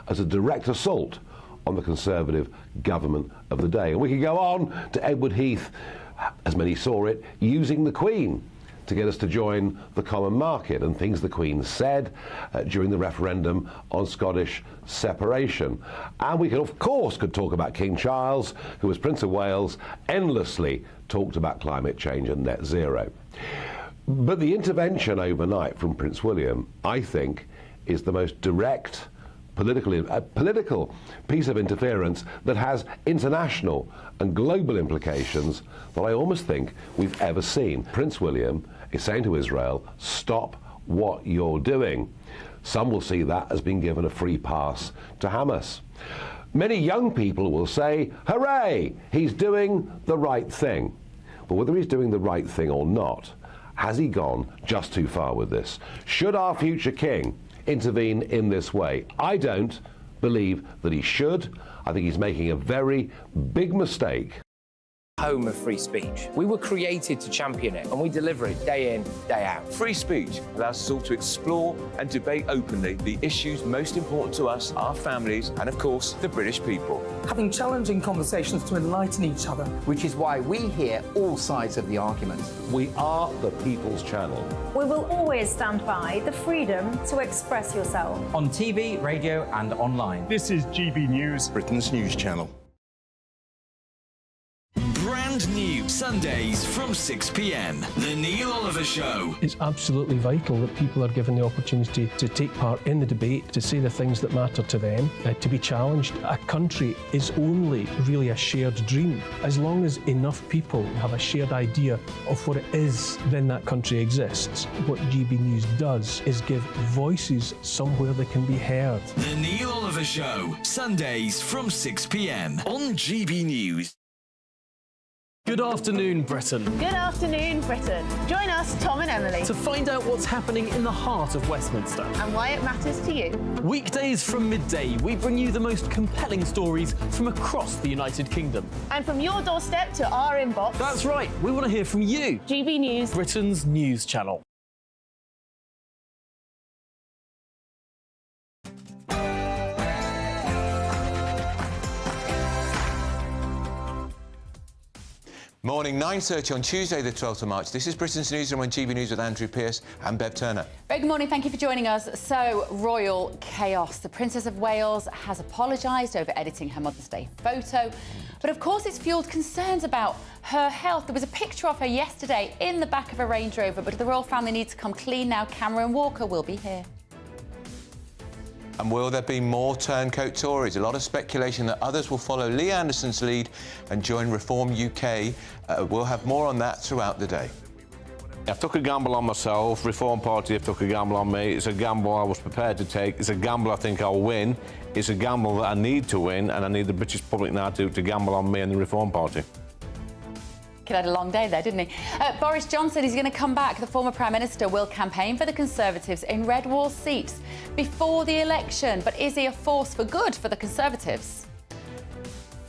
as a direct assault on the Conservative government of the day. And we could go on to Edward Heath, as many saw it, using the Queen to get us to join the common market, and things the Queen said during the referendum on Scottish separation. And we could, of course, talk about King Charles, who as Prince of Wales endlessly talked about climate change and net zero. But the intervention overnight from Prince William, I think, is the most direct political piece of interference that has international and global implications that I almost think we've ever seen. Prince William is saying to Israel, stop what you're doing. Some will see that as being given a free pass to Hamas. Many young people will say, hooray, he's doing the right thing. But whether he's doing the right thing or not, has he gone just too far with this? Should our future king intervene in this way? I don't believe that he should. I think he's making a very big mistake. Home of free speech. We were created to champion it, and we deliver it day in, day out. Free speech allows us all to explore and debate openly the issues most important to us, our families, and of course, the British people. Having challenging conversations to enlighten each other. Which is why we hear all sides of the argument. We are the People's Channel. We will always stand by the freedom to express yourself. On TV, radio and online. This is GBNews, Britain's news channel. Brand new Sundays from 6 p.m. The Neil Oliver Show. It's absolutely vital that people are given the opportunity to take part in the debate, to say the things that matter to them, to be challenged. A country is only really a shared dream. As long as enough people have a shared idea of what it is, then that country exists. What GB News does is give voices somewhere they can be heard. The Neil Oliver Show. Sundays from 6 p.m. on GB News. Good afternoon, Britain. Good afternoon, Britain. Join us, Tom and Emily, to find out what's happening in the heart of Westminster and why it matters to you. Weekdays from midday, we bring you the most compelling stories from across the United Kingdom. And from your doorstep to our inbox. That's right, we want to hear from you. GB News, Britain's news channel. Morning, 9:30 on Tuesday the 12th of March. This is Britain's Newsroom on GB News with Andrew Pearce and Bev Turner. Very good morning, thank you for joining us. So, royal chaos. The Princess of Wales has apologised over editing her Mother's Day photo. But of course it's fuelled concerns about her health. There was a picture of her yesterday in the back of a Range Rover, but the royal family needs to come clean now. Cameron Walker will be here. And will there be more turncoat Tories? A lot of speculation that others will follow Lee Anderson's lead and join Reform UK. We'll have more on that throughout the day. I've took a gamble on myself. Reform Party have took a gamble on me. It's a gamble I was prepared to take. It's a gamble I think I'll win. It's a gamble that I need to win, and I need the British public now to gamble on me and the Reform Party. Kid had a long day there, didn't he? Boris Johnson is going to come back. The former Prime Minister will campaign for the Conservatives in red wall seats before the election. But is he a force for good for the Conservatives?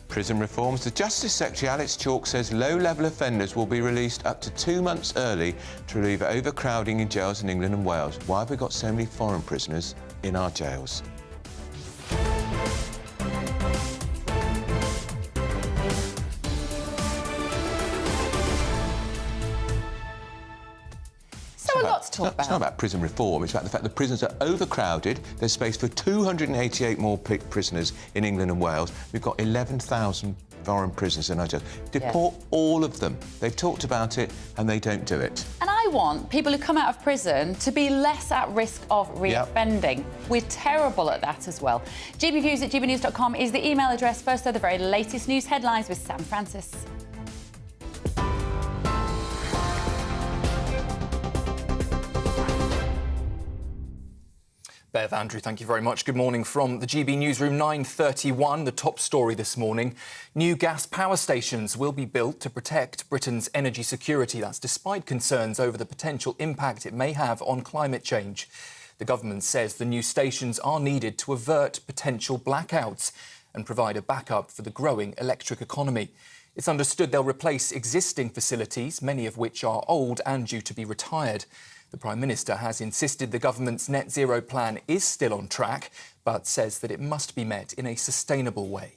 Prison reforms. The Justice Secretary, Alex Chalk, says low-level offenders will be released up to 2 months early to relieve overcrowding in jails in England and Wales. Why have we got so many foreign prisoners in our jails? So a lot to talk about. It's not about prison reform, it's about the fact that prisons are overcrowded. There's space for 288 more prisoners in England and Wales. We've got 11,000 foreign prisoners in our jails. Deport all of them. They've talked about it and they don't do it. And I want people who come out of prison to be less at risk of reoffending. Yep. We're terrible at that as well. gbviews@gbnews.com is the email address. First, are the very latest news headlines with Sam Francis. Bev, Andrew, thank you very much. Good morning from the GB Newsroom, 9:31. The top story this morning. New gas power stations will be built to protect Britain's energy security. That's despite concerns over the potential impact it may have on climate change. The government says the new stations are needed to avert potential blackouts and provide a backup for the growing electric economy. It's understood they'll replace existing facilities, many of which are old and due to be retired. The Prime Minister has insisted the government's net zero plan is still on track, but says that it must be met in a sustainable way.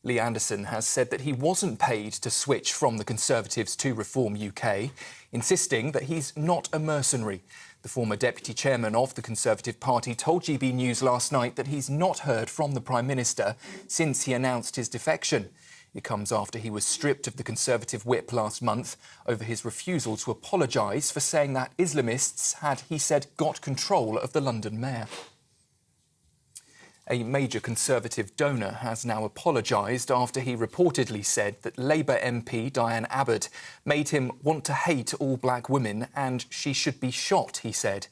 Lee Anderson has said that he wasn't paid to switch from the Conservatives to Reform UK, insisting that he's not a mercenary. The former deputy chairman of the Conservative Party told GB News last night that he's not heard from the Prime Minister since he announced his defection. It comes after he was stripped of the Conservative whip last month over his refusal to apologise for saying that Islamists had, he said, got control of the London mayor. A major Conservative donor has now apologised after he reportedly said that Labour MP Diane Abbott made him want to hate all black women and she should be shot, he said.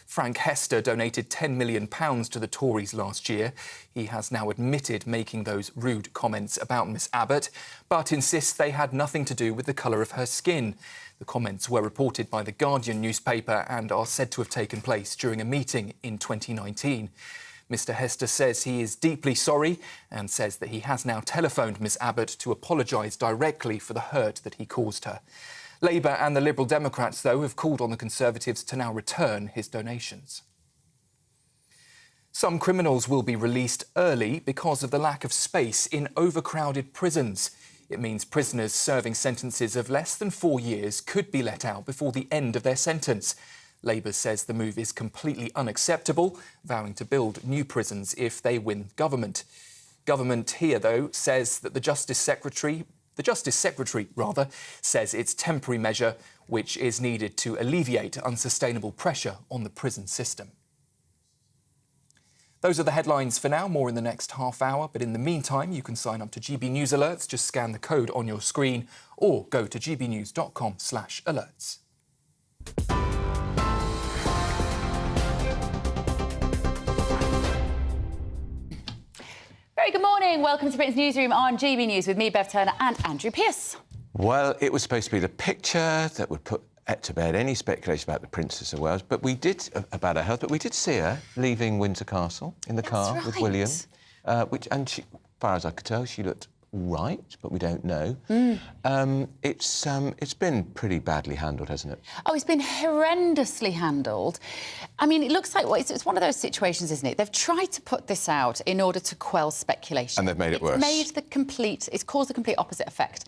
Frank Hester donated £10 million to the Tories last year. He has now admitted making those rude comments about Miss Abbott, but insists they had nothing to do with the colour of her skin. The comments were reported by The Guardian newspaper and are said to have taken place during a meeting in 2019. Mr Hester says he is deeply sorry and says that he has now telephoned Miss Abbott to apologise directly for the hurt that he caused her. Labour and the Liberal Democrats, though, have called on the Conservatives to now return his donations. Some criminals will be released early because of the lack of space in overcrowded prisons. It means prisoners serving sentences of less than 4 years could be let out before the end of their sentence. Labour says the move is completely unacceptable, vowing to build new prisons if they win government. Government here, though, says that the Justice Secretary, says it's temporary measure which is needed to alleviate unsustainable pressure on the prison system. Those are the headlines for now, more in the next half hour. But in the meantime, you can sign up to GB News Alerts. Just scan the code on your screen or go to gbnews.com/alerts. Very good morning. Welcome to Britain's Newsroom on GB News with me, Bev Turner, and Andrew Pearce. Well, it was supposed to be the picture that would put to bed any speculation about the Princess of Wales, but we did about her health. But we did see her leaving Windsor Castle in the car with William, and she, as far as I could tell, she looked right, but we don't know. It's been pretty badly handled, hasn't it? Oh, it's been horrendously handled. I mean, it looks like it's one of those situations, isn't it? They've tried to put this out in order to quell speculation, and they've made it worse. It's caused the complete opposite effect.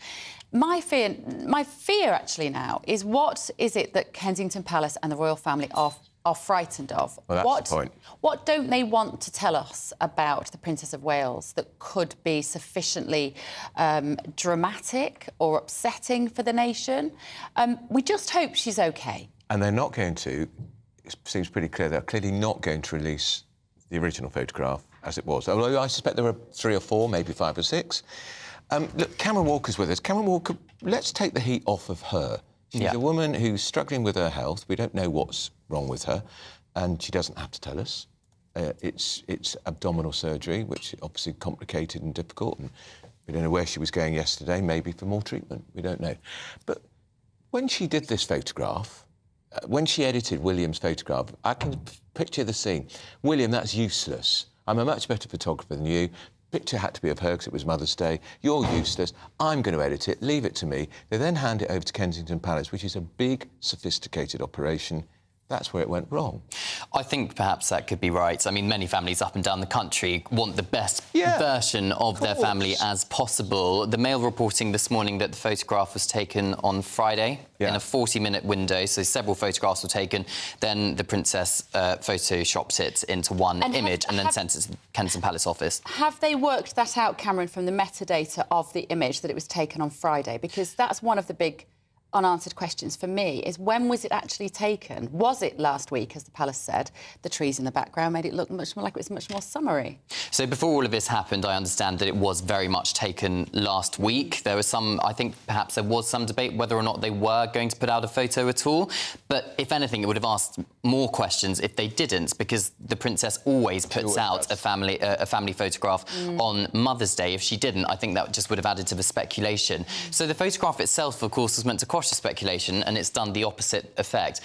My fear actually now is, what is it that Kensington Palace and the royal family are frightened of? Well, that's the point. What don't they want to tell us about the Princess of Wales that could be sufficiently dramatic or upsetting for the nation? We just hope she's OK. And they're not going to, it seems pretty clear, they're clearly not going to release the original photograph as it was. Although I suspect there were 3 or 4, maybe 5 or 6. Look, Cameron Walker's with us. Cameron Walker, let's take the heat off of her. She's a woman who's struggling with her health. We don't know what's wrong with her, and she doesn't have to tell us. It's abdominal surgery, which is obviously complicated and difficult, and we don't know where she was going yesterday, maybe for more treatment. We don't know. But when she did this photograph, when she edited William's photograph, I can picture the scene. William, that's useless. I'm a much better photographer than you. Picture had to be of her because it was Mother's Day. You're useless. I'm going to edit it. Leave it to me. They then hand it over to Kensington Palace, which is a big, sophisticated operation. That's where it went wrong. I think perhaps that could be right. I mean, many families up and down the country want the best version of their family as possible. The Mail reporting this morning that the photograph was taken on Friday in a 40-minute window, so several photographs were taken. Then the Princess photoshopped it into one image and then sent it to the Kensington Palace office. Have they worked that out, Cameron, from the metadata of the image that it was taken on Friday? Because that's one of the big unanswered questions for me, is when was it actually taken? Was it last week, as the Palace said? The trees in the background made it look much more like it was much more summery. So before all of this happened, I understand that it was very much taken last week. There was I think perhaps there was some debate whether or not they were going to put out a photo at all. But if anything, it would have asked more questions if they didn't, because the Princess always puts out a family photograph on Mother's Day. If she didn't, I think that just would have added to the speculation. So the photograph itself, of course, was meant to quash the speculation, and it's done the opposite effect.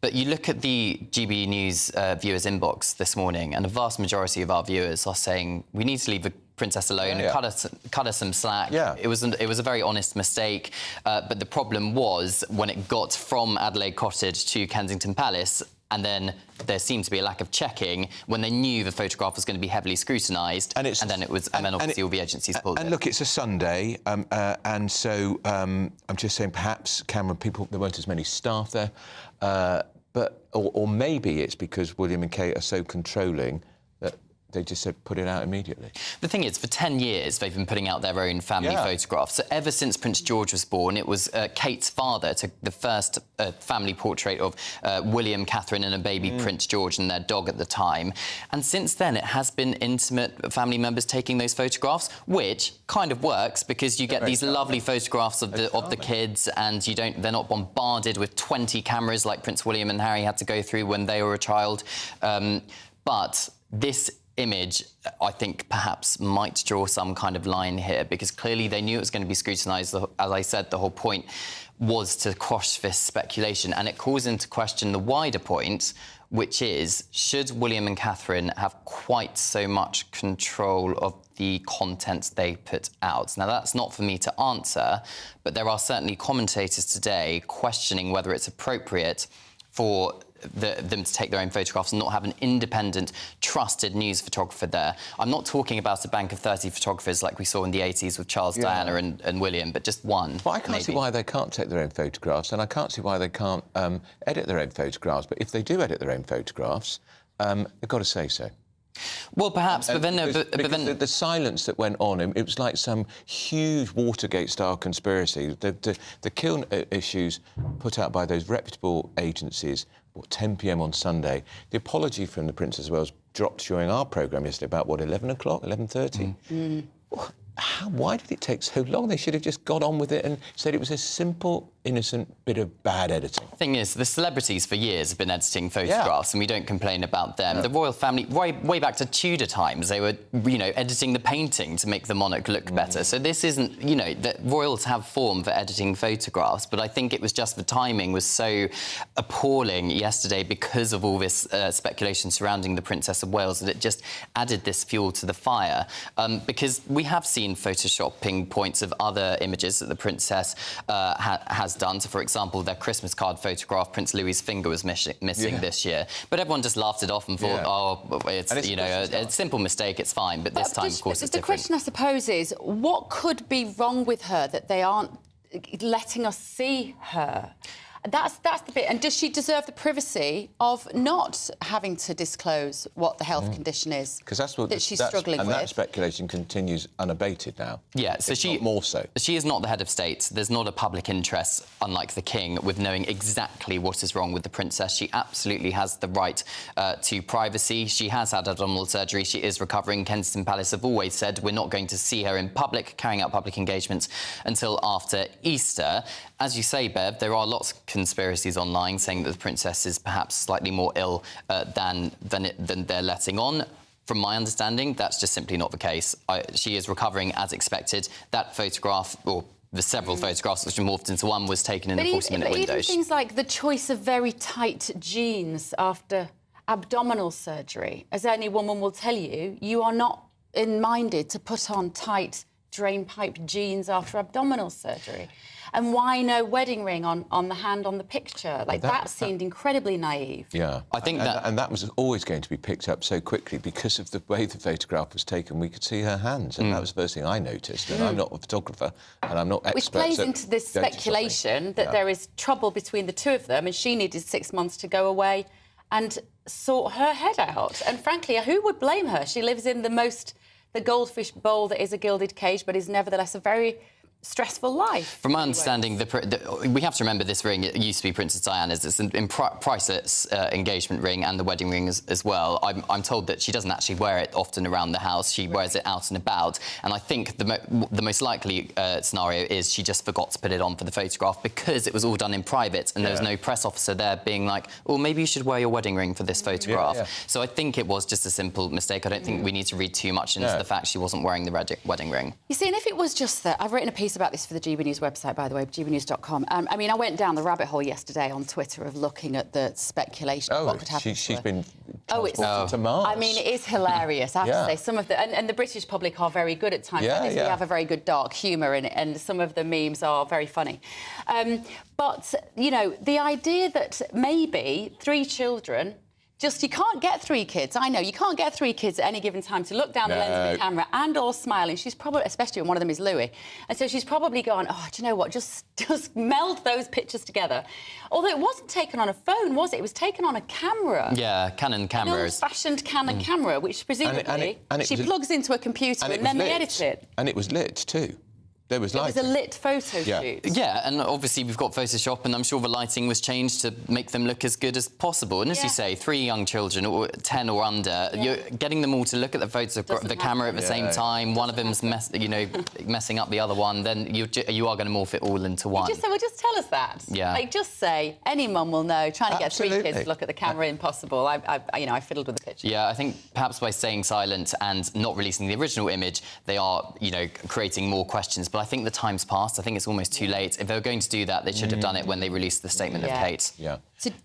But you look at the GB News viewers' inbox this morning, and a vast majority of our viewers are saying we need to leave princess alone and cut her some slack. Yeah. It was a very honest mistake. But the problem was when it got from Adelaide Cottage to Kensington Palace, and then there seemed to be a lack of checking when they knew the photograph was going to be heavily scrutinised, and then obviously all the agencies pulled it. And look, it's a Sunday, and so I'm just saying perhaps camera people, there weren't as many staff there, or maybe it's because William and Kate are so controlling that they just said put it out immediately. The thing is, for 10 years, they've been putting out their own family photographs. So ever since Prince George was born, it was Kate's father took the first family portrait of William, Catherine and a baby Prince George and their dog at the time. And since then, it has been intimate family members taking those photographs, which kind of works because you get these lovely photographs of the kids, and they're not bombarded with 20 cameras like Prince William and Harry had to go through when they were a child. But this image, I think, perhaps might draw some kind of line here, because clearly they knew it was going to be scrutinised. As I said, the whole point was to quash this speculation, and it calls into question the wider point, which is, should William and Catherine have quite so much control of the content they put out? Now, that's not for me to answer, but there are certainly commentators today questioning whether it's appropriate for them to take their own photographs and not have an independent, trusted news photographer there. I'm not talking about a bank of 30 photographers like we saw in the 80s with Charles, Diana and William, but just one. But I can't see why they can't take their own photographs, and I can't see why they can't edit their own photographs. But if they do edit their own photographs, they've got to say so. Well, perhaps, but then the silence that went on, it was like some huge Watergate-style conspiracy. The kill issues put out by those reputable agencies, 10 p.m. on Sunday. The apology from the Princess of Wales dropped during our programme yesterday about, 11 o'clock, 11:30? Why did it take so long? They should have just got on with it and said it was a simple, innocent bit of bad editing. The thing is, the celebrities for years have been editing photographs, and we don't complain about them. The royal family, way back to Tudor times, they were, editing the painting to make the monarch look better. So this isn't, that royals have form for editing photographs, but I think it was just the timing was so appalling yesterday because of all this speculation surrounding the Princess of Wales that it just added this fuel to the fire. Because we have seen photoshopping points of other images that the princess has done. So, for example, their Christmas card photograph, Prince Louis's finger was missing this year. But everyone just laughed it off and thought, it's a simple mistake, it's fine. But this time, of course, it's different. The question, I suppose, is what could be wrong with her that they aren't letting us see her? That's the bit. And does she deserve the privacy of not having to disclose what the health condition is? Because that's what she's struggling with. And that speculation continues unabated now. Yeah, so more so. She is not the head of state. There's not a public interest, unlike the king, with knowing exactly what is wrong with the princess. She absolutely has the right to privacy. She has had abdominal surgery. She is recovering. Kensington Palace have always said we're not going to see her in public, carrying out public engagements until after Easter. As you say, Bev, there are lots of conspiracies online saying that the princess is perhaps slightly more ill than they're letting on. From my understanding, that's just simply not the case. She is recovering as expected. That photograph, or the several photographs which were morphed into one, was taken in a 40-minute window. Even things like the choice of very tight jeans after abdominal surgery, as any woman will tell you, you are not minded to put on tight drain-pipe jeans after abdominal surgery. And why no wedding ring on the hand on the picture? Like, that seemed incredibly naive. Yeah. I think and that was always going to be picked up so quickly because of the way the photograph was taken. We could see her hands, and that was the first thing I noticed. And I'm not a photographer, and I'm not expert. Which plays into this speculation that there is trouble between the two of them, and she needed 6 months to go away and sort her head out. And frankly, who would blame her? She lives in the goldfish bowl that is a gilded cage, but is nevertheless a very stressful life. From my understanding, we have to remember this ring. It used to be Princess Diana's. It's a priceless engagement ring, and the wedding ring as well. I'm told that she doesn't actually wear it often around the house. She wears it out and about. And I think the most likely scenario is she just forgot to put it on for the photograph because it was all done in private, and there was no press officer there being like, "Oh, maybe you should wear your wedding ring for this photograph." So I think it was just a simple mistake. I don't think we need to read too much into the fact she wasn't wearing the wedding ring. You see, and if it was just that, I've written a piece about this for the GB News website, by the way, gbnews.com. I mean, I went down the rabbit hole yesterday on Twitter of looking at the speculation of what could happen. She's been it's to Mars. I mean, it is hilarious, I have to say. Some of the and the British public are very good at times like this. We have a very good dark humour in it, and some of the memes are very funny. But, you know, the idea that maybe 3 children... you can't get 3 kids. I know, you can't get 3 kids at any given time to look down the lens of the camera and all smiling. She's probably, especially when one of them is Louis, and so she's probably gone, oh, do you know what, just meld those pictures together. Although it wasn't taken on a phone, was it? It was taken on a camera. Yeah, Canon cameras. An old-fashioned Canon camera, which presumably she plugs into a computer and then they edit it. And it was lit, too. There was lighting. It was a lit photo shoot. Yeah, and obviously we've got Photoshop, and I'm sure the lighting was changed to make them look as good as possible. And as you say, 3 young children, or 10 or under, you're getting them all to look at the photos of the camera at the same time. One of them's messing up the other one. Then you are going to morph it all into one. Well, just tell us that. Yeah. Like, just say any mum will know. Trying to get 3 kids to look at the camera impossible. I fiddled with the picture. Yeah, I think perhaps by staying silent and not releasing the original image, they are, creating more questions. But I think the time's passed. I think it's almost too late. If they were going to do that, they should have done it when they released the statement of Kate. Yeah,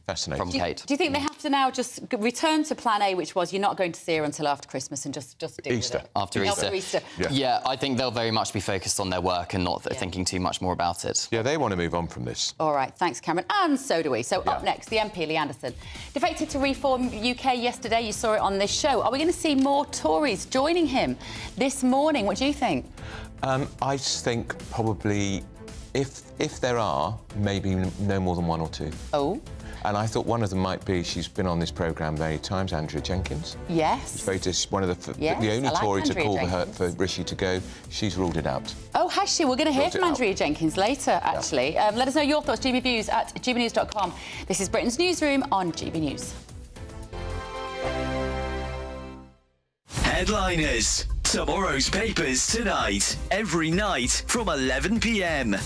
fascinating. From Kate. Do you think they have to now just return to plan A, which was you're not going to see her until after Christmas and just deal Easter. with it? After Easter. Yeah, I think they'll very much be focused on their work and not thinking too much more about it. Yeah, they want to move on from this. All right, thanks, Cameron. And so do we. So up next, the MP, Lee Anderson, defected to Reform UK yesterday. You saw it on this show. Are we going to see more Tories joining him this morning? What do you think? I think probably, if there are, maybe no more than 1 or 2. Oh. And I thought one of them might be, she's been on this programme many times, Andrea Jenkins. Yes. She's one of the only Tory to call for Rishi to go. She's ruled it out. Oh, has she? We're going to hear from Andrea Jenkins later, actually. Let us know your thoughts, gbviews at gbnews.com. This is Britain's Newsroom on GB News. Headliners. Tomorrow's papers tonight, every night from 11 p.m.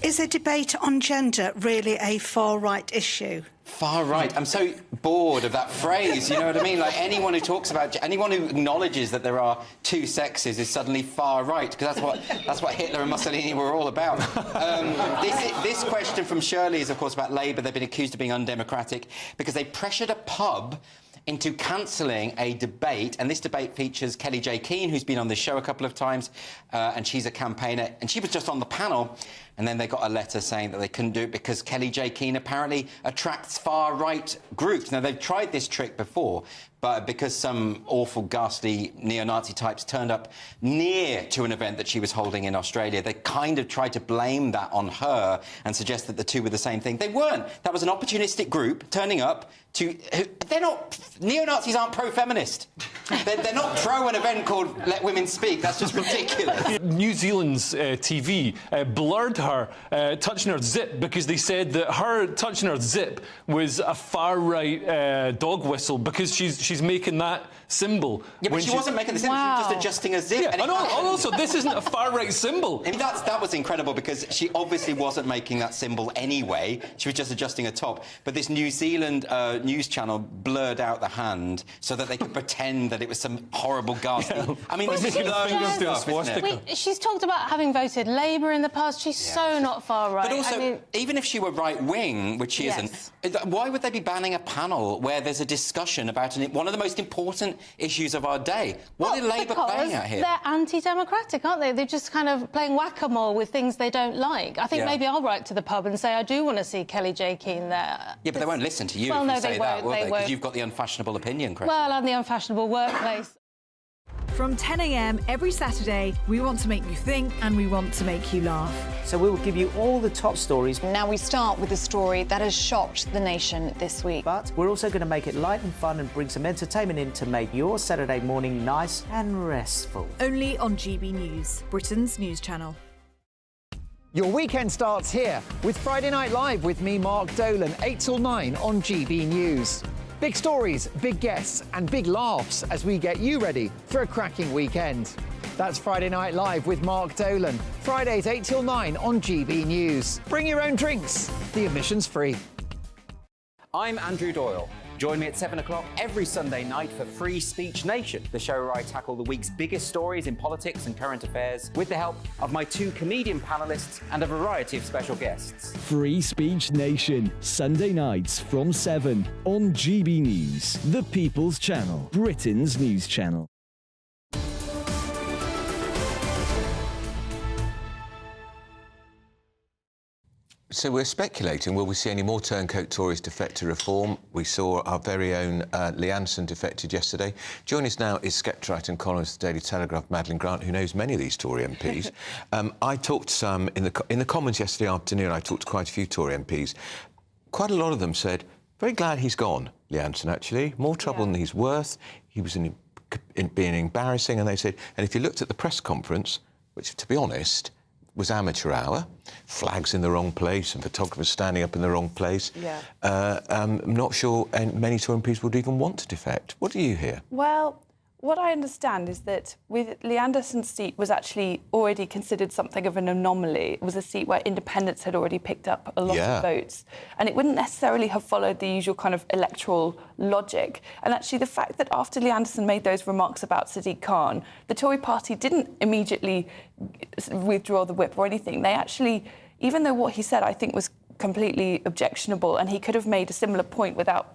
Is a debate on gender really a far-right issue? Far right. I'm so bored of that phrase, you know what I mean? Like, anyone who talks about... anyone who acknowledges that there are 2 sexes is suddenly far right, because that's what Hitler and Mussolini were all about. This question from Shirley is, of course, about Labour. They've been accused of being undemocratic because they pressured a pub into cancelling a debate, and this debate features Kelly J. Keane, who's been on this show a couple of times, and she's a campaigner, and she was just on the panel, and then they got a letter saying that they couldn't do it because Kelly J. Keane apparently attracts far-right groups. Now, they've tried this trick before, but because some awful, ghastly neo-Nazi types turned up near to an event that she was holding in Australia, they kind of tried to blame that on her and suggest that the two were the same thing. They weren't. That was an opportunistic group turning up to... they're not... neo-Nazis aren't pro-feminist. They're not pro an event called Let Women Speak. That's just ridiculous. New Zealand's TV blurred her touching her zip because they said that her touching her zip was a far-right dog whistle because she's making that symbol. Yeah, but she wasn't making the symbol, she was just adjusting a zip. Yeah, and also, this isn't a far-right symbol. I mean, that was incredible because she obviously wasn't making that symbol anyway. She was just adjusting a top. But this New Zealand news channel blurred out the hand so that they could pretend that it was some horrible ghastly... I mean, this is she's talked about having voted Labour in the past. She's so not far right. But also, even if she were right-wing, which she isn't, why would they be banning a panel where there's a discussion about one of the most important issues of our day? What are Labour playing at here? They're anti-democratic, aren't they? They're just kind of playing whack-a-mole with things they don't like. I think maybe I'll write to the pub and say I do want to see Kelly J. Keane there. Yeah, but they won't listen to you well, if you no, say that, will they? Because you've got the unfashionable opinion, Chris. Well, and the unfashionable workplace. From 10 a.m. every Saturday, we want to make you think and we want to make you laugh. So we will give you all the top stories. Now we start with a story that has shocked the nation this week. But we're also going to make it light and fun and bring some entertainment in to make your Saturday morning nice and restful. Only on GB News, Britain's news channel. Your weekend starts here with Friday Night Live with me, Mark Dolan, 8 till 9 on GB News. Big stories, big guests and big laughs as we get you ready for a cracking weekend. That's Friday Night Live with Mark Dolan. Fridays 8 till 9 on GB News. Bring your own drinks. The admission's free. I'm Andrew Doyle. Join me at 7 o'clock every Sunday night for Free Speech Nation, the show where I tackle the week's biggest stories in politics and current affairs with the help of my 2 comedian panellists and a variety of special guests. Free Speech Nation, Sunday nights from 7 on GB News, the People's Channel, Britain's news channel. So we're speculating, will we see any more turncoat Tories defect to reform? We saw our very own Lee Anderson defected yesterday. Joining us now is sceptrite and columnist of the Daily Telegraph, Madeline Grant, who knows many of these Tory MPs. I talked to some in the Commons yesterday afternoon. I talked to quite a few Tory MPs. Quite a lot of them said, very glad he's gone, Lee Anderson, actually. More trouble than he's worth. He was being embarrassing. And they said, and if you looked at the press conference, which, to be honest, was amateur hour, flags in the wrong place and photographers standing up in the wrong place. Yeah. I'm not sure many Tory MPs would even want to defect. What do you hear? Well, what I understand is that with Lee Anderson's seat was actually already considered something of an anomaly. It was a seat where independents had already picked up a lot of votes. And it wouldn't necessarily have followed the usual kind of electoral logic. And actually the fact that after Lee Anderson made those remarks about Sadiq Khan, the Tory party didn't immediately withdraw the whip or anything. They actually, even though what he said I think was completely objectionable and he could have made a similar point without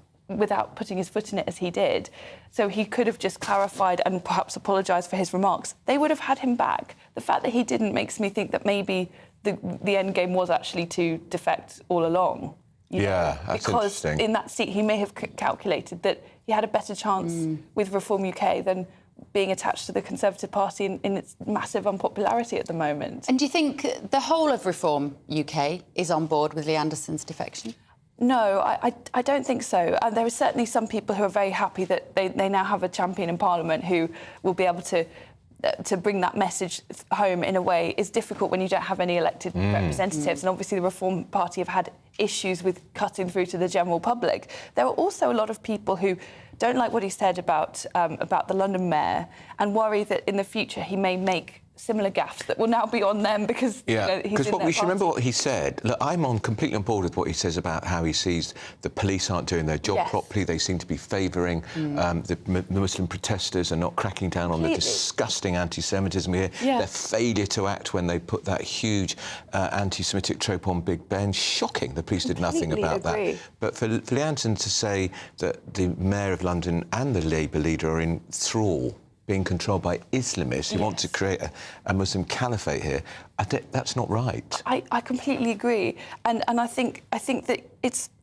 putting his foot in it as he did, so he could have just clarified and perhaps apologised for his remarks, they would have had him back. The fact that he didn't makes me think that maybe the end game was actually to defect all along. You know? That's because interesting. in that seat he may have calculated that he had a better chance with Reform UK than being attached to the Conservative Party in its massive unpopularity at the moment. And do you think the whole of Reform UK is on board with Lee Anderson's defection? No, I don't think so. And there are certainly some people who are very happy that they now have a champion in Parliament who will be able to bring that message home in a way is difficult when you don't have any elected representatives. And obviously the Reform Party have had issues with cutting through to the general public. There are also a lot of people who don't like what he said about the London mayor and worry that in the future he may make similar gaffes that will now be on them because he's in their we should remember party. what he said. Look, I'm completely on board with what he says about how he sees the police aren't doing their job properly. They seem to be favouring the Muslim protesters and not cracking down on the disgusting anti-Semitism here. Their failure to act when they put that huge anti-Semitic trope on Big Ben. Shocking. The police did nothing about that. But for Lee Anderson to say that the Mayor of London and the Labour leader are in thrall, being controlled by Islamists who want to create a Muslim caliphate here, that's not right. I completely agree, and I think that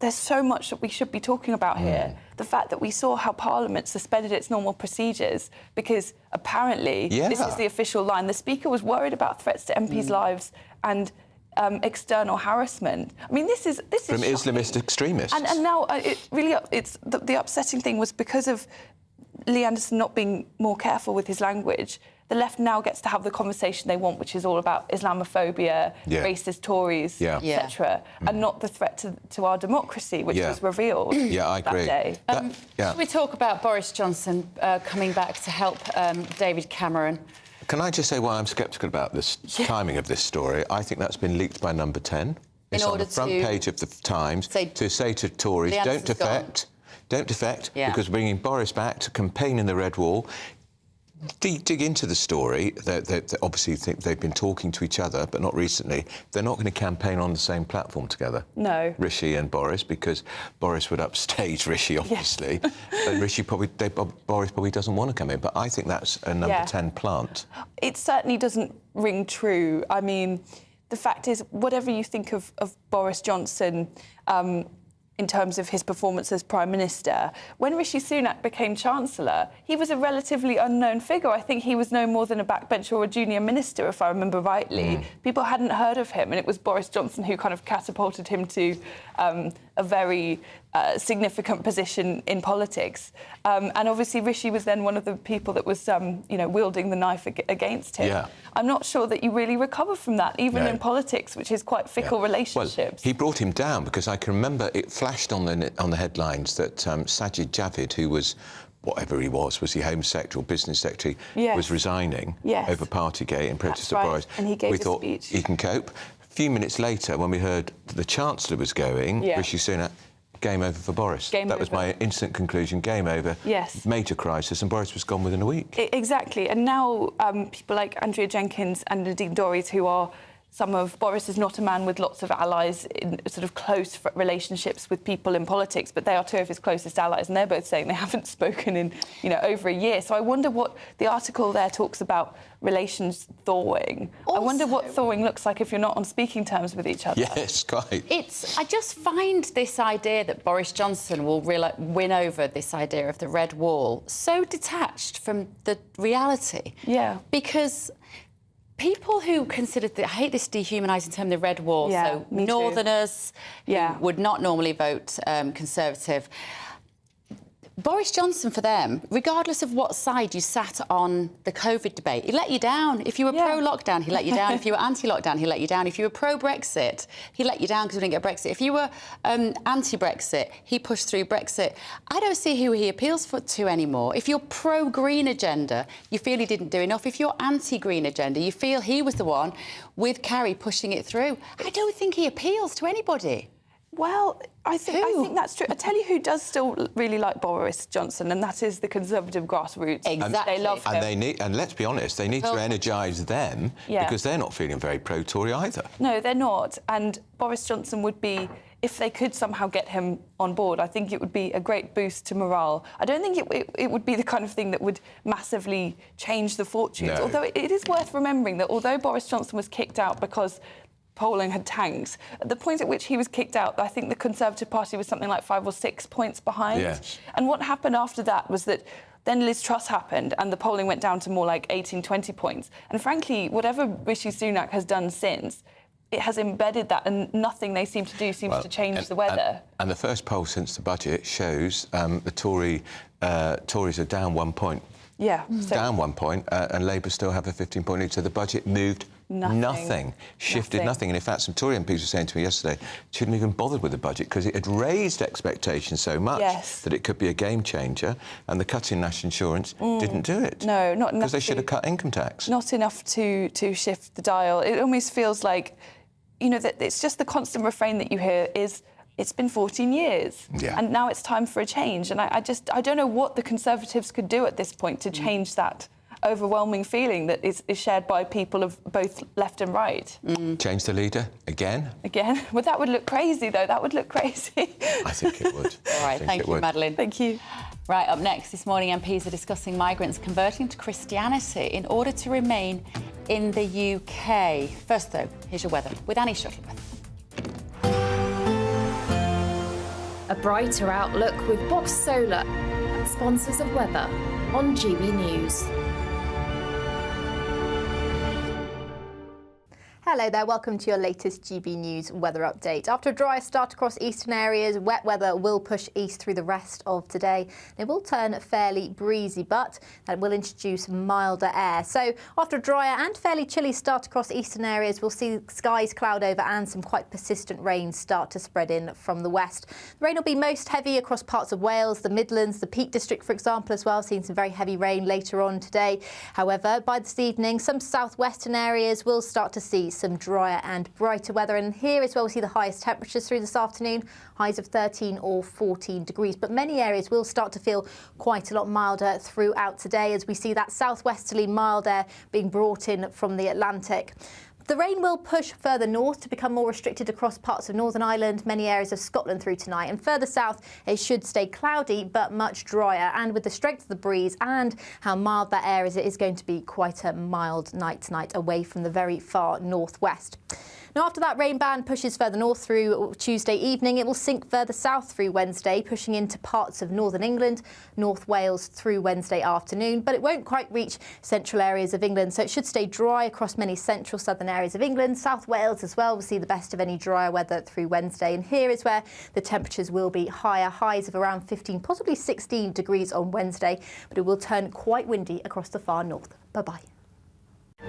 there's so much that we should be talking about here. The fact that we saw how Parliament suspended its normal procedures because apparently this is the official line. The Speaker was worried about threats to MPs' lives and external harassment. I mean, this is from shocking. Islamist extremists. And now it's the upsetting thing was because of Lee Anderson not being more careful with his language, the left now gets to have the conversation they want, which is all about Islamophobia, racist Tories, etc., and not the threat to our democracy, which was revealed I agree. that day. Should we talk about Boris Johnson coming back to help David Cameron? Can I just say why I'm sceptical about this timing of this story? I think that's been leaked by Number 10. It's on the front page of the Times to say to Tories, don't defect. Don't defect, because bringing Boris back to campaign in the Red Wall. Dig into the story. They obviously think they've been talking to each other, but not recently. They're not going to campaign on the same platform together. No. Rishi and Boris, because Boris would upstage Rishi, obviously. But Boris probably doesn't want to come in. But I think that's a Number 10 plant. It certainly doesn't ring true. I mean, the fact is, whatever you think of Boris Johnson, in terms of his performance as Prime Minister, when Rishi Sunak became Chancellor, he was a relatively unknown figure. I think he was no more than a backbencher or a junior minister, if I remember rightly. People hadn't heard of him, and it was Boris Johnson who kind of catapulted him to a very significant position in politics. And obviously Rishi was then one of the people that was, wielding the knife against him. I'm not sure that you really recover from that, even in politics, which is quite fickle relationships. Well, he brought him down because I can remember it flashed on the headlines that Sajid Javid, who was whatever he was he Home Secretary or Business Secretary, was resigning over Partygate in protest of Boris. And he gave a speech. He can cope. A few minutes later, when we heard the Chancellor was going, Rishi Sunak, game over for Boris. That was my instant conclusion, game over. Yes. Major crisis, and Boris was gone within a week. Exactly. And now people like Andrea Jenkins and Nadine Dorries, who are Boris is not a man with lots of allies in sort of close relationships with people in politics, but they are two of his closest allies, and they're both saying they haven't spoken in, over a year. So I wonder what the article there talks about relations thawing. I wonder what thawing looks like if you're not on speaking terms with each other. Yes, quite. I just find this idea that Boris Johnson will win over this idea of the red wall so detached from the reality. Yeah. Because people who consider I hate this dehumanising term, the red wall, so Northerners who would not normally vote Conservative. Boris Johnson, for them, regardless of what side you sat on the COVID debate, he let you down. If you were pro-lockdown, he let you down. If you were anti-lockdown, he let you down. If you were pro-Brexit, he let you down because we didn't get Brexit. If you were anti-Brexit, he pushed through Brexit. I don't see who he appeals to anymore. If you're pro-green agenda, you feel he didn't do enough. If you're anti-green agenda, you feel he was the one with Carrie pushing it through. I don't think he appeals to anybody. Well, I think that's true. I tell you who does still really like Boris Johnson, and that is the Conservative grassroots. Exactly. They love him. And let's be honest, they need to energise them because they're not feeling very pro-Tory either. No, they're not. And Boris Johnson would be, if they could somehow get him on board, I think it would be a great boost to morale. I don't think it would be the kind of thing that would massively change the fortunes. No. Although it is worth remembering that although Boris Johnson was kicked out because polling had tanked, at the point at which he was kicked out, I think the Conservative Party was something like 5 or 6 points behind. Yeah. And what happened after that was that then Liz Truss happened and the polling went down to more like 18, 20 points. And frankly, whatever Rishi Sunak has done since, it has embedded that, and nothing they seem to do seems to change the weather. And the first poll since the budget shows the Tories are down 1 point. Yeah. Down 1 point, and Labour still have a 15-point lead. So the budget moved shifted nothing. And in fact, some Tory MPs were saying to me yesterday, shouldn't even bothered with the budget because it had raised expectations so much that it could be a game changer, and the cut in national insurance didn't do it. No, not enough. Because they should have cut income tax. Not enough to shift the dial. It almost feels like, that it's just the constant refrain that you hear is, it's been 14 years, and now it's time for a change. And I don't know what the Conservatives could do at this point to change that overwhelming feeling that is shared by people of both left and right. Change the leader again? Again? Well, that would look crazy, though. That would look crazy. I think it would. All right, thank you, Madeleine. Thank you. Right, up next this morning, MPs are discussing migrants converting to Christianity in order to remain in the UK. First, though, here's your weather with Annie Shuttleworth. A brighter outlook with Box Solar, sponsors of weather on GB News. Hello there, welcome to your latest GB News weather update. After a drier start across eastern areas, wet weather will push east through the rest of today. It will turn fairly breezy, but that will introduce milder air. So after a drier and fairly chilly start across eastern areas, we'll see skies cloud over and some quite persistent rain start to spread in from the west. The rain will be most heavy across parts of Wales, the Midlands, the Peak District, for example, as well, seeing some very heavy rain later on today. However, by this evening, some southwestern areas will start to see some drier and brighter weather, and here as well we see the highest temperatures through this afternoon, highs of 13 or 14 degrees, but many areas will start to feel quite a lot milder throughout today as we see that southwesterly mild air being brought in from the Atlantic. The rain will push further north to become more restricted across parts of Northern Ireland, many areas of Scotland through tonight. And further south, it should stay cloudy but much drier. And with the strength of the breeze and how mild that air is, it is going to be quite a mild night tonight away from the very far northwest. Now, after that rain band pushes further north through Tuesday evening, it will sink further south through Wednesday, pushing into parts of northern England, North Wales through Wednesday afternoon, but it won't quite reach central areas of England, so it should stay dry across many central southern areas of England. South Wales as well will see the best of any drier weather through Wednesday, and here is where the temperatures will be higher, highs of around 15, possibly 16 degrees on Wednesday, but it will turn quite windy across the far north. Bye-bye.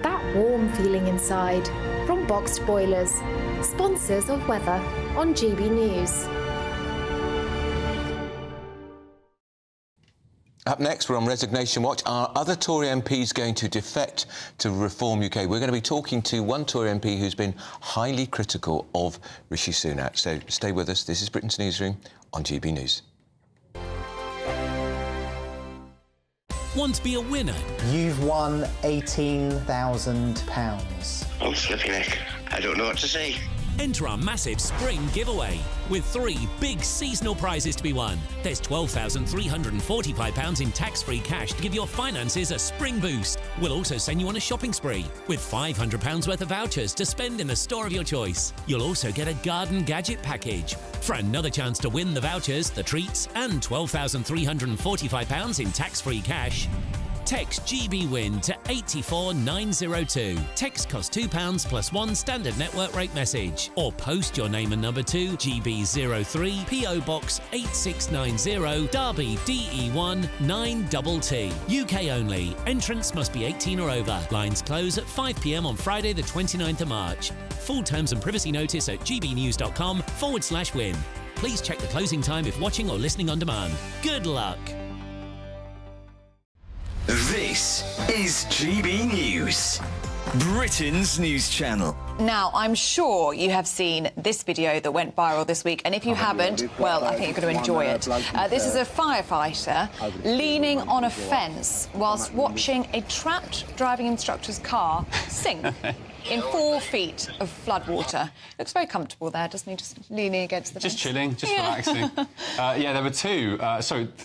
That warm feeling inside from Boxed Boilers, sponsors of weather on GB News. Up next, we're on Resignation Watch. Are other Tory MPs going to defect to Reform UK? We're going to be talking to one Tory MP who's been highly critical of Rishi Sunak. So stay with us. This is Britain's Newsroom on GB News. Want to be a winner? You've won £18,000. Oh, flipping heck. I don't know what to say. Enter our massive spring giveaway with 3 big seasonal prizes to be won. There's £12,345 in tax-free cash to give your finances a spring boost. We'll also send you on a shopping spree with £500 worth of vouchers to spend in the store of your choice. You'll also get a garden gadget package. For another chance to win the vouchers, the treats and £12,345 in tax-free cash, text GBWIN to 84902. Text costs £2 plus 1 standard network rate message. Or post your name and number to GB03 PO Box 8690 Derby DE1 9TT. UK only. Entrance must be 18 or over. Lines close at 5 p.m. on Friday the 29th of March. Full terms and privacy notice at gbnews.com/win. Please check the closing time if watching or listening on demand. Good luck. This is GB News, Britain's news channel. Now, I'm sure you have seen this video that went viral this week, and if you haven't, well, I think you're going to enjoy it. This is a firefighter leaning on a fence whilst watching a trapped driving instructor's car sink in 4 feet of floodwater. Looks very comfortable there, doesn't he? Just leaning against the fence. Just chilling, just relaxing. Yeah, there were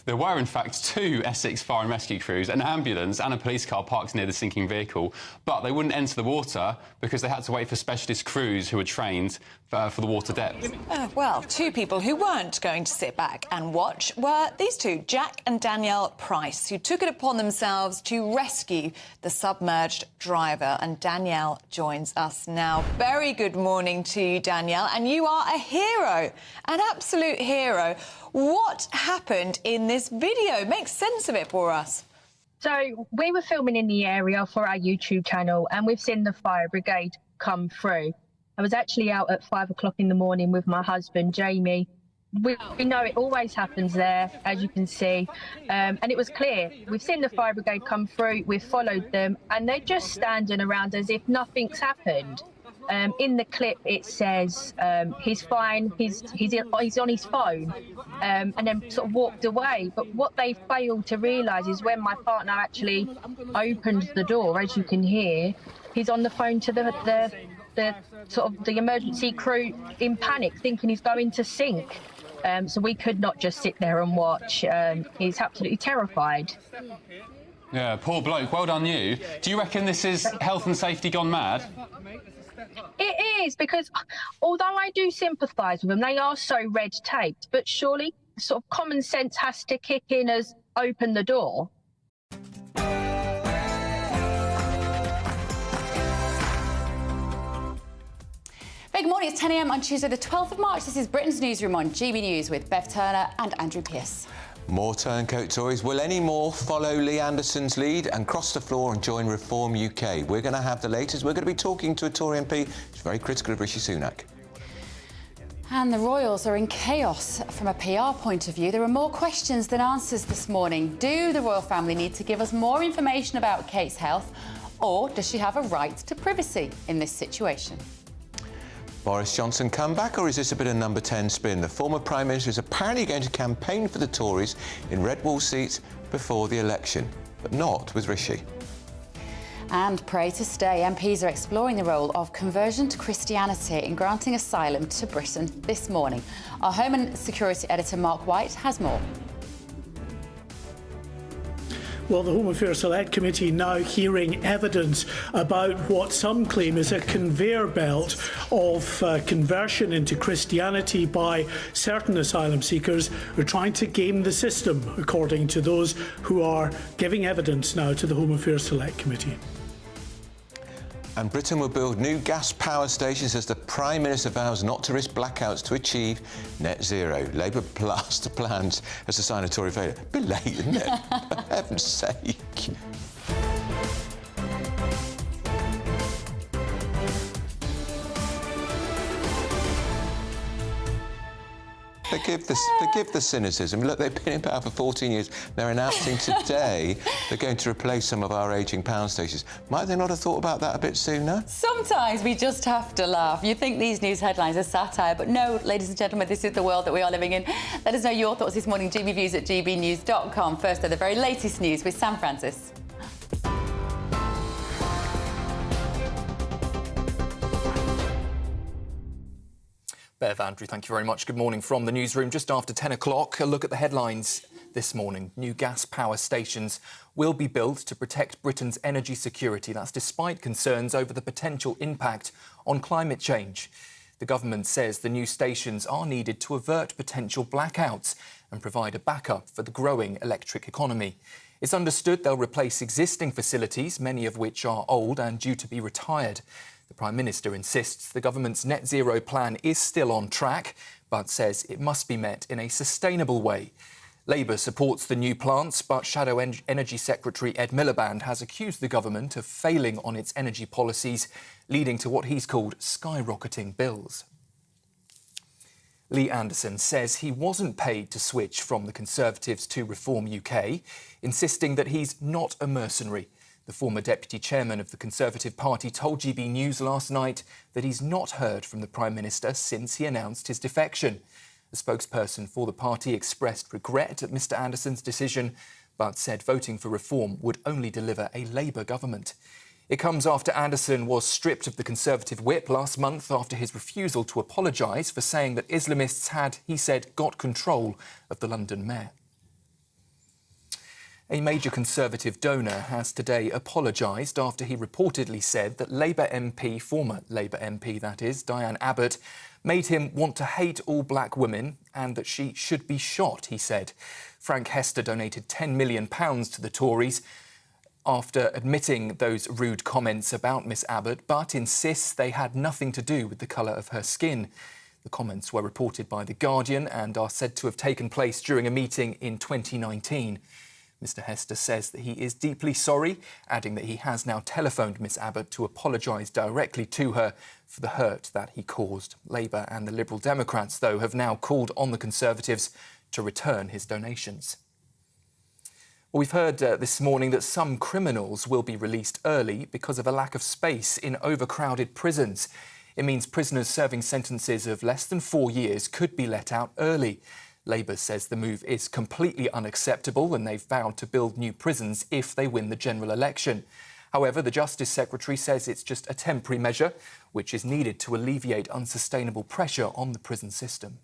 there were in fact 2 Essex fire and rescue crews, an ambulance and a police car parked near the sinking vehicle, but they wouldn't enter the water because they had to wait for specialist crews who were trained for the water depth. Well, 2 people who weren't going to sit back and watch were these 2, Jack and Danielle Price, who took it upon themselves to rescue the submerged driver. And Danielle joins us now. Very good morning to you, Danielle, and you are a hero, an absolute hero. What happened in this video? Make sense of it for us. So we were filming in the area for our YouTube channel, and we've seen the fire brigade come through. I was actually out at 5 o'clock in the morning with my husband, Jamie. We know it always happens there, as you can see, and it was clear. We've seen the fire brigade come through, we've followed them, and they're just standing around as if nothing's happened. In the clip, it says he's fine, he's on his phone, and then sort of walked away. But what they failed to realise is when my partner actually opened the door, as you can hear, he's on the phone to the emergency crew in panic, thinking he's going to sink. So we could not just sit there and watch. He's absolutely terrified. Yeah, poor bloke. Well done you. Do you reckon this is health and safety gone mad? It is, because although I do sympathise with them, they are so red-taped, but surely sort of common sense has to kick in as open the door. Good morning, it's 10 a.m. on Tuesday the 12th of March. This is Britain's Newsroom on GB News with Bev Turner and Andrew Pearce. More turncoat Tories. Will any more follow Lee Anderson's lead and cross the floor and join Reform UK? We're going to have the latest. We're going to be talking to a Tory MP who's very critical of Rishi Sunak. And the Royals are in chaos from a PR point of view. There are more questions than answers this morning. Do the royal family need to give us more information about Kate's health, or does she have a right to privacy in this situation? Boris Johnson come back, or is this a bit of number 10 spin? The former Prime Minister is apparently going to campaign for the Tories in red wall seats before the election, but not with Rishi. And pray to stay. MPs are exploring the role of conversion to Christianity in granting asylum to Britain this morning. Our Home and Security Editor Mark White has more. Well, the Home Affairs Select Committee now hearing evidence about what some claim is a conveyor belt of conversion into Christianity by certain asylum seekers who are trying to game the system, according to those who are giving evidence now to the Home Affairs Select Committee. And Britain will build new gas power stations as the Prime Minister vows not to risk blackouts to achieve net zero. Labour blaster plans as a sign of Tory failure. A bit late, isn't it? For heaven's sake. Forgive the cynicism. Look, they've been in power for 14 years. They're announcing today they're going to replace some of our ageing pound stations. Might they not have thought about that a bit sooner? Sometimes we just have to laugh. You think these news headlines are satire, but no, ladies and gentlemen, this is the world that we are living in. Let us know your thoughts this morning. GBviews at gbnews.com. First, the very latest news with Sam Francis. Bev, Andrew, thank you very much. Good morning from the newsroom. Just after 10 o'clock, a look at the headlines this morning. New gas power stations will be built to protect Britain's energy security. That's despite concerns over the potential impact on climate change. The government says the new stations are needed to avert potential blackouts and provide a backup for the growing electric economy. It's understood they'll replace existing facilities, many of which are old and due to be retired. The Prime Minister insists the government's net zero plan is still on track, but says it must be met in a sustainable way. Labour supports the new plants, but Shadow Energy Secretary Ed Miliband has accused the government of failing on its energy policies, leading to what he's called skyrocketing bills. Lee Anderson says he wasn't paid to switch from the Conservatives to Reform UK, insisting that he's not a mercenary. The former deputy chairman of the Conservative Party told GB News last night that he's not heard from the Prime Minister since he announced his defection. A spokesperson for the party expressed regret at Mr Anderson's decision, but said voting for reform would only deliver a Labour government. It comes after Anderson was stripped of the Conservative whip last month after his refusal to apologise for saying that Islamists had, he said, got control of the London mayor. A major Conservative donor has today apologised after he reportedly said that Labour MP, former Labour MP that is, Diane Abbott, made him want to hate all black women and that she should be shot, he said. Frank Hester donated £10 million to the Tories after admitting those rude comments about Miss Abbott, but insists they had nothing to do with the colour of her skin. The comments were reported by The Guardian and are said to have taken place during a meeting in 2019. Mr Hester says that he is deeply sorry, adding that he has now telephoned Miss Abbott to apologise directly to her for the hurt that he caused. Labour and the Liberal Democrats, though, have now called on the Conservatives to return his donations. Well, we've heard this morning that some criminals will be released early because of a lack of space in overcrowded prisons. It means prisoners serving sentences of less than 4 years could be let out early. Labour says the move is completely unacceptable and they've vowed to build new prisons if they win the general election. However, the Justice Secretary says it's just a temporary measure, which is needed to alleviate unsustainable pressure on the prison system.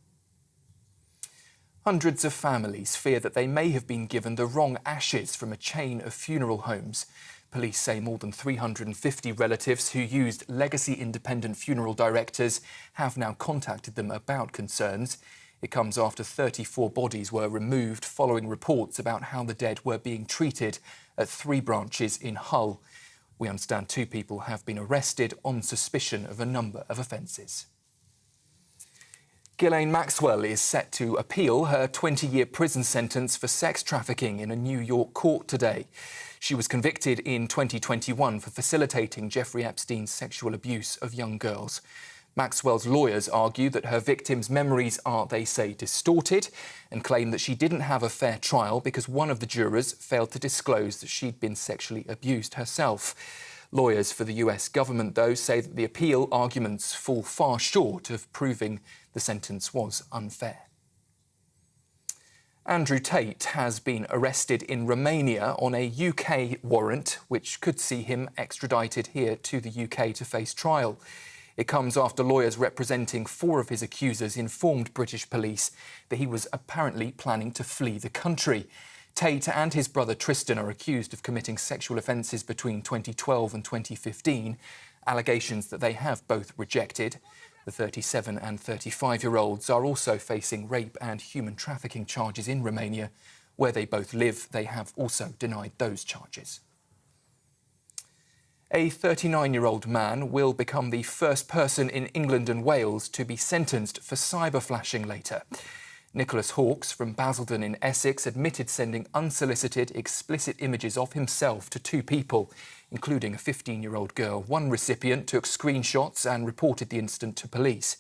Hundreds of families fear that they may have been given the wrong ashes from a chain of funeral homes. Police say more than 350 relatives who used legacy independent funeral directors have now contacted them about concerns. It comes after 34 bodies were removed following reports about how the dead were being treated at 3 branches in Hull. We understand 2 people have been arrested on suspicion of a number of offences. Ghislaine Maxwell is set to appeal her 20-year prison sentence for sex trafficking in a New York court today. She was convicted in 2021 for facilitating Jeffrey Epstein's sexual abuse of young girls. Maxwell's lawyers argue that her victims' memories are, they say, distorted and claim that she didn't have a fair trial because one of the jurors failed to disclose that she'd been sexually abused herself. Lawyers for the US government, though, say that the appeal arguments fall far short of proving the sentence was unfair. Andrew Tate has been arrested in Romania on a UK warrant, which could see him extradited here to the UK to face trial. It comes after lawyers representing 4 of his accusers informed British police that he was apparently planning to flee the country. Tate and his brother Tristan are accused of committing sexual offences between 2012 and 2015, allegations that they have both rejected. The 37 and 35-year-olds are also facing rape and human trafficking charges in Romania. Where they both live, they have also denied those charges. A 39-year-old man will become the first person in England and Wales to be sentenced for cyber flashing later. Nicholas Hawkes from Basildon in Essex admitted sending unsolicited, explicit images of himself to 2 people, including a 15-year-old girl. One recipient took screenshots and reported the incident to police.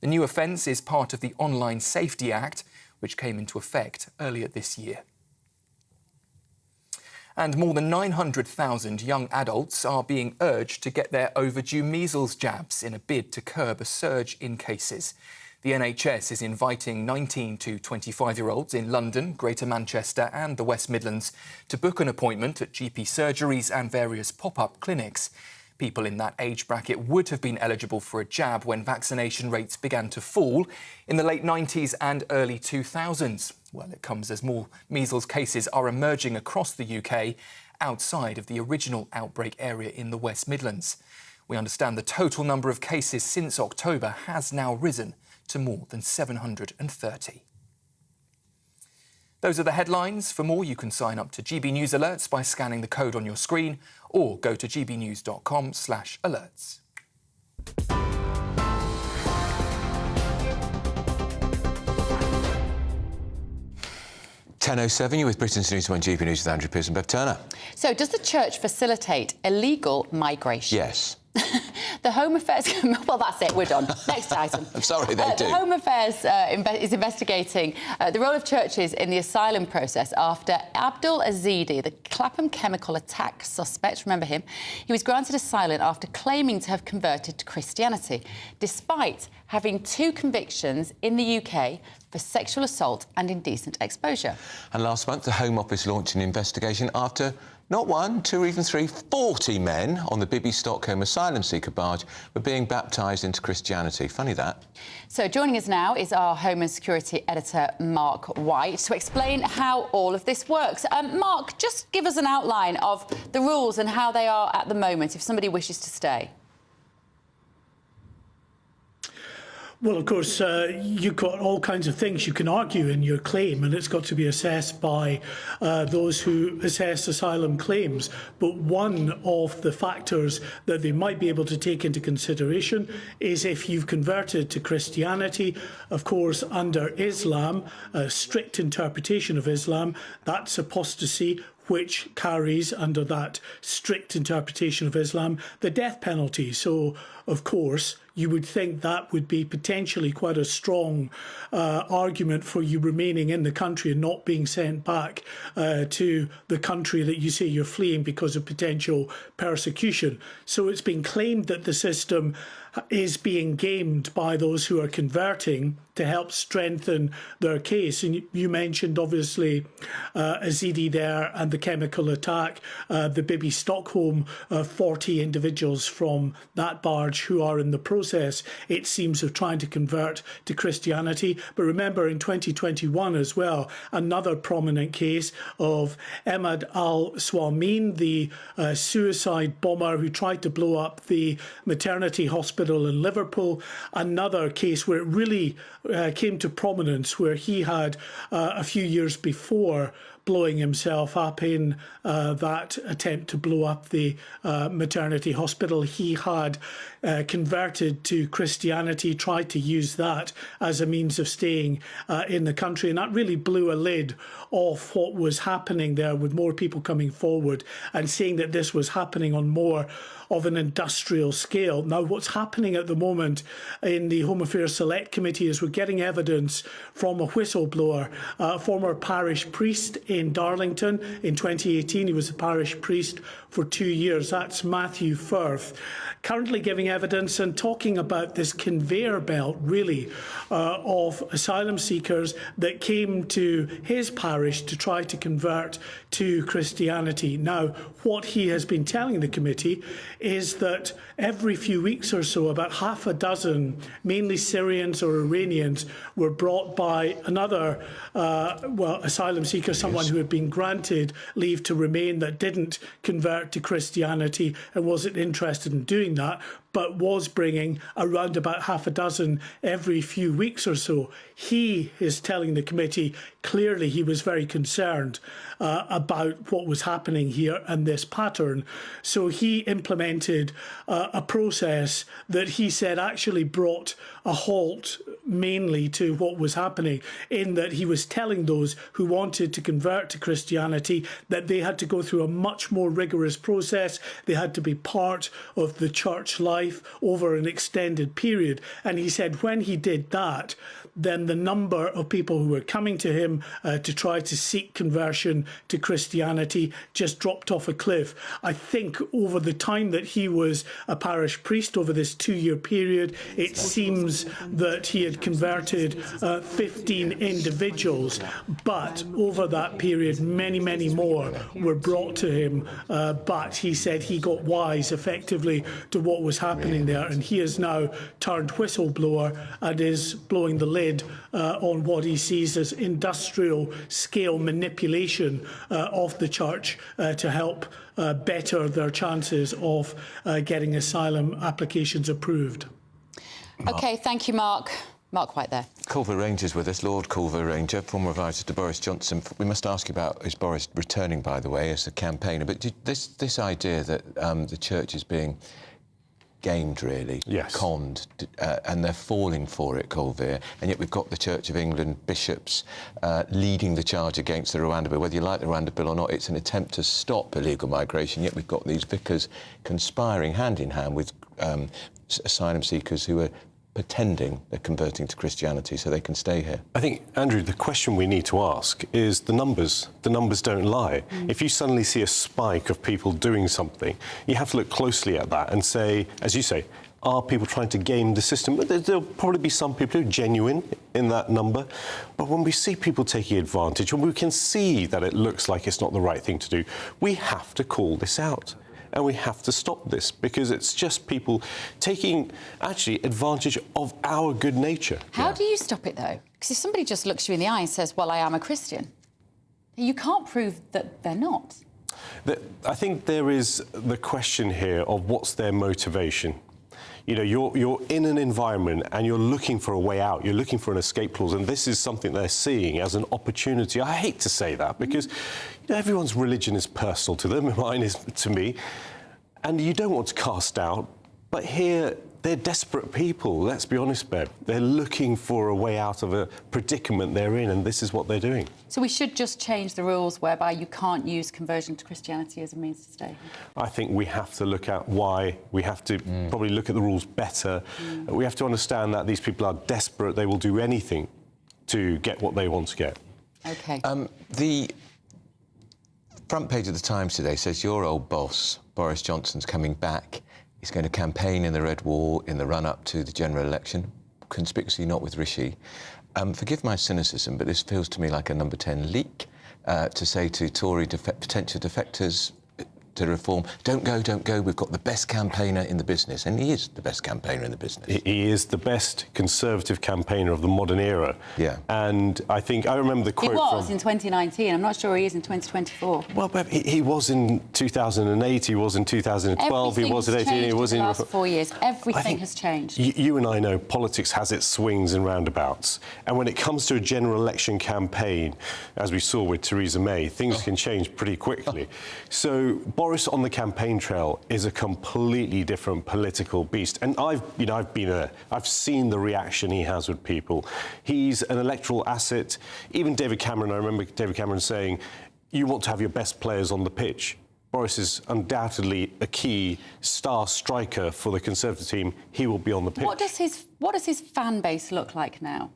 The new offence is part of the Online Safety Act, which came into effect earlier this year. And more than 900,000 young adults are being urged to get their overdue measles jabs in a bid to curb a surge in cases. The NHS is inviting 19 to 25-year-olds in London, Greater Manchester and the West Midlands to book an appointment at GP surgeries and various pop-up clinics. People in that age bracket would have been eligible for a jab when vaccination rates began to fall in the late 90s and early 2000s. Well, it comes as more measles cases are emerging across the UK outside of the original outbreak area in the West Midlands. We understand the total number of cases since October has now risen to more than 730. Those are the headlines. For more, you can sign up to GB News Alerts by scanning the code on your screen or go to gbnews.com/alerts. 10:07, you're with Britain's News on GB News with Andrew Pearson, Bev Turner. So, does the church facilitate illegal migration? Yes. The Home Affairs... Well, that's it, we're done. Next item. I'm sorry, they do. The Home Affairs is investigating the role of churches in the asylum process after Abdul Azidi, the Clapham chemical attack suspect, remember him? He was granted asylum after claiming to have converted to Christianity, despite having 2 convictions in the UK for sexual assault and indecent exposure. And last month, the Home Office launched an investigation after not 1, 2 or even 3, 40 men on the Bibby Stockholm asylum seeker barge were being baptised into Christianity. Funny that. So joining us now is our Home and Security editor, Mark White, to explain how all of this works. Mark, just give us an outline of the rules and how they are at the moment if somebody wishes to stay. Well, of course, you've got all kinds of things you can argue in your claim, and it's got to be assessed by those who assess asylum claims. But one of the factors that they might be able to take into consideration is if you've converted to Christianity. Of course, under Islam, a strict interpretation of Islam, that's apostasy, which carries, under that strict interpretation of Islam, the death penalty. So, of course, you would think that would be potentially quite a strong argument for you remaining in the country and not being sent back to the country that you say you're fleeing because of potential persecution. So it's been claimed that the system is being gamed by those who are converting to help strengthen their case. And you mentioned, obviously, Azidi there and the chemical attack, the Bibby Stockholm, 40 individuals from that barge who are in the process, it seems, of trying to convert to Christianity. But remember, in 2021 as well, another prominent case of Ahmad al-Swamin, the suicide bomber who tried to blow up the maternity hospital in Liverpool, another case where it really came to prominence, where he had a few years before blowing himself up in that attempt to blow up the maternity hospital. He had converted to Christianity, tried to use that as a means of staying in the country, and that really blew a lid off what was happening there, with more people coming forward and saying that this was happening on more of an industrial scale. Now, what's happening at the moment in the Home Affairs Select Committee is we're getting evidence from a whistleblower, a former parish priest in Darlington. In 2018, he was a parish priest for 2 years. That's Matthew Firth, currently giving evidence and talking about this conveyor belt, really, of asylum seekers that came to his parish to try to convert to Christianity. Now, what he has been telling the committee is that every few weeks or so, about half a dozen, mainly Syrians or Iranians, were brought by another asylum seeker, someone who had been granted leave to remain that didn't convert to Christianity and wasn't interested in doing that, but was bringing around about half a dozen every few weeks or so. He is telling the committee clearly he was very concerned about what was happening here and this pattern. So he implemented a process that he said actually brought a halt mainly to what was happening, in that he was telling those who wanted to convert to Christianity that they had to go through a much more rigorous process. They had to be part of the church life. life over an extended period. And he said when he did that, then the number of people who were coming to him to try to seek conversion to Christianity just dropped off a cliff. I think over the time that he was a parish priest, over this 2-year period, it seems that he had converted 15 individuals, but over that period, many, many more were brought to him. But he said he got wise effectively to what was happening there, and he is now turned whistleblower and is blowing the lid on what he sees as industrial scale manipulation of the church to help better their chances of getting asylum applications approved. OK, thank you, Mark. Mark White there. Culver Ranger's with us, Lord Culver Ranger, former advisor to Boris Johnson. We must ask you about, is Boris returning, by the way, as a campaigner? But this idea that the church is being gamed, really, conned, and they're falling for it, Culver, and yet we've got the Church of England bishops leading the charge against the Rwanda bill. Whether you like the Rwanda bill or not, it's an attempt to stop illegal migration, yet we've got these vicars conspiring hand in hand with asylum seekers who are pretending they're converting to Christianity so they can stay here. I think, Andrew, the question we need to ask is the numbers. The numbers don't lie. If you suddenly see a spike of people doing something, you have to look closely at that and say, as you say, are people trying to game the system? There'll probably be some people who are genuine in that number. But when we see people taking advantage, when we can see that it looks like it's not the right thing to do, we have to call this out. And we have to stop this, because it's just people taking, actually, advantage of our good nature. How do you stop it, though? Because if somebody just looks you in the eye and says, well, I am a Christian, you can't prove that they're not. I think there is the question here of what's their motivation. You know, you're in an environment and you're looking for a way out. You're looking for an escape clause, and this is something they're seeing as an opportunity. I hate to say that, because you know, everyone's religion is personal to them. Mine is to me. And you don't want to cast doubt. But here, they're desperate people. Let's be honest, Bev. They're looking for a way out of a predicament they're in, and this is what they're doing. So we should just change the rules whereby you can't use conversion to Christianity as a means to stay. I think we have to look at why. We have to probably look at the rules better. We have to understand that these people are desperate. They will do anything to get what they want to get. OK. The front page of the Times today says your old boss, Boris Johnson's coming back. He's going to campaign in the Red Wall in the run-up to the general election, conspicuously not with Rishi. Forgive my cynicism, but this feels to me like a number 10 leak to say to Tory potential defectors to reform, don't go, we've got the best campaigner in the business. And he is the best campaigner in the business. He is the best Conservative campaigner of the modern era. Yeah. And I remember the quote He was in 2019. I'm not sure he is in 2024. Well, but he was in 2008, he was in 2012, he was in 18, he was in... the last 4 years. Everything has changed. You and I know politics has its swings and roundabouts. And when it comes to a general election campaign, as we saw with Theresa May, things can change pretty quickly. So Boris on the campaign trail is a completely different political beast. And I've been there. I've seen the reaction he has with people. He's an electoral asset. Even David Cameron, I remember David Cameron saying, you want to have your best players on the pitch. Boris is undoubtedly a key star striker for the Conservative team. He will be on the pitch. What does his fan base look like now?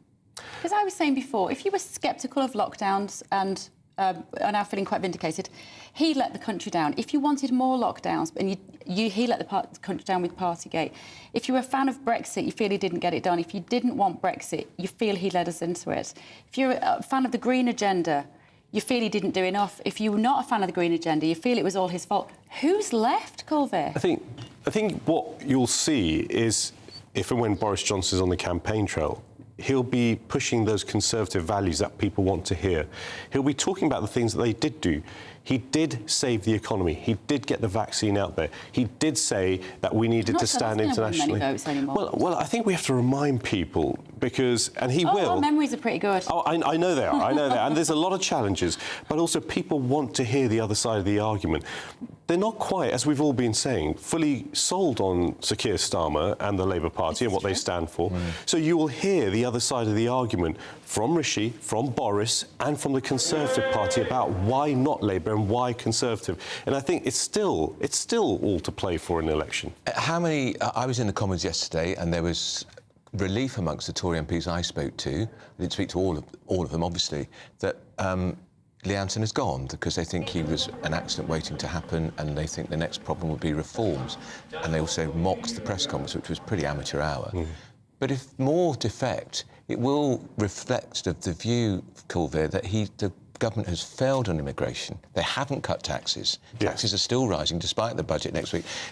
Because I was saying before, if you were sceptical of lockdowns and are now feeling quite vindicated, he let the country down. If you wanted more lockdowns, and he let the country down with Partygate. If you were a fan of Brexit, you feel he didn't get it done. If you didn't want Brexit, you feel he led us into it. If you're a fan of the Green Agenda, you feel he didn't do enough. If you were not a fan of the Green Agenda, you feel it was all his fault. Who's left, Culver? I think what you'll see is, if and when Boris Johnson's on the campaign trail, he'll be pushing those Conservative values that people want to hear. He'll be talking about the things that they did do. He did save the economy. He did get the vaccine out there. He did say that we needed to stand internationally. Well, I think we have to remind people, and he will. Our memories are pretty good. Oh, I know they are. I know they are. And there's a lot of challenges, but also people want to hear the other side of the argument. They're not quite, as we've all been saying, fully sold on Sir Keir Starmer and the Labour Party and what they stand for. So you will hear the other side of the argument from Rishi, from Boris, and from the Conservative Party about why not Labour Labour and why Conservative. And I think it's still all to play for in the election. How many... I was in the Commons yesterday and there was relief amongst the Tory MPs I spoke to. I didn't speak to all of them, obviously, that Leanson has gone because they think he was an accident waiting to happen and they think the next problem would be reforms. And they also mocked the press conference, which was pretty amateur hour. But if more defect, it will reflect the view, Colville, that the government has failed on immigration. They haven't cut taxes. Taxes are still rising despite the budget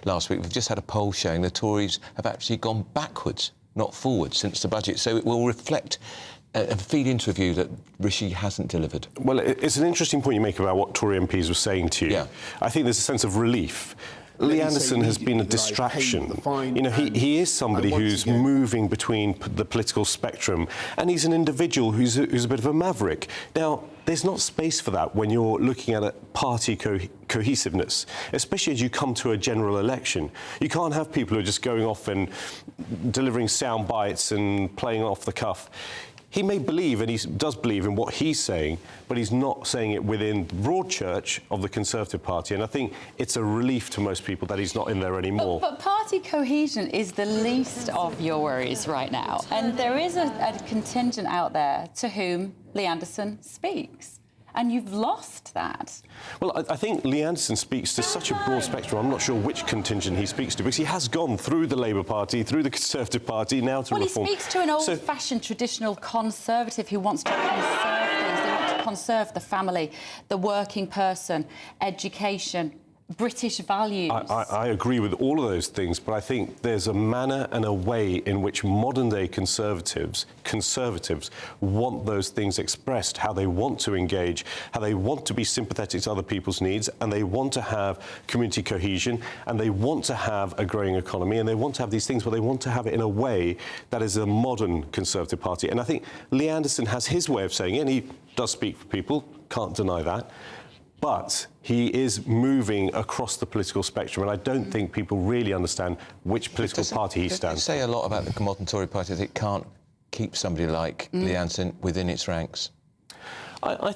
last week. We've just had a poll showing the Tories have actually gone backwards, not forwards, since the budget. So it will reflect and feed into a view that Rishi hasn't delivered. Well, it's an interesting point you make about what Tory MPs were saying to you. Yeah. I think there's a sense of relief. Lee Anderson has been a distraction. You know, he is somebody who's moving between the political spectrum, and he's an individual who's a bit of a maverick. Now, there's not space for that when you're looking at a party cohesiveness, especially as you come to a general election. You can't have people who are just going off and delivering sound bites and playing off the cuff. He may believe, and he does believe in what he's saying, but he's not saying it within the broad church of the Conservative Party. And I think it's a relief to most people that he's not in there anymore. But party cohesion is the least of your worries right now. And there is a contingent out there to whom Lee Anderson speaks. And you've lost that. Well, I think Lee Anderson speaks to such a broad spectrum. I'm not sure which contingent he speaks to, because he has gone through the Labour Party, through the Conservative Party, now to Reform. Well, he speaks to an old-fashioned, traditional Conservative who wants to conserve things. They want to conserve the family, the working person, education, British values. I agree with all of those things, but I think there's a manner and a way in which modern-day conservatives want those things expressed, how they want to engage, how they want to be sympathetic to other people's needs, and they want to have community cohesion, and they want to have a growing economy, and they want to have these things, but they want to have it in a way that is a modern Conservative Party. And I think Lee Anderson has his way of saying it, and he does speak for people, can't deny that. But he is moving across the political spectrum, and I don't think people really understand which political party he stands for. They say a lot about the modern Tory party that it can't keep somebody like Lee Anderson within its ranks. I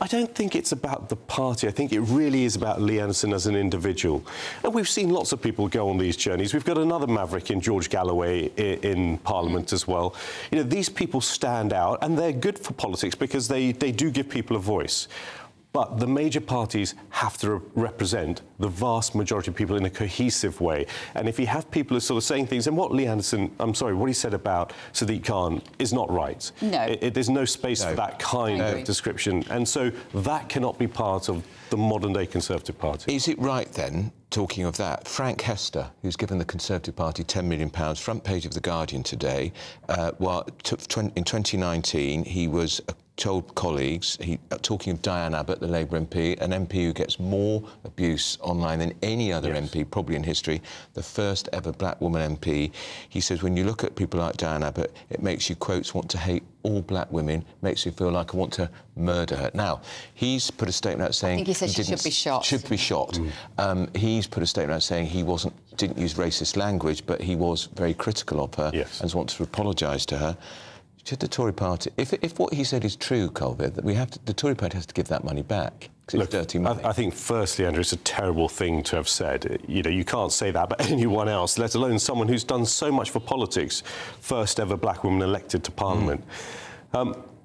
don't think it's about the party. I think it really is about Lee Anderson as an individual. And we've seen lots of people go on these journeys. We've got another maverick in George Galloway in Parliament as well. You know, these people stand out, and they're good for politics because they do give people a voice. But the major parties have to represent the vast majority of people in a cohesive way. And if you have people who are sort of saying things, and what Lee Anderson, what he said about Sadiq Khan is not right. No. There's no space for that kind of description. And so that cannot be part of the modern-day Conservative Party. Is it right, then, talking of that, Frank Hester, who's given the Conservative Party £10 million, front page of The Guardian today, in 2019 he was told colleagues, talking of Diane Abbott, the Labour MP, an MP who gets more abuse online than any other MP, probably in history, the first ever black woman MP. He says, when you look at people like Diane Abbott, it makes you, quotes, want to hate all black women, makes you feel like I want to murder her. Now, he's put a statement out saying... I think he said she should be shot. Should be shot. He's put a statement out saying he didn't use racist language, but he was very critical of her and wants to apologise to her. Should the Tory party, if what he said is true, Colville, that the Tory party has to give that money back? Look, dirty money. I think, firstly, Andrew, it's a terrible thing to have said. You know, you can't say that about anyone else, let alone someone who's done so much for politics, first ever black woman elected to Parliament.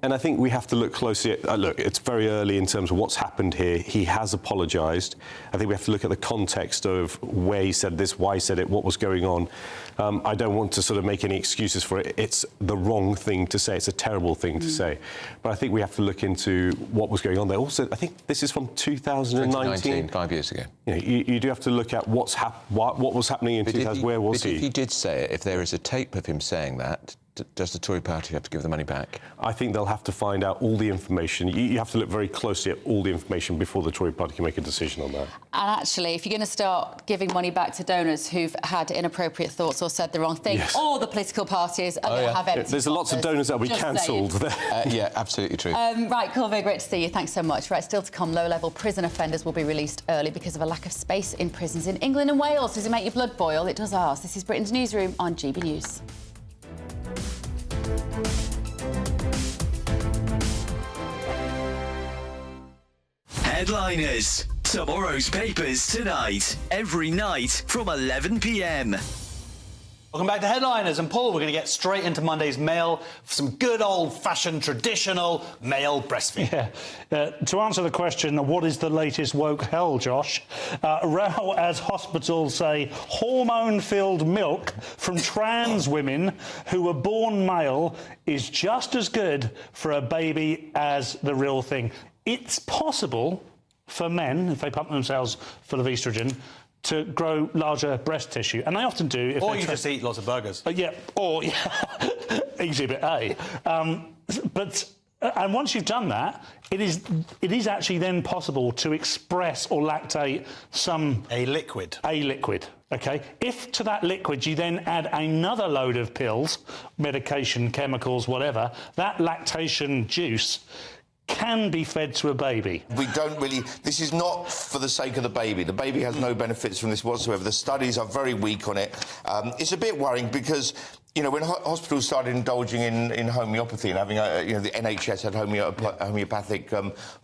And I think we have to look closely at... look, it's very early in terms of what's happened here. He has apologised. I think we have to look at the context of where he said this, why he said it, what was going on. I don't want to sort of make any excuses for it. It's the wrong thing to say. It's a terrible thing to say. But I think we have to look into what was going on there. Also, I think this is from 2019. 5 years ago. You know, you do have to look at what was happening in 2000. Where was he? If he did say it, if there is a tape of him saying that, does the Tory party have to give the money back? I think they'll have to find out all the information. You have to look very closely at all the information before the Tory party can make a decision on that. And actually, if you're going to start giving money back to donors who've had inappropriate thoughts or said the wrong thing, all the political parties are going to have empty There's lots of donors that will be cancelled. Yeah, absolutely true. Right, Colville, great to see you. Thanks so much. Right, still to come, low-level prison offenders will be released early because of a lack of space in prisons in England and Wales. Does it make your blood boil? It does ours. This is Britain's Newsroom on GB News. headliners. Tomorrow's papers tonight, every night from 11 p.m. Welcome back to Headliners. And Paul, we're going to get straight into Monday's mail for some good old-fashioned, traditional male breastfeeding. Yeah. To answer the question, what is the latest woke hell, Josh? Row as hospitals say hormone-filled milk from trans women who were born male is just as good for a baby as the real thing. It's possible for men, if they pump themselves full of estrogen, to grow larger breast tissue, and they often do. Or you just eat lots of burgers. Exhibit A. And once you've done that, it is actually then possible to express or lactate a liquid. Okay. If to that liquid you then add another load of pills, medication, chemicals, whatever, that lactation juice can be fed to a baby. We don't really... This is not for the sake of the baby. The baby has no benefits from this whatsoever. The studies are very weak on it. It's a bit worrying because, you know, when hospitals started indulging in homeopathy and having, the NHS had homeopathic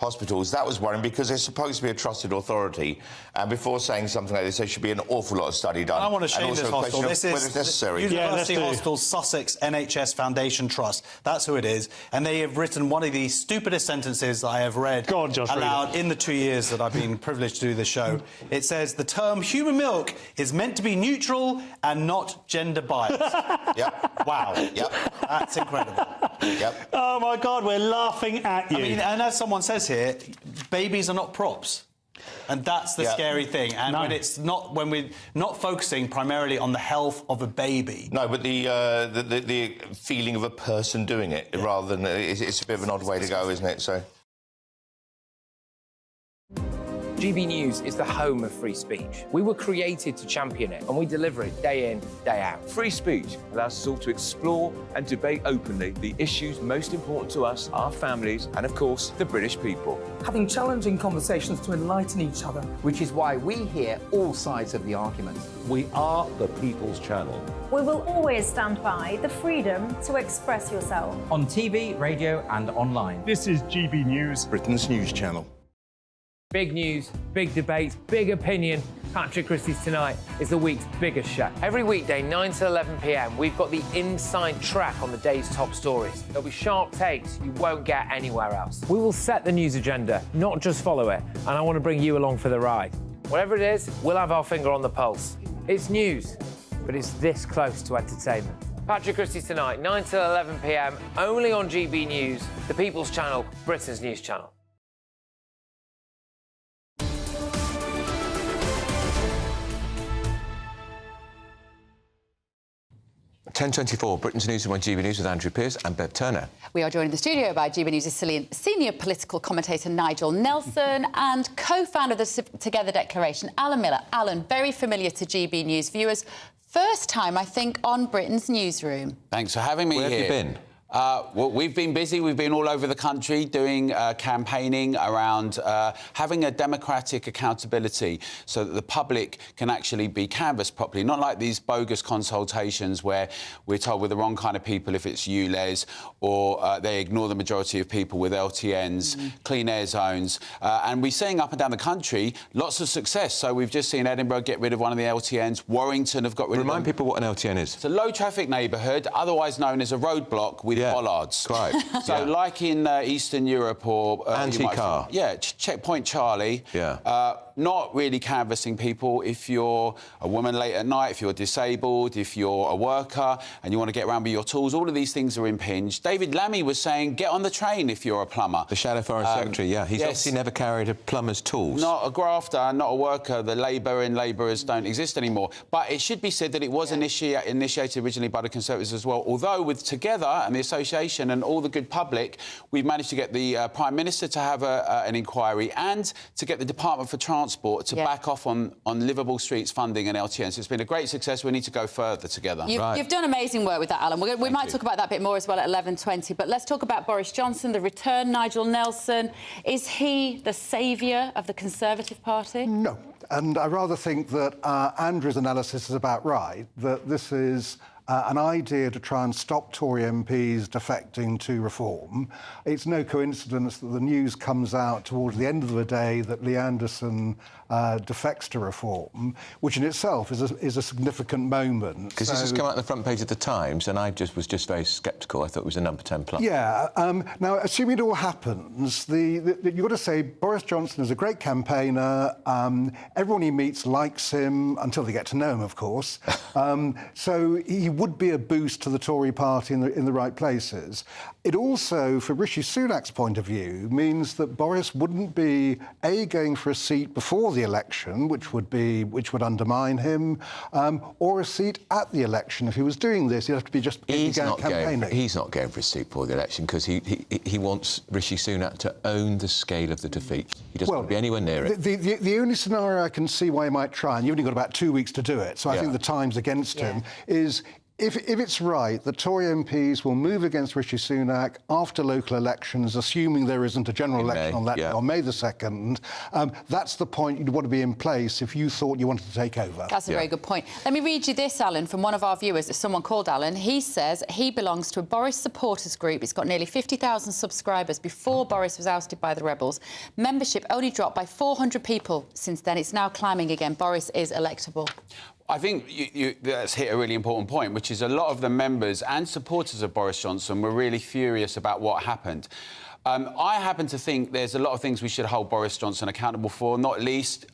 hospitals, that was worrying because they're supposed to be a trusted authority. And before saying something like this, there should be an awful lot of study done. I want to shame this hospital. This is whether it's necessary. University Hospital Sussex NHS Foundation Trust. That's who it is. And they have written one of the stupidest sentences I have read aloud in the 2 years that I've been privileged to do this show. It says, the term human milk is meant to be neutral and not gender biased. Yep. Wow. Yep. That's incredible. Yep. Oh, my God, we're laughing at you. I mean, and as someone says here, babies are not props. And that's the scary thing. And when we're not focusing primarily on the health of a baby. No, but the feeling of a person doing it, rather than... It's a bit of an odd way to go, isn't it? So... GB News is the home of free speech. We were created to champion it, and we deliver it day in, day out. Free speech allows us all to explore and debate openly the issues most important to us, our families, and of course, the British people. Having challenging conversations to enlighten each other. Which is why we hear all sides of the argument. We are the People's Channel. We will always stand by the freedom to express yourself. On TV, radio and online. This is GB News, Britain's news channel. Big news, big debates, big opinion. Patrick Christie's Tonight is the week's biggest show. Every weekday, 9 to 11 p.m, we've got the inside track on the day's top stories. There'll be sharp takes you won't get anywhere else. We will set the news agenda, not just follow it, and I want to bring you along for the ride. Whatever it is, we'll have our finger on the pulse. It's news, but it's this close to entertainment. Patrick Christie's Tonight, 9 to 11 p.m, only on GB News, the People's Channel, Britain's news channel. 10:24, Britain's Newsroom on GB News with Andrew Pearce and Bev Turner. We are joined in the studio by GB News' senior political commentator Nigel Nelson and co-founder of the Together Declaration, Alan Miller. Alan, very familiar to GB News viewers. First time, I think, on Britain's Newsroom. Thanks for having me here. Where have you been? Well, we've been busy. We've been all over the country doing campaigning around having a democratic accountability so that the public can actually be canvassed properly. Not like these bogus consultations where we're told we're the wrong kind of people if it's ULEZ, or they ignore the majority of people with LTNs, clean air zones. And we're seeing up and down the country lots of success. So we've just seen Edinburgh get rid of one of the LTNs. Warrington have got rid of them. Remind people what an LTN is. It's a low-traffic neighbourhood, otherwise known as a roadblock with bollards. Right. So like in Eastern Europe or... anti-car. Checkpoint Charlie. Not really canvassing people. If you're a woman late at night, if you're disabled, if you're a worker and you want to get around with your tools, all of these things are impinged. David Lammy was saying, get on the train if you're a plumber. The Shadow Foreign Secretary, He's obviously never carried a plumber's tools. Not a grafter, not a worker. The Labour and Labourers don't exist anymore. But it should be said that it was initiated originally by the Conservatives as well, although with Together and the Association and all the good public, we've managed to get the Prime Minister to have an inquiry and to get the Department for Transport to back off on livable streets funding and LTN. So it's been a great success. We need to go further together. You've done amazing work with that, Alan. We might talk about that a bit more as well at 11:20, but let's talk about Boris Johnson, the return, Nigel Nelson. Is he the saviour of the Conservative Party? No. And I rather think that Andrew's analysis is about right, that this is an idea to try and stop Tory MPs defecting to Reform. It's no coincidence that the news comes out towards the end of the day that Lee Anderson defects to Reform, which in itself is a significant moment. Because this has come out on the front page of the Times, and I was just very sceptical. I thought it was a number 10 plus. Yeah. Now, assuming it all happens, you've got to say Boris Johnson is a great campaigner. Everyone he meets likes him until they get to know him, of course. So he would be a boost to the Tory party in the right places. It also, for Rishi Sunak's point of view, means that Boris wouldn't be going for a seat before the election, which would undermine him, or a seat at the election. If he was doing this, he'd have to be just campaigning. He's not going for a seat before the election because he wants Rishi Sunak to own the scale of the defeat. He doesn't want to be anywhere near it. The only scenario I can see why he might try, and you've only got about 2 weeks to do it, so I think the time's against him, is if it's right that Tory MPs will move against Rishi Sunak after local elections, assuming there isn't a general election on May the 2nd, that's the point you'd want to be in place if you thought you wanted to take over. That's a very good point. Let me read you this, Alan, from one of our viewers, someone called Alan. He says he belongs to a Boris supporters group. It's got nearly 50,000 subscribers before Boris was ousted by the rebels. Membership only dropped by 400 people since then. It's now climbing again. Boris is electable. I think that's hit a really important point, which is a lot of the members and supporters of Boris Johnson were really furious about what happened. I happen to think there's a lot of things we should hold Boris Johnson accountable for, not least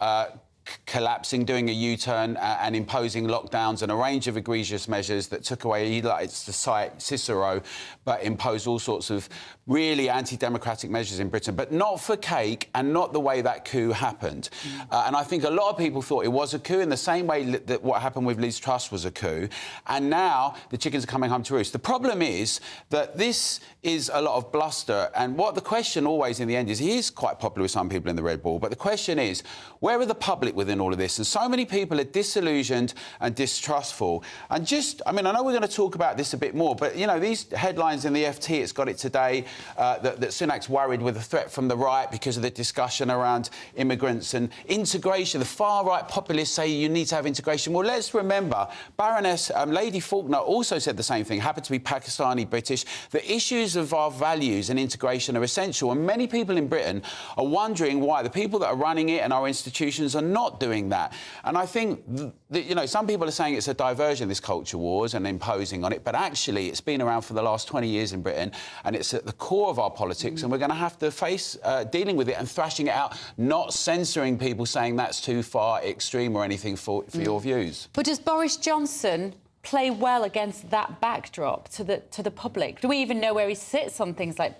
collapsing, doing a U-turn and imposing lockdowns and a range of egregious measures that took away, he likes to cite Cicero, but imposed all sorts of really anti-democratic measures in Britain, but not for cake and not the way that coup happened. And I think a lot of people thought it was a coup in the same way that what happened with Liz Truss was a coup. And now the chickens are coming home to roost. The problem is that this is a lot of bluster. And what the question always in the end is, he is quite popular with some people in the Red Ball, but the question is, where are the public within all of this? And so many people are disillusioned and distrustful. And I know we're going to talk about this a bit more, but, you know, these headlines in the FT, it's got it today, that Sunak's worried with a threat from the right because of the discussion around immigrants and integration. The far-right populists say you need to have integration. Well, let's remember, Baroness Lady Faulkner also said the same thing, happened to be Pakistani British. The issues of our values and integration are essential, and many people in Britain are wondering why the people that are running it and our institutions are not doing that. And I think that, you know, some people are saying it's a diversion, this culture wars, and imposing on it, but actually it's been around for the last 20 years in Britain, and it's at the core of our politics, and we're going to have to face dealing with it and thrashing it out, not censoring people saying that's too far extreme or anything for your views. But does Boris Johnson play well against that backdrop to the public? Do we even know where he sits on things like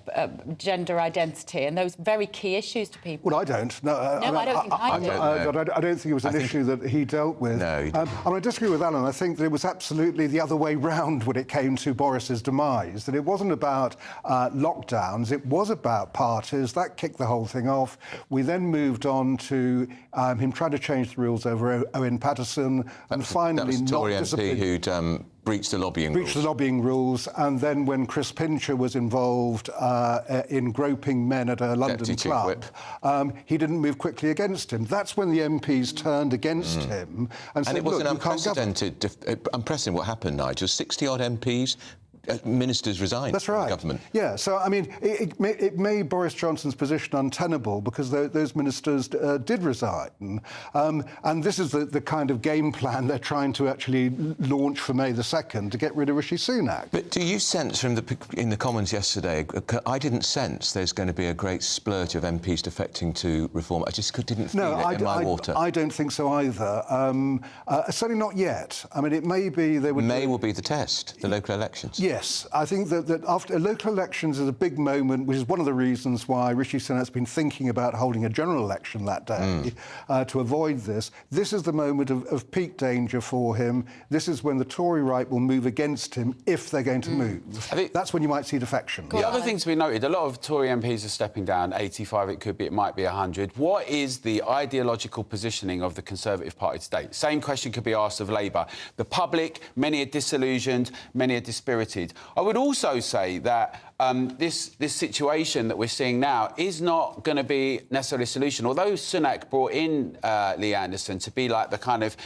gender identity and those very key issues to people? Well, I don't. No, I don't think I do. I don't think it was an issue that he dealt with. No, he didn't. I disagree with Alan. I think that it was absolutely the other way round when it came to Boris's demise, that it wasn't about lockdowns, it was about parties. That kicked the whole thing off. We then moved on to him trying to change the rules over Owen Paterson, and finally that was Tory MP who'd breached the lobbying rules. And then when Chris Pincher was involved in groping men at a London club, he didn't move quickly against him. That's when the MPs turned against him and said, it was look, an unprecedented what happened, Nigel. 60-odd MPs, ministers resigned. That's right. From the government. Yeah, so, I mean, it made Boris Johnson's position untenable because those ministers did resign. And this is the kind of game plan they're trying to actually launch for May the 2nd to get rid of Rishi Sunak. But do you sense in the Commons yesterday, I didn't sense there's going to be a great splurge of MPs defecting to Reform. I just didn't feel it in my water. I don't think so either. Certainly not yet. I mean, it may be... May will be the test, the local elections. Yes, I think that after local elections is a big moment, which is one of the reasons why Rishi Sunak's been thinking about holding a general election that day to avoid this. This is the moment of peak danger for him. This is when the Tory right will move against him if they're going to move. I think that's when you might see defection. The other thing to be noted, a lot of Tory MPs are stepping down, 85 it might be 100. What is the ideological positioning of the Conservative Party today? Same question could be asked of Labour. The public, many are disillusioned, many are dispirited. limited. I would also say that this situation that we're seeing now is not going to be necessarily a solution. Although Sunak brought in Lee Anderson to be like the kind of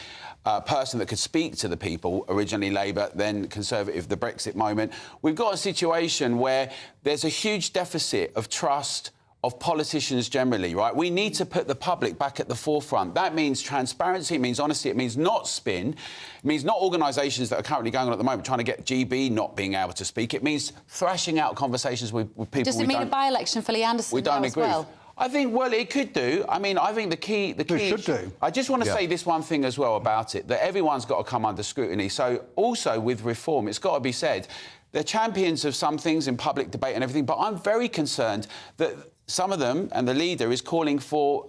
person that could speak to the people, originally Labour, then Conservative, the Brexit moment, we've got a situation where there's a huge deficit of trust of politicians generally, right? We need to put the public back at the forefront. That means transparency, it means honesty, it means not spin, it means not organisations that are currently going on at the moment trying to get GB not being able to speak. It means thrashing out conversations with people Does it mean a by-election for Lee Anderson we don't now agree as well? with. I think, well, it could do. I mean, I think the key should do. I just want to say this one thing as well about it, that everyone's got to come under scrutiny. So also with reform, it's got to be said, they're champions of some things in public debate and everything, but I'm very concerned that some of them, and the leader, is calling for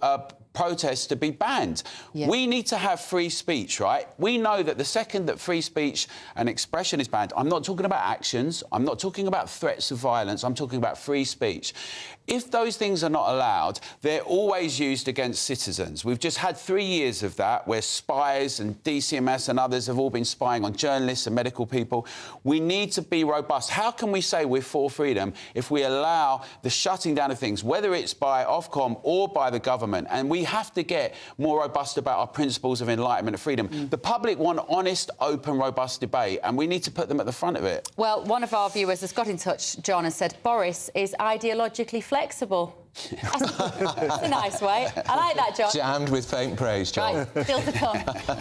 protests to be banned. Yeah. We need to have free speech, right? We know that the second that free speech and expression is banned, I'm not talking about actions, I'm not talking about threats of violence, I'm talking about free speech. If those things are not allowed, they're always used against citizens. We've just had 3 years of that, where spies and DCMS and others have all been spying on journalists and medical people. We need to be robust. How can we say we're for freedom if we allow the shutting down of things, whether it's by Ofcom or by the government? And we have to get more robust about our principles of enlightenment and freedom. The public want honest, open, robust debate, and we need to put them at the front of it. Well, one of our viewers has got in touch, John, and said Boris is ideologically flexible. That's a nice way. I like that, John. Jammed with faint praise, John. Right, still to come.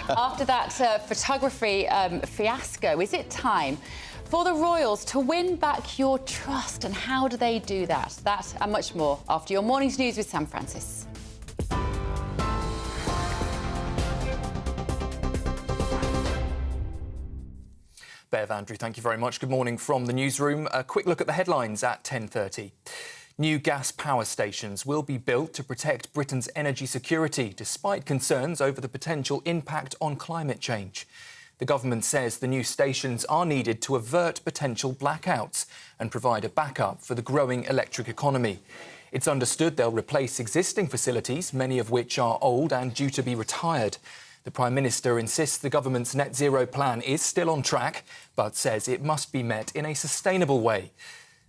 After that photography fiasco, is it time for the royals to win back your trust? And how do they do that? That and much more after your morning's news with Sam Francis. Bev, Andrew, thank you very much. Good morning from the newsroom. A quick look at the headlines at 10:30. New gas power stations will be built to protect Britain's energy security, despite concerns over the potential impact on climate change. The government says the new stations are needed to avert potential blackouts and provide a backup for the growing electric economy. It's understood they'll replace existing facilities, many of which are old and due to be retired. The Prime Minister insists the government's net zero plan is still on track, but says it must be met in a sustainable way.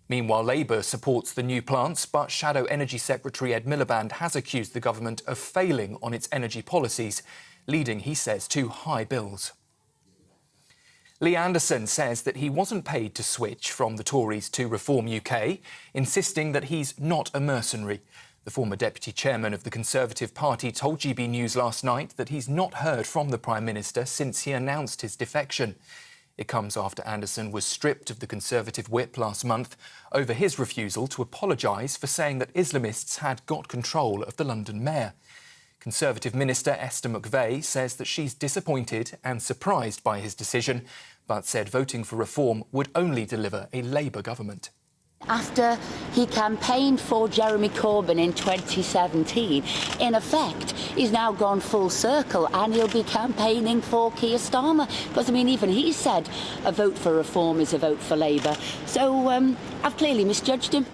Meanwhile, Labour supports the new plants, but Shadow Energy Secretary Ed Miliband has accused the government of failing on its energy policies, leading, he says, to high bills. Lee Anderson says that he wasn't paid to switch from the Tories to Reform UK, insisting that he's not a mercenary. The former deputy chairman of the Conservative Party told GB News last night that he's not heard from the Prime Minister since he announced his defection. It comes after Anderson was stripped of the Conservative whip last month over his refusal to apologise for saying that Islamists had got control of the London mayor. Conservative Minister Esther McVey says that she's disappointed and surprised by his decision, but said voting for reform would only deliver a Labour government. After he campaigned for Jeremy Corbyn in 2017, in effect, he's now gone full circle and he'll be campaigning for Keir Starmer. Because, I mean, even he said a vote for reform is a vote for Labour. So I've clearly misjudged him.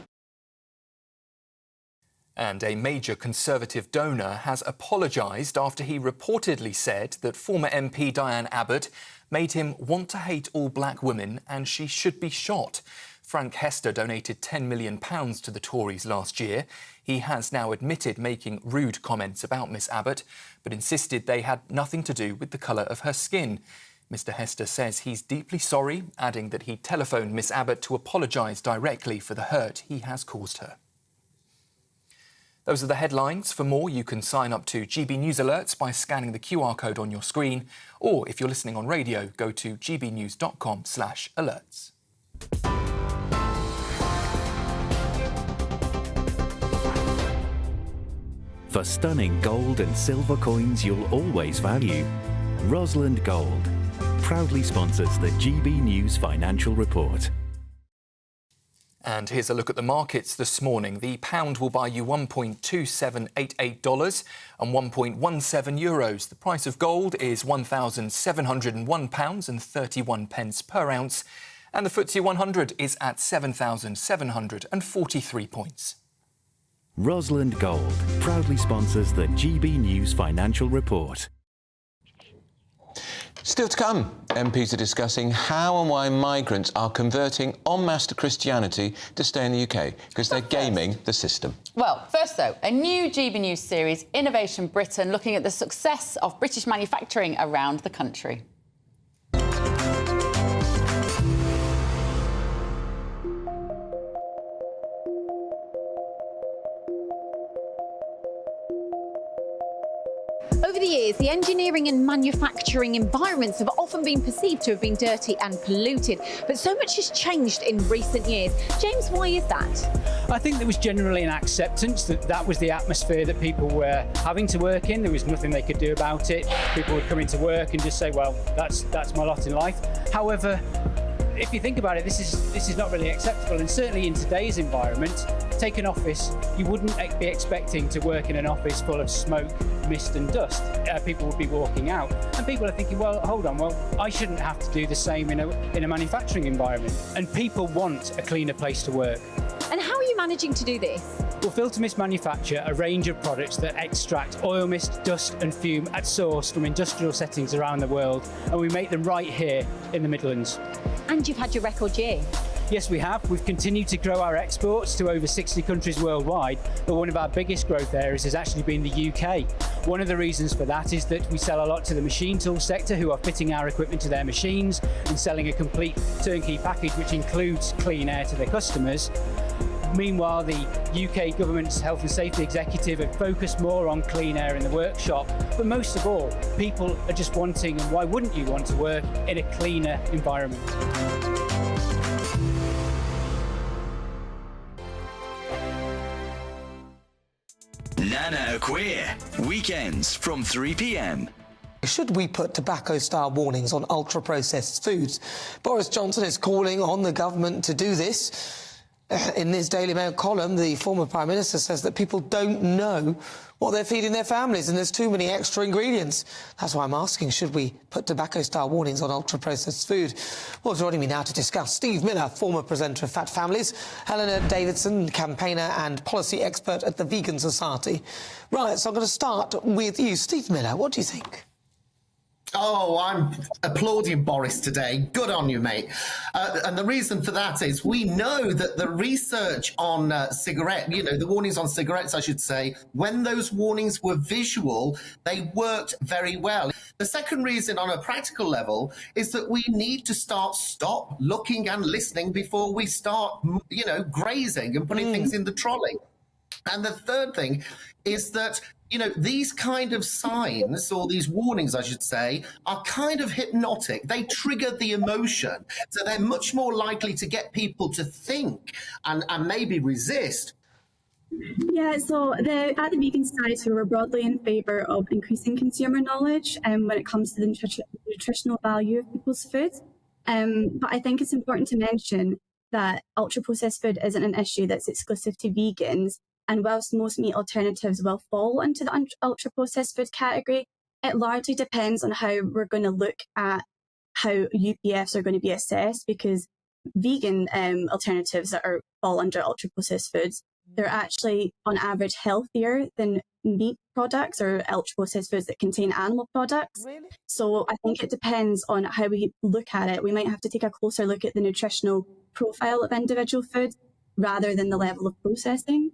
And a major Conservative donor has apologised after he reportedly said that former MP Diane Abbott made him want to hate all black women and she should be shot. Frank Hester donated £10 million to the Tories last year. He has now admitted making rude comments about Miss Abbott, but insisted they had nothing to do with the colour of her skin. Mr Hester says he's deeply sorry, adding that he telephoned Miss Abbott to apologise directly for the hurt he has caused her. Those are the headlines. For more, you can sign up to GB News Alerts by scanning the QR code on your screen, or if you're listening on radio, go to gbnews.com/alerts. For stunning gold and silver coins you'll always value, Rosland Gold proudly sponsors the GB News Financial Report. And here's a look at the markets this morning. The pound will buy you $1.2788 and 1.17 euros. The price of gold is £1,701.31 per ounce, and the FTSE 100 is at 7,743 points. Rosland Gold proudly sponsors the GB News Financial Report. Still to come, MPs are discussing how and why migrants are converting en masse to Christianity to stay in the UK, because they're gaming the system. Well, first, though, a new GB News series, Innovation Britain, looking at the success of British manufacturing around the country. Over the years, the engineering and manufacturing environments have often been perceived to have been dirty and polluted, but so much has changed in recent years. James, why is that? I think there was generally an acceptance that that was the atmosphere that people were having to work in. There was nothing they could do about it. People would come into work and just say, well, that's my lot in life. However, if you think about it, this is not really acceptable, and certainly in today's environment, take an office, you wouldn't be expecting to work in an office full of smoke, mist and dust. People would be walking out, and people are thinking, well, hold on, well, I shouldn't have to do the same in a manufacturing environment. And people want a cleaner place to work. And how are you managing to do this? Well, Filter Mist manufacture a range of products that extract oil mist, dust and fume at source from industrial settings around the world, and we make them right here in the Midlands. And you've had your record year. Yes, we have. We've continued to grow our exports to over 60 countries worldwide, but one of our biggest growth areas has actually been the UK. One of the reasons for that is that we sell a lot to the machine tool sector, who are fitting our equipment to their machines and selling a complete turnkey package which includes clean air to their customers. Meanwhile, the UK government's health and safety executive have focused more on clean air in the workshop. But most of all, people are just wanting, and why wouldn't you want to work in a cleaner environment? Nana Queer, weekends from 3 p.m. Should we put tobacco-style warnings on ultra-processed foods? Boris Johnson is calling on the government to do this. In his Daily Mail column, the former Prime Minister says that people don't know what they're feeding their families and there's too many extra ingredients. That's why I'm asking, should we put tobacco-style warnings on ultra-processed food? Well, joining me now to discuss, Steve Miller, former presenter of Fat Families, Helena Davidson, campaigner and policy expert at the Vegan Society. Right, so I'm going to start with you. Steve Miller, what do you think? Oh, I'm applauding Boris today. Good on you, mate. And the reason for that is we know that the research on the warnings on cigarettes, I should say, when those warnings were visual, they worked very well. The second reason on a practical level is that we need to stop looking and listening before we start, grazing and putting things in the trolley. And the third thing is that these kind of signs, or these warnings, I should say, are kind of hypnotic. They trigger the emotion. So they're much more likely to get people to think and maybe resist. Yeah, so at the Vegan Society, we're broadly in favour of increasing consumer knowledge when it comes to the nutritional value of people's food. But I think it's important to mention that ultra-processed food isn't an issue that's exclusive to vegans. And whilst most meat alternatives will fall into the ultra-processed food category, it largely depends on how we're going to look at how UPFs are going to be assessed, because vegan alternatives that fall under ultra-processed foods, they're actually on average healthier than meat products or ultra-processed foods that contain animal products. Really? So I think it depends on how we look at it. We might have to take a closer look at the nutritional profile of individual foods rather than the level of processing.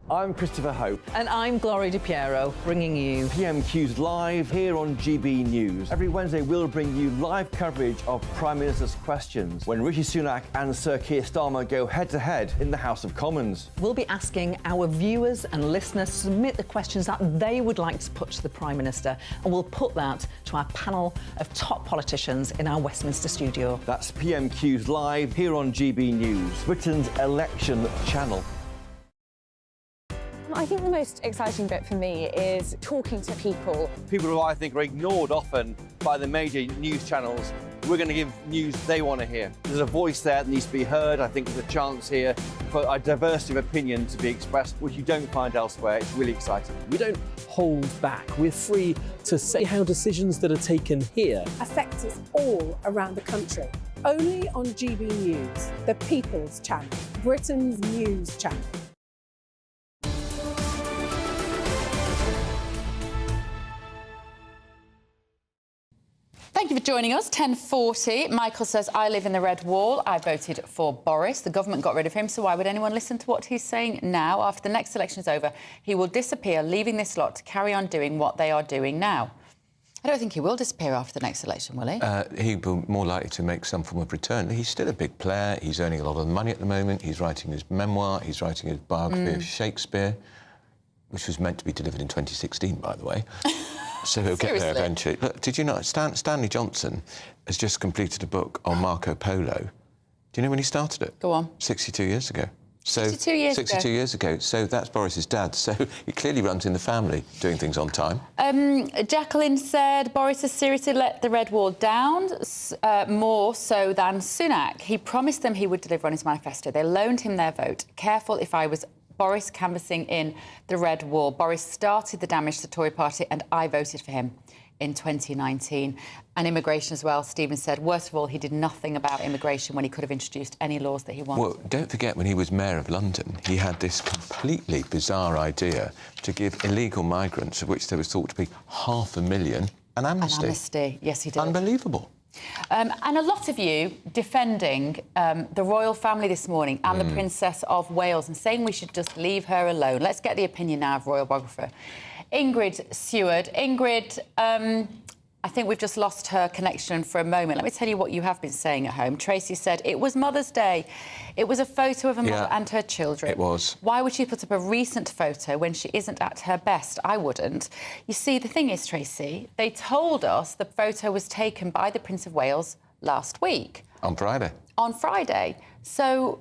I'm Christopher Hope. And I'm Gloria Di Piero, bringing you PMQ's Live here on GB News. Every Wednesday, we'll bring you live coverage of Prime Minister's questions when Rishi Sunak and Sir Keir Starmer go head-to-head in the House of Commons. We'll be asking our viewers and listeners to submit the questions that they would like to put to the Prime Minister, and we'll put that to our panel of top politicians in our Westminster studio. That's PMQ's Live here on GB News, Britain's election channel. I think the most exciting bit for me is talking to people. People who I think are ignored often by the major news channels. We're going to give news they want to hear. There's a voice there that needs to be heard. I think there's a chance here for a diversity of opinion to be expressed, which you don't find elsewhere. It's really exciting. We don't hold back. We're free to say how decisions that are taken here affect us all around the country. Only on GB News, the People's Channel, Britain's news channel. Thank you for joining us. 10:40. Michael says, I live in the Red Wall. I voted for Boris. The government got rid of him, so why would anyone listen to what he's saying now? After the next election is over, he will disappear, leaving this lot to carry on doing what they are doing now. I don't think he will disappear after the next election, will he? He will more likely to make some form of return. He's still a big player. He's earning a lot of money at the moment. He's writing his memoir. He's writing his biography of Shakespeare, which was meant to be delivered in 2016, by the way. So he'll get there eventually. Look, did you know Stanley Johnson has just completed a book on Marco Polo? Do you know when he started it? Go on. 62 years ago. So 62 years ago. 62 years ago. So that's Boris's dad. So he clearly runs in the family, doing things on time. Jacqueline said Boris has seriously let the Red Wall down, more so than Sunak. He promised them he would deliver on his manifesto. They loaned him their vote. Careful if I was Boris canvassing in the Red Wall. Boris started the damage to the Tory party and I voted for him in 2019. And immigration as well, Stephen said, worst of all, he did nothing about immigration when he could have introduced any laws that he wanted. Well, don't forget, when he was mayor of London, he had this completely bizarre idea to give illegal migrants, of which there was thought to be 500,000, an amnesty. An amnesty, yes, he did. Unbelievable. And a lot of you defending the royal family this morning and the Princess of Wales and saying we should just leave her alone. Let's get the opinion now of royal biographer Ingrid Seward. Ingrid, I think we've just lost her connection for a moment. Let me tell you what you have been saying at home. Tracy said, it was Mother's Day. It was a photo of a mother and her children. It was. Why would she put up a recent photo when she isn't at her best? I wouldn't. You see, the thing is, Tracy, they told us the photo was taken by the Prince of Wales last week. On Friday. On Friday. So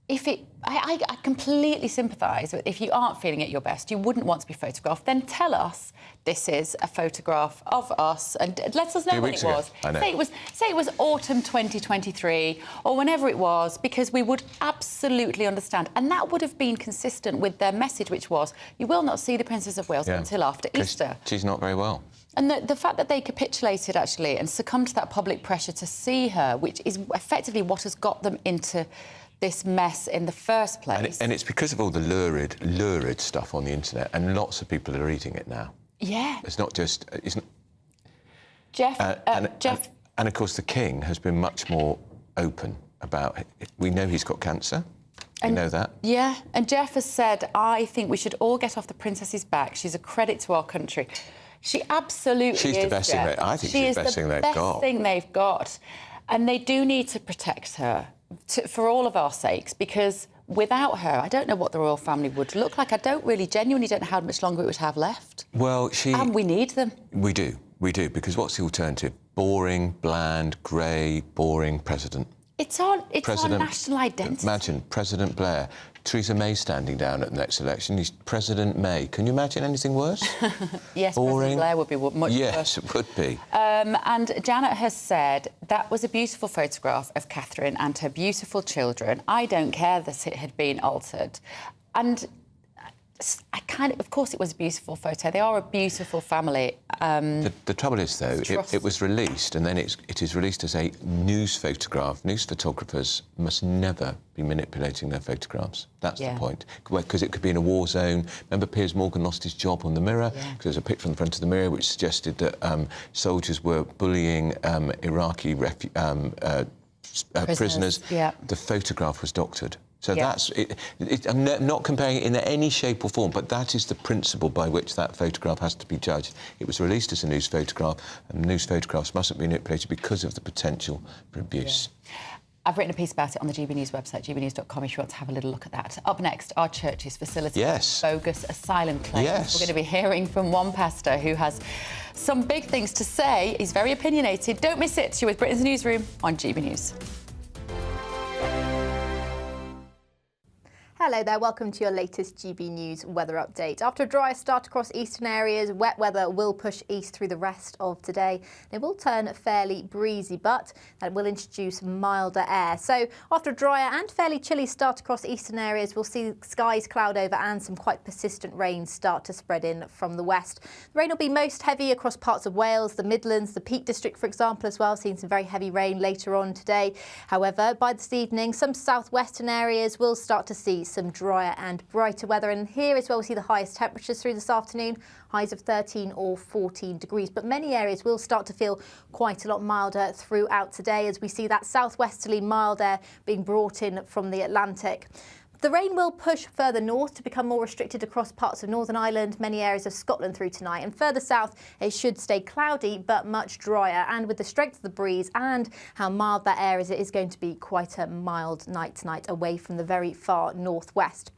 if it... I completely sympathise. If you aren't feeling at your best, you wouldn't want to be photographed, then tell us this is a photograph of us and let us know when it was. Say it was autumn 2023 or whenever it was, because we would absolutely understand. And that would have been consistent with their message, which was, you will not see the Princess of Wales until after Easter. She's not very well. And the fact that they capitulated, actually, and succumbed to that public pressure to see her, which is effectively what has got them into this mess in the first place. And it's because of all the lurid stuff on the internet, and lots of people are reading it now. Yeah. It's not just... It's not... Jeff... And, of course, the King has been much more open about it. We know he's got cancer. We know that. Yeah, and Jeff has said, I think we should all get off the princess's back. She's a credit to our country. She absolutely is, She's the best thing I think she's the best thing they've got. She is the best thing they've got. And they do need to protect her. For all of our sakes, because without her, I don't know what the royal family would look like. I genuinely don't know how much longer it would have left. Well, And we need them. We do, because what's the alternative? Boring, bland, grey, boring president. It's our national identity. Imagine President Blair, Theresa May standing down at the next election. He's President May. Can you imagine anything worse? Yes, boring. President Blair would be much worse. Yes, it would be. And Janet has said that was a beautiful photograph of Catherine and her beautiful children. I don't care that it had been altered. And of course it was a beautiful photo. They are a beautiful family. The trouble is, though, it was released, and then it is released as a news photograph. News photographers must never be manipulating their photographs. That's the point. Because it could be in a war zone. Remember Piers Morgan lost his job on the Mirror? Because there's a picture on the front of the Mirror which suggested that soldiers were bullying Iraqi prisoners. The photograph was doctored. So that's it. I'm not comparing it in any shape or form, but that is the principle by which that photograph has to be judged. It was released as a news photograph, and news photographs mustn't be manipulated because of the potential for abuse. I've written a piece about it on the GB News website, gbnews.com, if you want to have a little look at that. Up next, our churches facilitating bogus asylum claims. We're going to be hearing from one pastor who has some big things to say. He's very opinionated. Don't miss it. You're with Britain's Newsroom on GB News. Hello there, welcome to your latest GB News weather update. After a drier start across eastern areas, wet weather will push east through the rest of today. It will turn fairly breezy, but that will introduce milder air. So after a drier and fairly chilly start across eastern areas, we'll see skies cloud over and some quite persistent rain start to spread in from the west. The rain will be most heavy across parts of Wales, the Midlands, the Peak District, for example, as well, seeing some very heavy rain later on today. However, by this evening, some southwestern areas will start to see some drier and brighter weather. And here as well, we see the highest temperatures through this afternoon, highs of 13 or 14 degrees. But many areas will start to feel quite a lot milder throughout today as we see that southwesterly mild air being brought in from the Atlantic. The rain will push further north to become more restricted across parts of Northern Ireland, many areas of Scotland through tonight. And further south, it should stay cloudy but much drier. And with the strength of the breeze and how mild that air is, it is going to be quite a mild night tonight away from the very far northwest.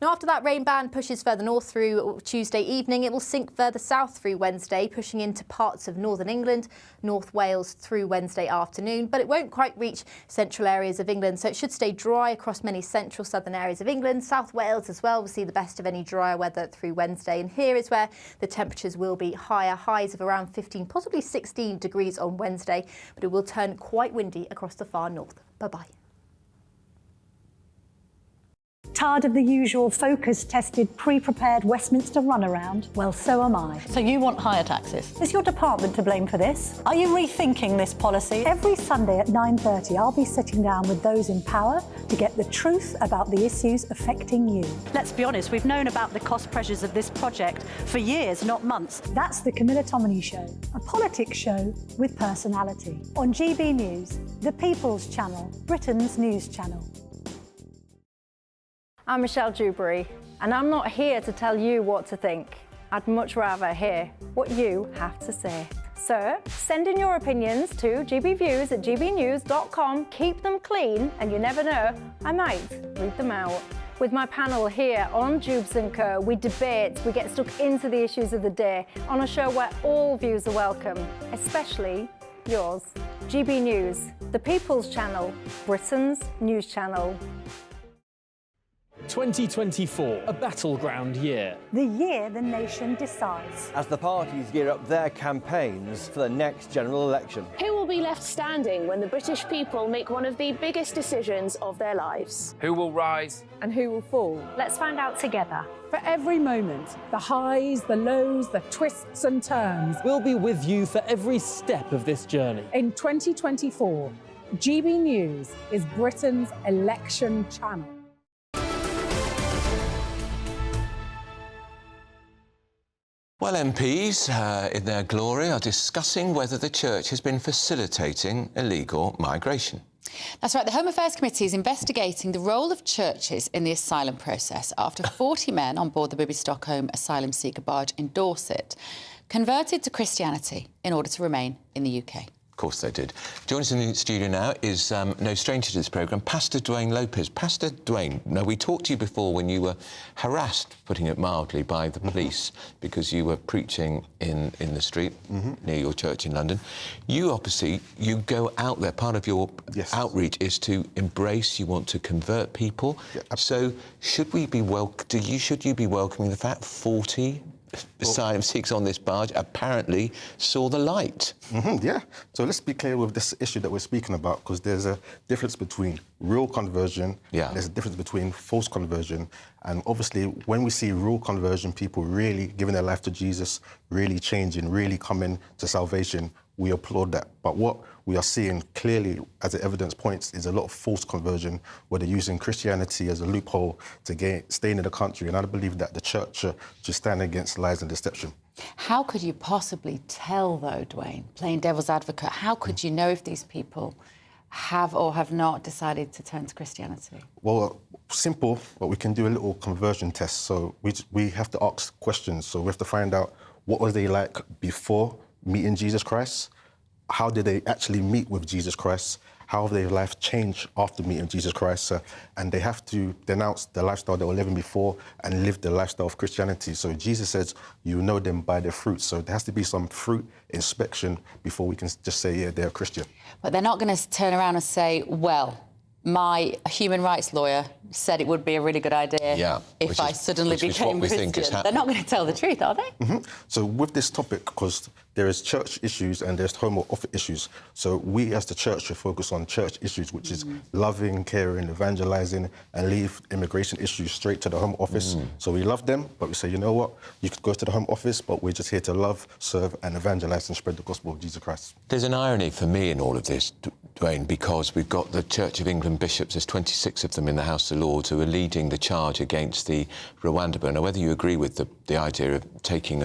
Now, after that rain band pushes further north through Tuesday evening, it will sink further south through Wednesday, pushing into parts of northern England, North Wales through Wednesday afternoon. But it won't quite reach central areas of England, so it should stay dry across many central southern areas of England. South Wales as well will see the best of any drier weather through Wednesday. And here is where the temperatures will be higher, highs of around 15, possibly 16 degrees on Wednesday. But it will turn quite windy across the far north. Bye-bye. Tired of the usual focus-tested, pre-prepared Westminster runaround? Well, so am I. So you want higher taxes? Is your department to blame for this? Are you rethinking this policy? Every Sunday at 9:30, I'll be sitting down with those in power to get the truth about the issues affecting you. Let's be honest, we've known about the cost pressures of this project for years, not months. That's the Camilla Tominey Show, a politics show with personality. On GB News, the People's Channel, Britain's news channel. I'm Michelle Dewberry, and I'm not here to tell you what to think. I'd much rather hear what you have to say. So, send in your opinions to gbviews@gbnews.com. Keep them clean, and you never know, I might read them out. With my panel here on Jubes & Co, we debate, we get stuck into the issues of the day on a show where all views are welcome, especially yours. GB News, the People's Channel, Britain's news channel. 2024, a battleground year. The year the nation decides. As the parties gear up their campaigns for the next general election. Who will be left standing when the British people make one of the biggest decisions of their lives? Who will rise? And who will fall? Let's find out together. For every moment, the highs, the lows, the twists and turns. We'll be with you for every step of this journey. In 2024, GB News is Britain's election channel. Well, MPs, in their glory, are discussing whether the Church has been facilitating illegal migration. That's right. The Home Affairs Committee is investigating the role of churches in the asylum process after 40 men on board the Bibby Stockholm asylum seeker barge in Dorset converted to Christianity in order to remain in the UK. Of course they did. Joining us in the studio now is no stranger to this programme, Pastor Dwayne Lopez. Pastor Dwayne, now we talked to you before when you were harassed, putting it mildly, by the police because you were preaching in the street near your church in London. You obviously, you go out there, part of your outreach is to embrace, you want to convert people. So should you be welcoming the fact 40 asylum seekers on this barge apparently saw the light? Yeah. So let's be clear with this issue that we're speaking about, because there's a difference between real conversion, and there's a difference between false conversion. And obviously, when we see real conversion, people really giving their life to Jesus, really changing, really coming to salvation, we applaud that. But what we are seeing clearly, as the evidence points, is a lot of false conversion, where they're using Christianity as a loophole to stay in the country. And I believe that the church should stand against lies and deception. How could you possibly tell, though, Dwayne, playing devil's advocate, how could you know if these people have or have not decided to turn to Christianity? Well, simple, but we can do a little conversion test. So we have to ask questions. So we have to find out what was they like before meeting Jesus Christ? How did they actually meet with Jesus Christ? How have their life changed after meeting Jesus Christ? And they have to denounce the lifestyle they were living before and live the lifestyle of Christianity. So Jesus says, you know them by their fruit. So there has to be some fruit inspection before we can just say, yeah, they're a Christian. But they're not going to turn around and say, well, my human rights lawyer said it would be a really good idea if I suddenly became Christian. They're not going to tell the truth, are they? So with this topic, because there is church issues and there's Home Office issues, so we as the church should focus on church issues, which is loving, caring, evangelising, and leave immigration issues straight to the Home Office. So we love them, but we say, you know what, you could go to the Home Office, but we're just here to love, serve and evangelise and spread the gospel of Jesus Christ. There's an irony for me in all of this, Dwayne, because we've got the Church of England young bishops, there's 26 of them in the House of Lords, who are leading the charge against the Rwanda bill. Now, whether you agree with the idea of taking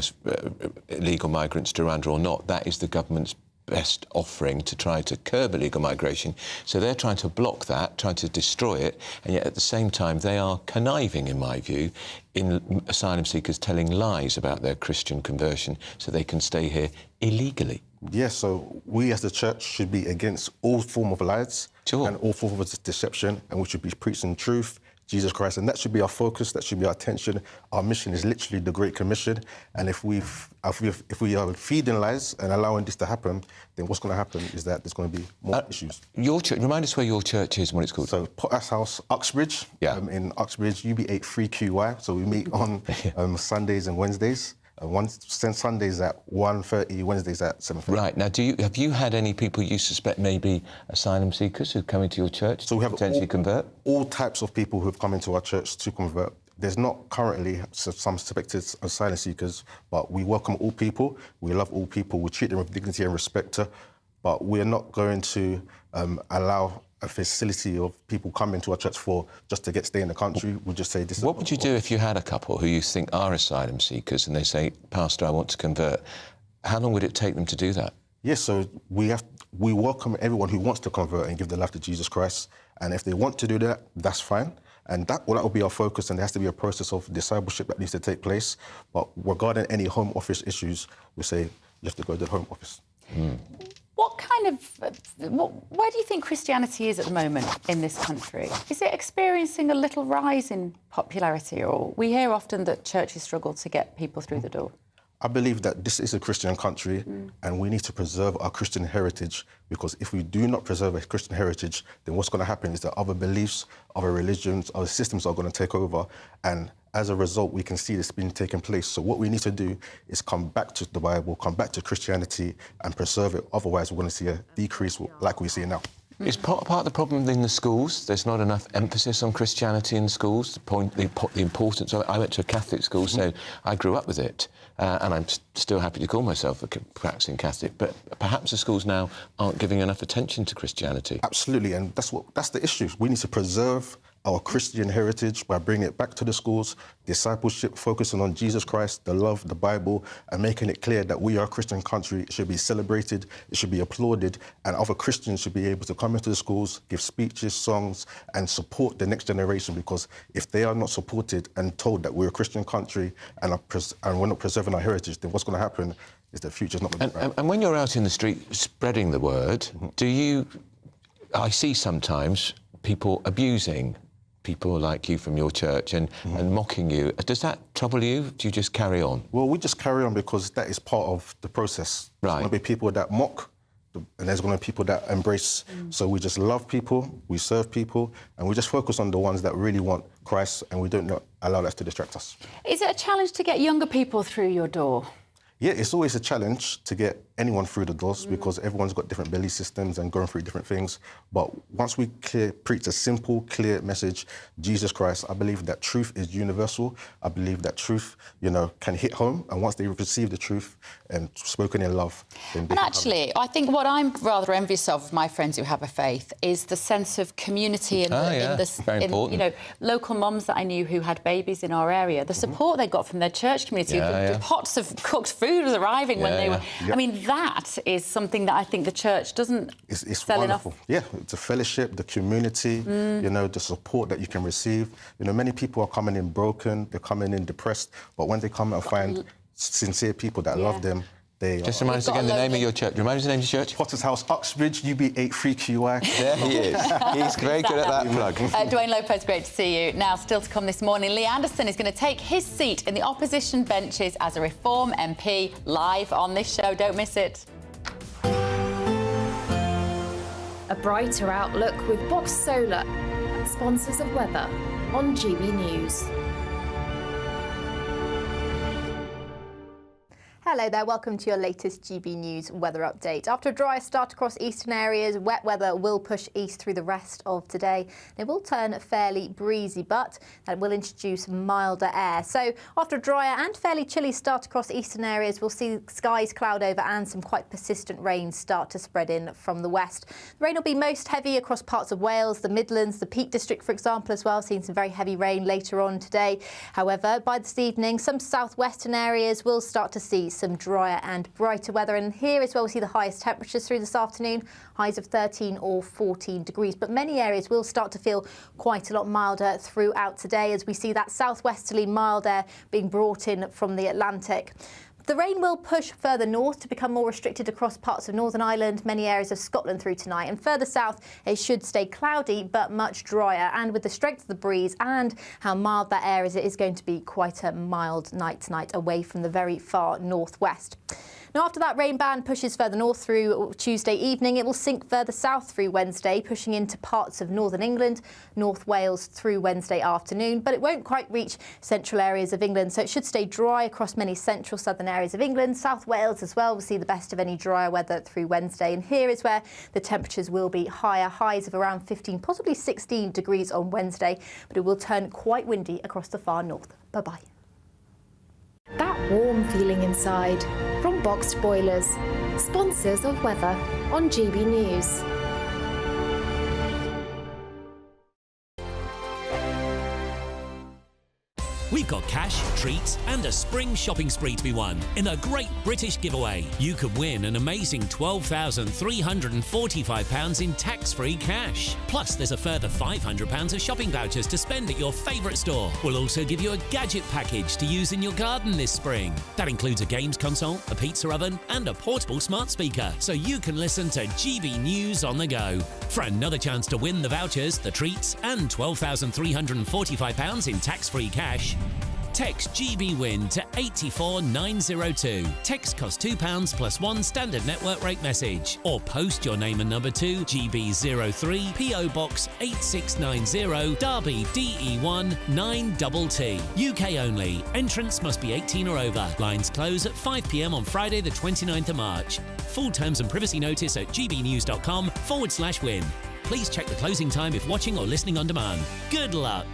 illegal migrants to Rwanda or not, that is the government's best offering to try to curb illegal migration. So they're trying to block that, trying to destroy it, and yet at the same time they are conniving, in my view, in asylum seekers telling lies about their Christian conversion so they can stay here illegally. Yes, so we as the church should be against all form of lies and all form of deception, and we should be preaching truth, Jesus Christ, and that should be our focus, that should be our attention. Our mission is literally the Great Commission, and if we are feeding lies and allowing this to happen, then what's going to happen is that there's going to be more issues. Your church, remind us where your church is and what it's called. So Potter's House, Uxbridge, in Uxbridge, UB8 3QY. So we meet on Sundays and Wednesdays. Sundays at 1:30, Wednesdays at 7:30. Right. Now, have you had any people you suspect may be asylum seekers who come into your church to potentially convert? All types of people who have come into our church to convert. There's not currently some suspected asylum seekers, but we welcome all people. We love all people. We treat them with dignity and respect. But we're not going to allow a facility of people coming to our church just to stay in the country. We'll just say this. What would you do if you had a couple who you think are asylum seekers and they say, Pastor, I want to convert? How long would it take them to do that? Yes, so we welcome everyone who wants to convert and give their life to Jesus Christ. And if they want to do that, that's fine. And that will be our focus, and there has to be a process of discipleship that needs to take place. But regarding any Home Office issues, we say you have to go to the Home Office. What kind of... where do you think Christianity is at the moment in this country? Is it experiencing a little rise in popularity, or we hear often that churches struggle to get people through the door? I believe that this is a Christian country and we need to preserve our Christian heritage, because if we do not preserve a Christian heritage, then what's going to happen is that other beliefs, other religions, other systems are going to take over, and as a result, we can see this being taking place. So what we need to do is come back to the Bible, come back to Christianity and preserve it. Otherwise, we're going to see a decrease like we see now. Is part of the problem in the schools? There's not enough emphasis on Christianity in schools, the importance of it. I went to a Catholic school, so I grew up with it, and I'm still happy to call myself a practicing Catholic, but perhaps the schools now aren't giving enough attention to Christianity. Absolutely, and that's the issue. We need to preserve our Christian heritage by bringing it back to the schools, discipleship, focusing on Jesus Christ, the love, the Bible, and making it clear that we are a Christian country. It should be celebrated, it should be applauded, and other Christians should be able to come into the schools, give speeches, songs, and support the next generation, because if they are not supported and told that we're a Christian country and we're not preserving our heritage, then what's going to happen is the future's not going to be bright. And when you're out in the street spreading the word, I see sometimes people abusing people like you from your church and mocking you. Does that trouble you? Do you just carry on? Well, we just carry on because that is part of the process. Right. There's going to be people that mock, and there's going to be people that embrace. So we just love people, we serve people, and we just focus on the ones that really want Christ, and we don't allow that to distract us. Is it a challenge to get younger people through your door? Yeah, it's always a challenge to get anyone through the doors because everyone's got different belief systems and going through different things. But once we preach a simple, clear message, Jesus Christ, I believe that truth is universal. I believe that truth, can hit home. And once they receive the truth and spoken in love, then they And actually, I think what I'm rather envious of my friends who have a faith is the sense of community and local mums that I knew who had babies in our area, the support they got from their church community. Pots of cooked food was arriving when they were... I mean, that is something that I think the church doesn't sell wonderful. enough. Yeah, it's a fellowship, the community, the support that you can receive. Many people are coming in broken, they're coming in depressed, but when they come and find sincere people that love them, Just remind us again the name of your church. Remind us the name of your church. Potter's House, Uxbridge, UB8 3QY. There he is. He's very good at that plug. Dwayne Lopez, great to see you. Now, still to come this morning, Lee Anderson is going to take his seat in the opposition benches as a Reform MP live on this show. Don't miss it. A brighter outlook with Box Solar, sponsors of weather on GB News. Hello there, welcome to your latest GB News weather update. After a dry start across eastern areas, wet weather will push east through the rest of today. It will turn fairly breezy, but that will introduce milder air. So after a drier and fairly chilly start across eastern areas, we'll see skies cloud over and some quite persistent rain start to spread in from the west. The rain will be most heavy across parts of Wales, the Midlands, the Peak District, for example, as well, seeing some very heavy rain later on today. However, by this evening, some southwestern areas will start to see some drier and brighter weather, and here as well we'll see the highest temperatures through this afternoon, highs of 13 or 14 degrees, but many areas will start to feel quite a lot milder throughout today as we see that southwesterly mild air being brought in from the Atlantic. The rain will push further north to become more restricted across parts of Northern Ireland, many areas of Scotland through tonight, and further south it should stay cloudy but much drier, and with the strength of the breeze and how mild that air is, it is going to be quite a mild night tonight away from the very far northwest. Now, after that rain band pushes further north through Tuesday evening, it will sink further south through Wednesday, pushing into parts of northern England, North Wales through Wednesday afternoon, but it won't quite reach central areas of England, so it should stay dry across many central southern areas of England. South Wales as well will see the best of any drier weather through Wednesday, and here is where the temperatures will be higher, highs of around 15, possibly 16 degrees on Wednesday, but it will turn quite windy across the far north. Bye-bye. That warm feeling inside from Boxed Boilers, sponsors of weather on GB News. We've got cash, treats and a spring shopping spree to be won in a great British giveaway. You could win an amazing £12,345 in tax-free cash. Plus there's a further £500 of shopping vouchers to spend at your favourite store. We'll also give you a gadget package to use in your garden this spring. That includes a games console, a pizza oven and a portable smart speaker, so you can listen to GB News on the go. For another chance to win the vouchers, the treats and £12,345 in tax-free cash, text GBWIN to 84902. Text costs £2 plus one standard network rate message. Or post your name and number to GB03 PO Box 8690 Derby DE1 9TT. UK only. Entrance must be 18 or over. Lines close at 5 p.m. on Friday the 29th of March. Full terms and privacy notice at gbnews.com/win. Please check the closing time if watching or listening on demand. Good luck.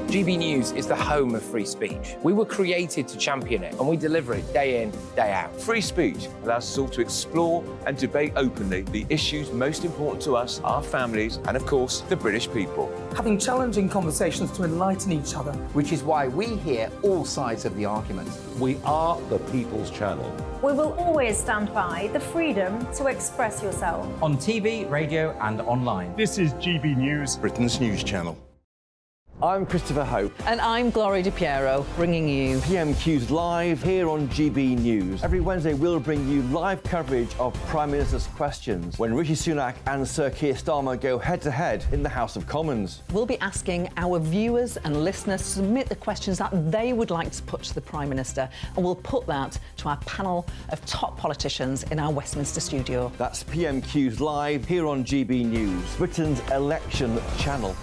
GB News is the home of free speech. We were created to champion it, and we deliver it day in, day out. Free speech allows us all to explore and debate openly the issues most important to us, our families, and of course, the British people. Having challenging conversations to enlighten each other. Which is why we hear all sides of the argument. We are the People's Channel. We will always stand by the freedom to express yourself. On TV, radio and online. This is GB News, Britain's news channel. I'm Christopher Hope. And I'm Gloria Di Piero, bringing you PMQs live here on GB News. Every Wednesday we'll bring you live coverage of Prime Minister's questions when Rishi Sunak and Sir Keir Starmer go head-to-head in the House of Commons. We'll be asking our viewers and listeners to submit the questions that they would like to put to the Prime Minister, and we'll put that to our panel of top politicians in our Westminster studio. That's PMQs live here on GB News, Britain's election channel.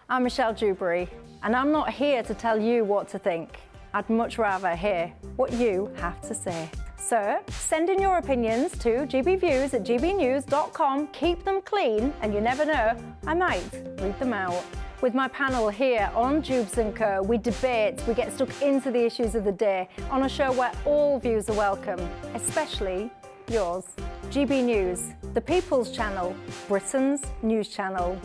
I'm Michelle Dewberry, and I'm not here to tell you what to think. I'd much rather hear what you have to say. So, send in your opinions to gbviews@gbnews.com. Keep them clean, and you never know, I might read them out. With my panel here on Jubes & Co, we debate, we get stuck into the issues of the day on a show where all views are welcome, especially yours. GB News, the People's Channel, Britain's news channel.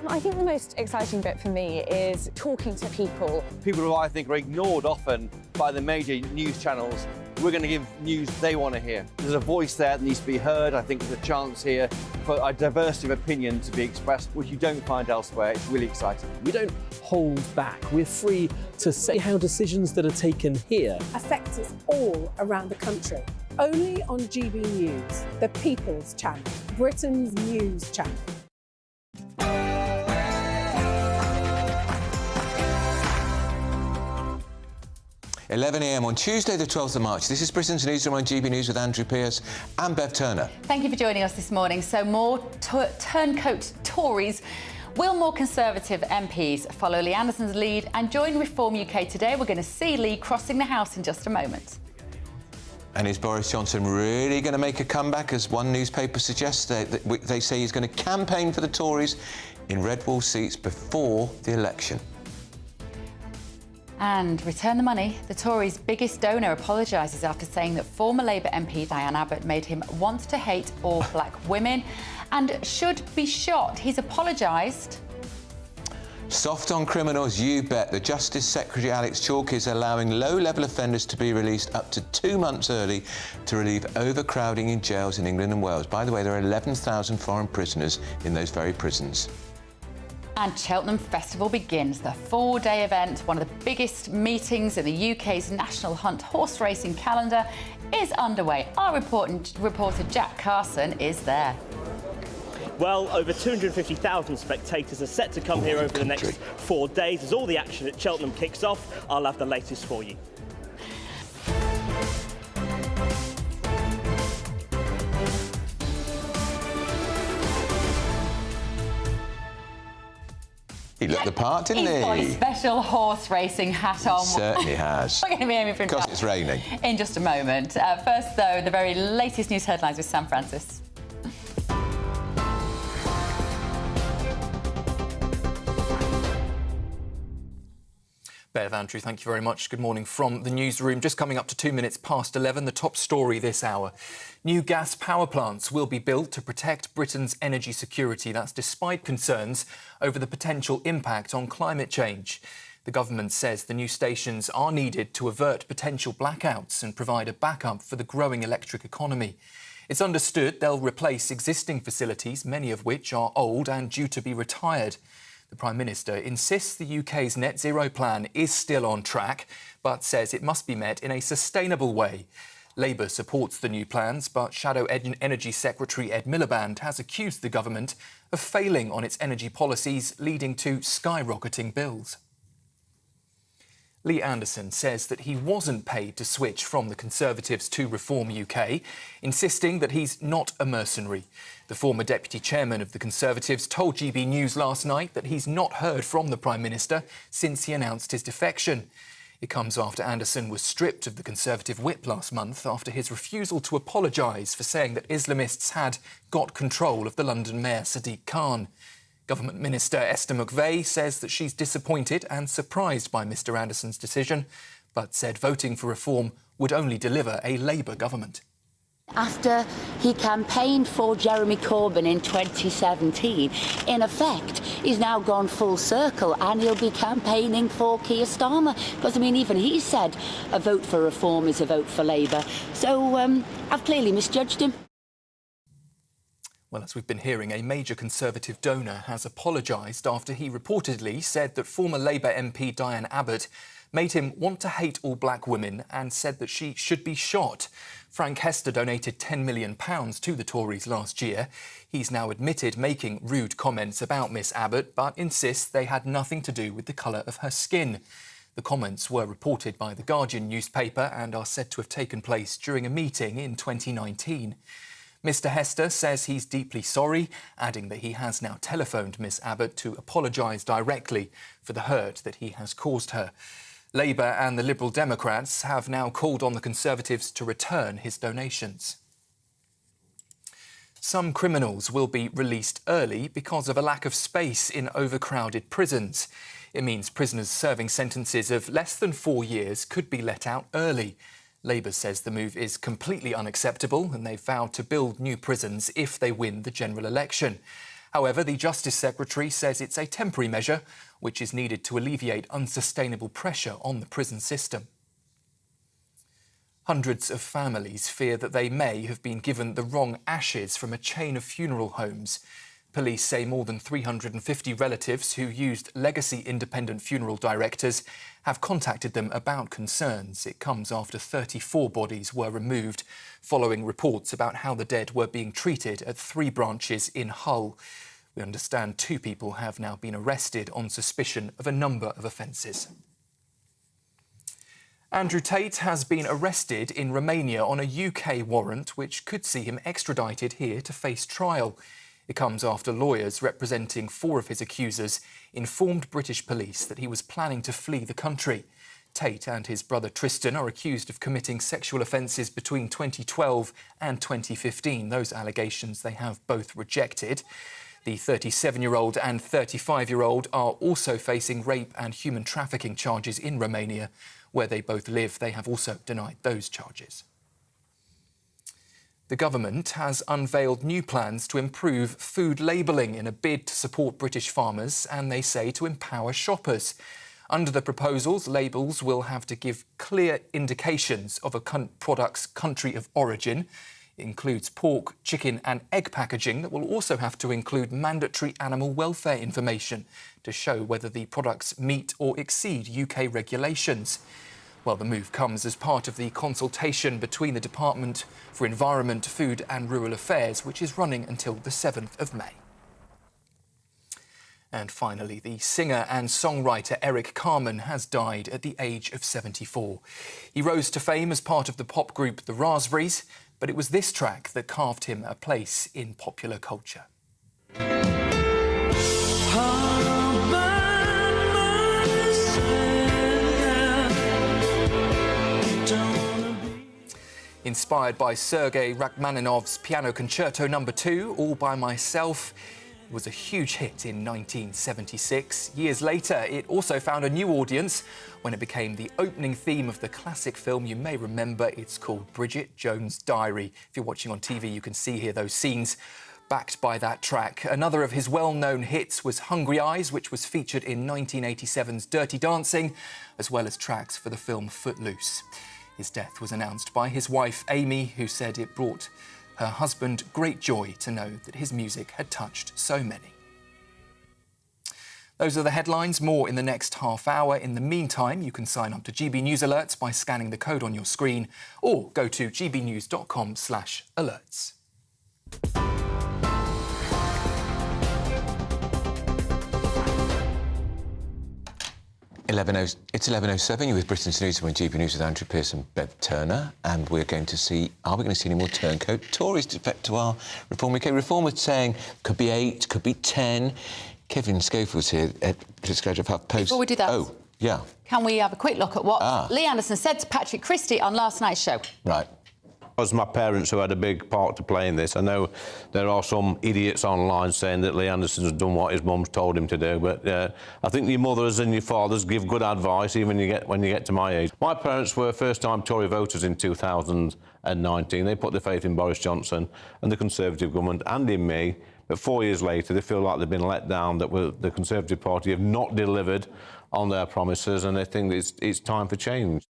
I think the most exciting bit for me is talking to people. People who I think are ignored often by the major news channels. We're going to give news they want to hear. There's a voice there that needs to be heard. I think there's a chance here for a diversity of opinion to be expressed, which you don't find elsewhere. It's really exciting. We don't hold back. We're free to say how decisions that are taken here affect us all around the country. Only on GB News, the People's Channel, Britain's news channel. 11 a.m. on Tuesday, the 12th of March. This is Britain's Newsroom on GB News with Andrew Pearce and Bev Turner. Thank you for joining us this morning. So more turncoat Tories Will more Conservative MPs follow Lee Anderson's lead and join Reform UK today? We're going to see Lee crossing the House in just a moment. And is Boris Johnson really going to make a comeback, as one newspaper suggests? They say he's going to campaign for the Tories in red wall seats before the election. And return the money. The Tories' biggest donor apologises after saying that former Labour MP Diane Abbott made him want to hate all black women and should be shot. He's apologised. Soft on criminals, you bet. The Justice Secretary Alex Chalk is allowing low-level offenders to be released up to 2 months early to relieve overcrowding in jails in England and Wales. By the way, there are 11,000 foreign prisoners in those very prisons. And Cheltenham Festival begins, the 4-day event, one of the biggest meetings in the UK's National Hunt horse racing calendar, is underway. Our reporter Jack Carson is there. Well, over 250,000 spectators are set to come here over the next 4 days. As all the action at Cheltenham kicks off, I'll have the latest for you. He looked the part, didn't he? He's got his special horse racing hat on. Certainly has. We're going to be aiming for Because it's raining. in just a moment. First, though, the very latest news headlines with Sam Francis. Bev, Andrew, thank you very much. Good morning from the newsroom. Just coming up to 2 minutes past 11, the top story this hour. New gas power plants will be built to protect Britain's energy security. That's despite concerns over the potential impact on climate change. The government says the new stations are needed to avert potential blackouts and provide a backup for the growing electric economy. It's understood they'll replace existing facilities, many of which are old and due to be retired. The Prime Minister insists the UK's net zero plan is still on track, but says it must be met in a sustainable way. Labour supports the new plans, but Shadow Energy Secretary Ed Miliband has accused the government of failing on its energy policies, leading to skyrocketing bills. Lee Anderson says that he wasn't paid to switch from the Conservatives to Reform UK, insisting that he's not a mercenary. The former deputy chairman of the Conservatives told GB News last night that he's not heard from the Prime Minister since he announced his defection. It comes after Anderson was stripped of the Conservative whip last month after his refusal to apologise for saying that Islamists had got control of the London Mayor Sadiq Khan. Government Minister Esther McVey says that she's disappointed and surprised by Mr Anderson's decision, but said voting for reform would only deliver a Labour government. After he campaigned for Jeremy Corbyn in 2017, in effect, he's now gone full circle and he'll be campaigning for Keir Starmer. Because, I mean, even he said a vote for reform is a vote for Labour. So I've clearly misjudged him. Well, as we've been hearing, a major Conservative donor has apologised after he reportedly said that former Labour MP Diane Abbott made him want to hate all black women and said that she should be shot. Frank Hester donated £10 million to the Tories last year. He's now admitted making rude comments about Miss Abbott, but insists they had nothing to do with the colour of her skin. The comments were reported by The Guardian newspaper and are said to have taken place during a meeting in 2019. Mr Hester says he's deeply sorry, adding that he has now telephoned Miss Abbott to apologise directly for the hurt that he has caused her. Labour and the Liberal Democrats have now called on the Conservatives to return his donations. Some criminals will be released early because of a lack of space in overcrowded prisons. It means prisoners serving sentences of less than 4 years could be let out early. Labour says the move is completely unacceptable and they've vowed to build new prisons if they win the general election. However, the Justice Secretary says it's a temporary measure which is needed to alleviate unsustainable pressure on the prison system. Hundreds of families fear that they may have been given the wrong ashes from a chain of funeral homes. Police say more than 350 relatives who used legacy independent funeral directors have contacted them about concerns. It comes after 34 bodies were removed following reports about how the dead were being treated at 3 branches in Hull. We understand 2 people have now been arrested on suspicion of a number of offences. Andrew Tate has been arrested in Romania on a UK warrant which could see him extradited here to face trial. It comes after lawyers representing 4 of his accusers informed British police that he was planning to flee the country. Tate and his brother Tristan are accused of committing sexual offences between 2012 and 2015. Those allegations they have both rejected. The 37-year-old and 35-year-old are also facing rape and human trafficking charges in Romania, where they both live. They have also denied those charges. The government has unveiled new plans to improve food labelling in a bid to support British farmers and, they say, to empower shoppers. Under the proposals, labels will have to give clear indications of a product's country of origin. It includes pork, chicken and egg packaging that will also have to include mandatory animal welfare information to show whether the products meet or exceed UK regulations. Well, the move comes as part of the consultation between the Department for Environment, Food and Rural Affairs, which is running until the 7th of May. And finally, the singer and songwriter Eric Carmen has died at the age of 74. He rose to fame as part of the pop group The Raspberries, but it was this track that carved him a place in popular culture. Inspired by Sergei Rachmaninoff's Piano Concerto No. 2, All By Myself, it was a huge hit in 1976. Years later, it also found a new audience when it became the opening theme of the classic film you may remember. It's called Bridget Jones' Diary. If you're watching on TV, you can see here those scenes backed by that track. Another of his well-known hits was Hungry Eyes, which was featured in 1987's Dirty Dancing, as well as tracks for the film Footloose. His death was announced by his wife, Amy, who said it brought her husband great joy to know that his music had touched so many. Those are the headlines. More in the next half hour. In the meantime, you can sign up to GB News Alerts by scanning the code on your screen or go to gbnews.com/alerts. It's 11:07. You're with Britain's Newsroom and GB News with Andrew Pearce and Bev Turner, and we're going to see. Are we going to see any more turncoat Tories defect to our Reform UK? Reform is saying could be 8, could be 10. Kevin Schofield's here, political editor of HuffPost. Before we do that, yeah, can we have a quick look at what Lee Anderson said to Patrick Christie on last night's show? Right. It was my parents who had a big part to play in this. I know there are some idiots online saying that Lee Anderson has done what his mum's told him to do, but I think your mothers and your fathers give good advice even when you get to my age. My parents were first-time Tory voters in 2019. They put their faith in Boris Johnson and the Conservative government and in me. But 4 years later, they feel like they've been let down, that the Conservative Party have not delivered on their promises, and they think it's time for change.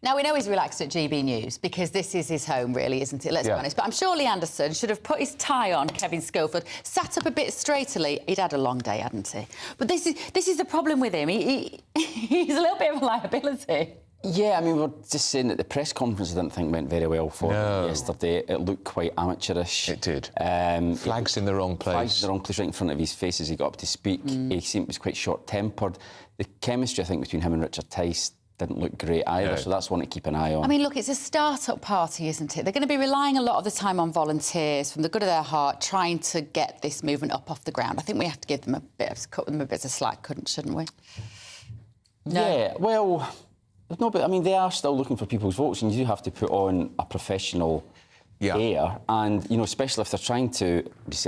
Now, we know he's relaxed at GB News because this is his home, really, isn't it? Let's be honest. But I'm sure Lee Anderson should have put his tie on, Kevin Schofield, sat up a bit straightly. He'd had a long day, hadn't he? But this is the problem with him. He's a little bit of a liability. Yeah, I mean, we're just saying that the press conference I didn't think went very well for him yesterday. It looked quite amateurish. It did. Flags in the wrong place. Flags in the wrong place, right in front of his face as he got up to speak. He seemed was quite short-tempered. The chemistry, I think, between him and Richard Tice didn't look great either, so that's one to keep an eye on. I mean, look, it's a start-up party, isn't it? They're going to be relying a lot of the time on volunteers from the good of their heart, trying to get this movement up off the ground. I think we have to give them cut them a bit of slack, shouldn't we? No. Yeah, well, no, but I mean, they are still looking for people's votes, and you do have to put on a professional air, and you know, especially if they're trying to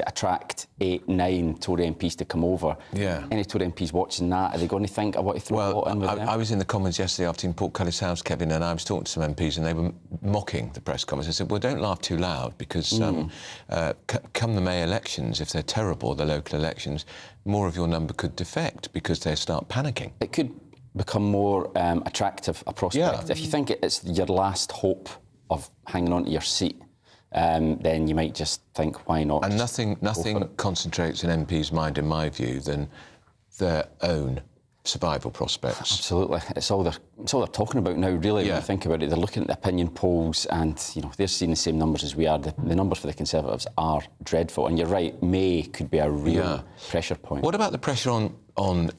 attract 8, 9 Tory MPs to come over. Any Tory MPs watching that, are they going to think, I want to throw a lot in with them? I was in the Commons yesterday afternoon, Portcullis House, Kevin, and I was talking to some MPs, and they were mocking the press conference. I said, well, don't laugh too loud, because come the May elections, if they're terrible, the local elections, more of your number could defect because they start panicking. It could become more attractive a prospect. If you think it's your last hope of hanging on to your seat, then you might just think, why not? And nothing concentrates in MPs' mind, in my view, than their own survival prospects. Absolutely. It's all they're talking about now, really, when you think about it. They're looking at the opinion polls and, you know, they're seeing the same numbers as we are. The numbers for the Conservatives are dreadful. And you're right, May could be a real pressure point. What about the pressure on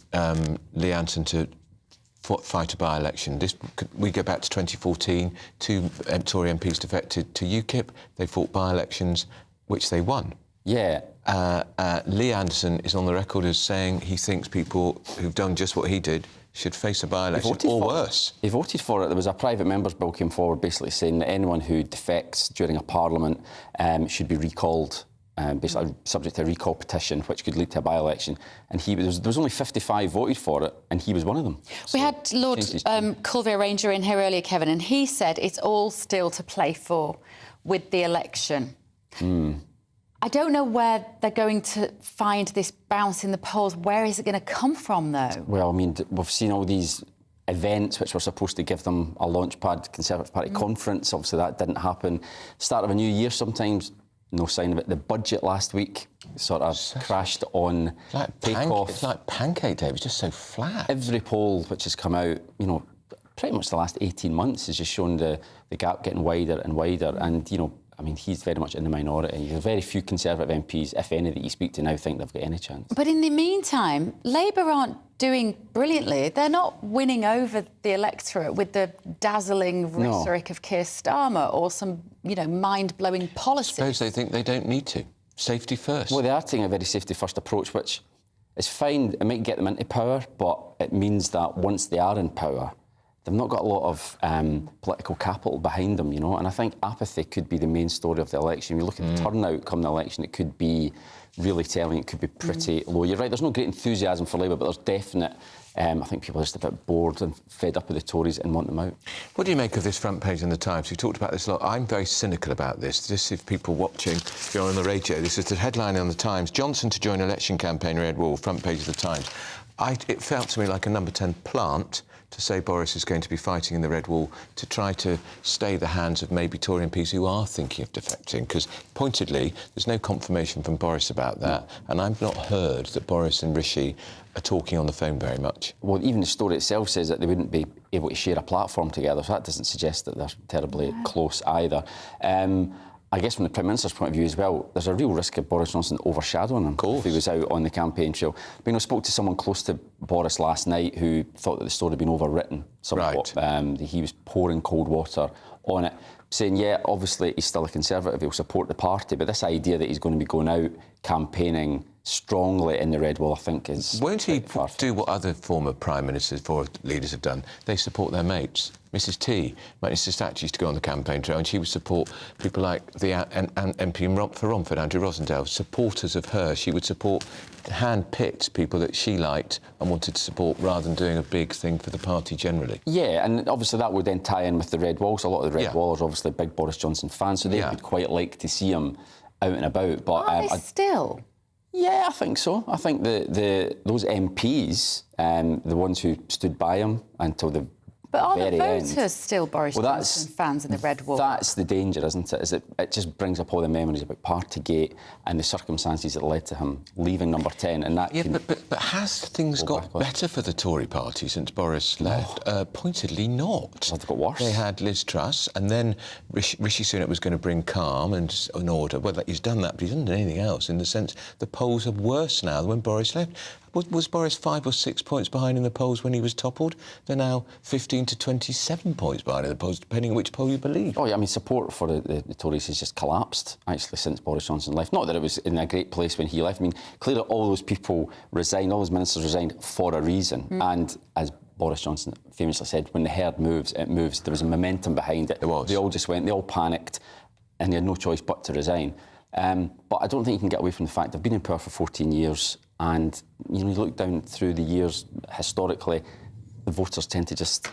Lee Anderson to fight a by-election? We go back to 2014, 2 Tory MPs defected to UKIP. They fought by-elections, which they won. Yeah, Lee Anderson is on the record as saying he thinks people who've done just what he did should face a by-election or worse. He voted for it. There was a private member's bill came forward basically saying that anyone who defects during a parliament should be recalled, basically subject to a recall petition, which could lead to a by-election. And there was only 55 voted for it, and he was one of them. We had Lord Colville Ranger in here earlier, Kevin, and he said it's all still to play for with the election. I don't know where they're going to find this bounce in the polls. Where is it going to come from, though? Well, I mean, we've seen all these events which were supposed to give them a launchpad Conservative Party conference. Obviously, that didn't happen. Start of a new year, sometimes no sign of it. The budget last week sort of crashed on takeoff. It's like Pancake Day. It was just so flat. Every poll which has come out, you know, pretty much the last 18 months has just shown the gap getting wider and wider. And, you know, I mean, he's very much in the minority. There are very few Conservative MPs, if any, that you speak to now think they've got any chance. But in the meantime, Labour aren't doing brilliantly. They're not winning over the electorate with the dazzling rhetoric of Keir Starmer or some, you know, mind-blowing policies. I suppose they think they don't need to. Safety first. Well, they are taking a very safety-first approach, which is fine. It might get them into power, but it means that once they are in power, they've not got a lot of political capital behind them, you know, and I think apathy could be the main story of the election. If you look at the turnout come the election, it could be really telling. It could be pretty low. You're right, there's no great enthusiasm for Labour, but there's definite... I think people are just a bit bored and fed up with the Tories and want them out. What do you make of this front page in the Times? We talked about this a lot. I'm very cynical about this. Just if people watching, if you're on the radio, this is the headline on the Times. Johnson to join election campaign Red Wall, front page of the Times. It felt to me like a number 10 plant to say Boris is going to be fighting in the Red Wall to try to stay the hands of maybe Tory MPs who are thinking of defecting, because pointedly there's no confirmation from Boris about that, and I've not heard that Boris and Rishi are talking on the phone very much. Well, even the story itself says that they wouldn't be able to share a platform together, so that doesn't suggest that they're terribly close either. I guess from the Prime Minister's point of view as well, there's a real risk of Boris Johnson overshadowing him if he was out on the campaign trail. But, you know, I spoke to someone close to Boris last night who thought that the story had been overwritten somewhat. He was pouring cold water on it, saying, yeah, obviously he's still a Conservative, he'll support the party, but this idea that he's going to be going out campaigning strongly in the Red Wall, I think, is... Won't he do what other former Prime Ministers or leaders have done? They support their mates. Mrs T, Mrs Thatcher used to go on the campaign trail and she would support people like the MP for Romford, Andrew Rosendale, supporters of her. She would support hand-picked people that she liked and wanted to support rather than doing a big thing for the party generally. Yeah, and obviously that would then tie in with the Red Wall. So a lot of the Red Wallers are obviously big Boris Johnson fans, so they would quite like to see him out and about. But are they still? Yeah, I think so. I think those MPs, the ones who stood by him until the But are very the voters end. still Boris Johnson fans in the Red Wall? That's the danger, isn't it? Is that it just brings up all the memories about Partygate and the circumstances that led to him leaving Number 10, and that. Yeah, but has things got better for the Tory party since Boris left? Pointedly not. They've got worse. They had Liz Truss, and then Rishi Sunak was going to bring calm and an order. Well, he's done that, but he hasn't done anything else. In the sense, the polls are worse now than when Boris left. Was Boris 5 or 6 points behind in the polls when he was toppled? They're now 15 to 27 points behind in the polls, depending on which poll you believe. Oh, yeah, I mean, support for the Tories has just collapsed, actually, since Boris Johnson left. Not that it was in a great place when he left. I mean, clearly all those people resigned, all those ministers resigned for a reason. And as Boris Johnson famously said, when the herd moves, it moves. There was a momentum behind it. There was. They all just went, they all panicked, and they had no choice but to resign. But I don't think you can get away from the fact they've been in power for 14 years, and you know, you look down through the years historically, the voters tend to just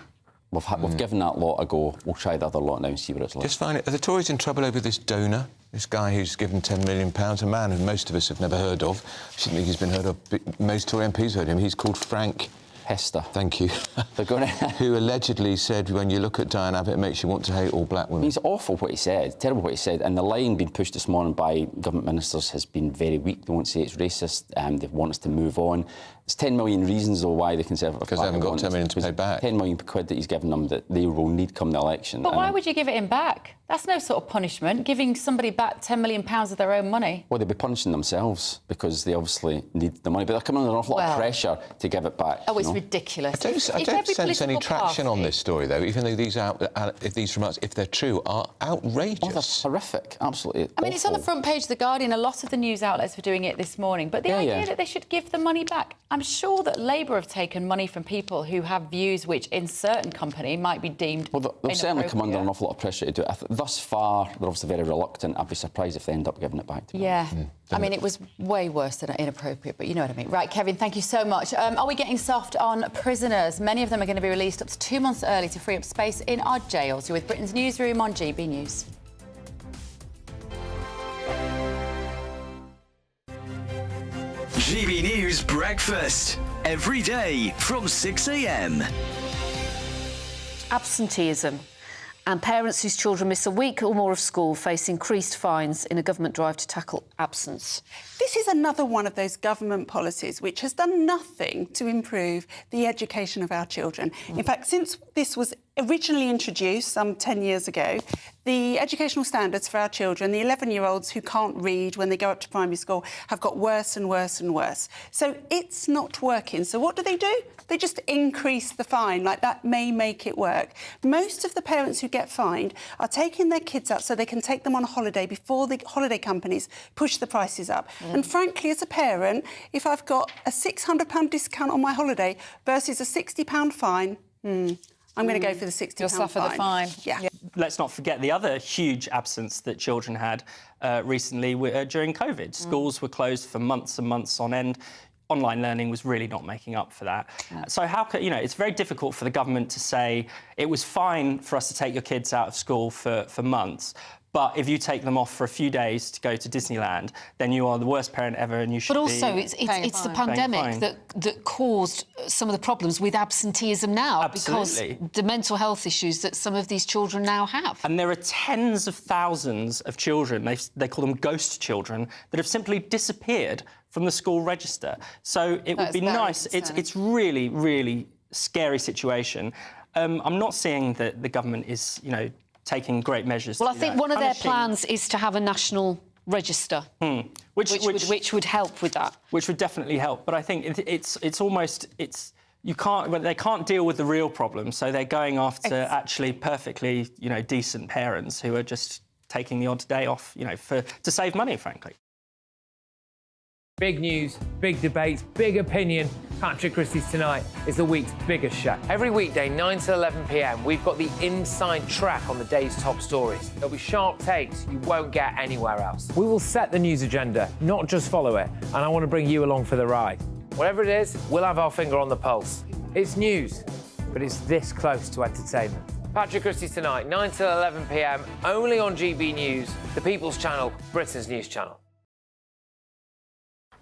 we've given that lot a go. We'll try the other lot now and see what it's like. Just find it. Are the Tories in trouble over this donor? This guy who's given £10 million, a man who most of us have never heard of. I shouldn't think he's been heard of, but most Tory MPs heard of him. He's called Frank Hester. Thank you. Who allegedly said, when you look at Diane Abbott, it makes you want to hate all black women. It's awful what he said, terrible what he said, and the line being pushed this morning by government ministers has been very weak. They won't say it's racist, they want us to move on. There's 10 million reasons, though, why the Conservative Party... Because they haven't got £10 million to pay back. 10 million quid that he's given them that they will need come the election. But why would you give it him back? That's no sort of punishment, giving somebody back £10 million of their own money. Well, they'd be punishing themselves because they obviously need the money, but they're coming under an awful lot of pressure to give it back. Oh, it's ridiculous. I don't sense any traction on this story, though, even though these remarks, if they're true, are outrageous. Oh, that's horrific, absolutely. I mean, it's on the front page of The Guardian. A lot of the news outlets were doing it this morning. But the idea that they should give the money back, I'm sure that Labour have taken money from people who have views which, in certain company, might be deemed they'll certainly come under an awful lot of pressure to do it. Thus far, they're obviously very reluctant. I'd be surprised if they end up giving it back to them. Yeah. I mean, it was way worse than inappropriate, but you know what I mean. Right, Kevin, thank you so much. Are we getting soft on prisoners? Many of them are going to be released up to 2 months early to free up space in our jails. You're with Britain's Newsroom on GB News. GB News Breakfast. Every day from 6 a.m. Absenteeism. And parents whose children miss a week or more of school face increased fines in a government drive to tackle absence. This is another one of those government policies which has done nothing to improve the education of our children. In fact, since this was originally introduced some 10 years ago, the educational standards for our children, the 11-year-olds who can't read when they go up to primary school, have got worse and worse and worse. So it's not working. So what do? They just increase the fine, like that may make it work. Most of the parents who get fined are taking their kids out so they can take them on a holiday before the holiday companies push the prices up. And frankly, as a parent, if I've got a £600 discount on my holiday versus a £60 fine, I'm going to go for the £60 You'll suffer fine. the fine. Yeah. Let's not forget the other huge absence that children had recently during COVID. Schools were closed for months and months on end. Online learning was really not making up for that. So how can, it's very difficult for the government to say it was fine for us to take your kids out of school for months, but if you take them off for a few days to go to Disneyland, then you are the worst parent ever and you should But also, it's the pandemic that caused some of the problems with absenteeism now. Absolutely. Because the mental health issues that some of these children now have. And there are tens of thousands of children, they call them ghost children, that have simply disappeared from the school register. So it would be nice. It's really, really scary situation. I'm not saying that the government is, taking great measures. Well, I think one of their plans is to have a national register, which would help with that. Which would definitely help. But I think they can't deal with the real problem, so they're going after actually perfectly, decent parents who are just taking the odd day off, to save money, frankly. Big news, big debates, big opinion. Patrick Christie's Tonight is the week's biggest show. Every weekday, 9 to 11 p.m, we've got the inside track on the day's top stories. There'll be sharp takes you won't get anywhere else. We will set the news agenda, not just follow it, and I want to bring you along for the ride. Whatever it is, we'll have our finger on the pulse. It's news, but it's this close to entertainment. Patrick Christie's Tonight, 9 to 11 p.m, only on GB News, the People's Channel, Britain's news channel.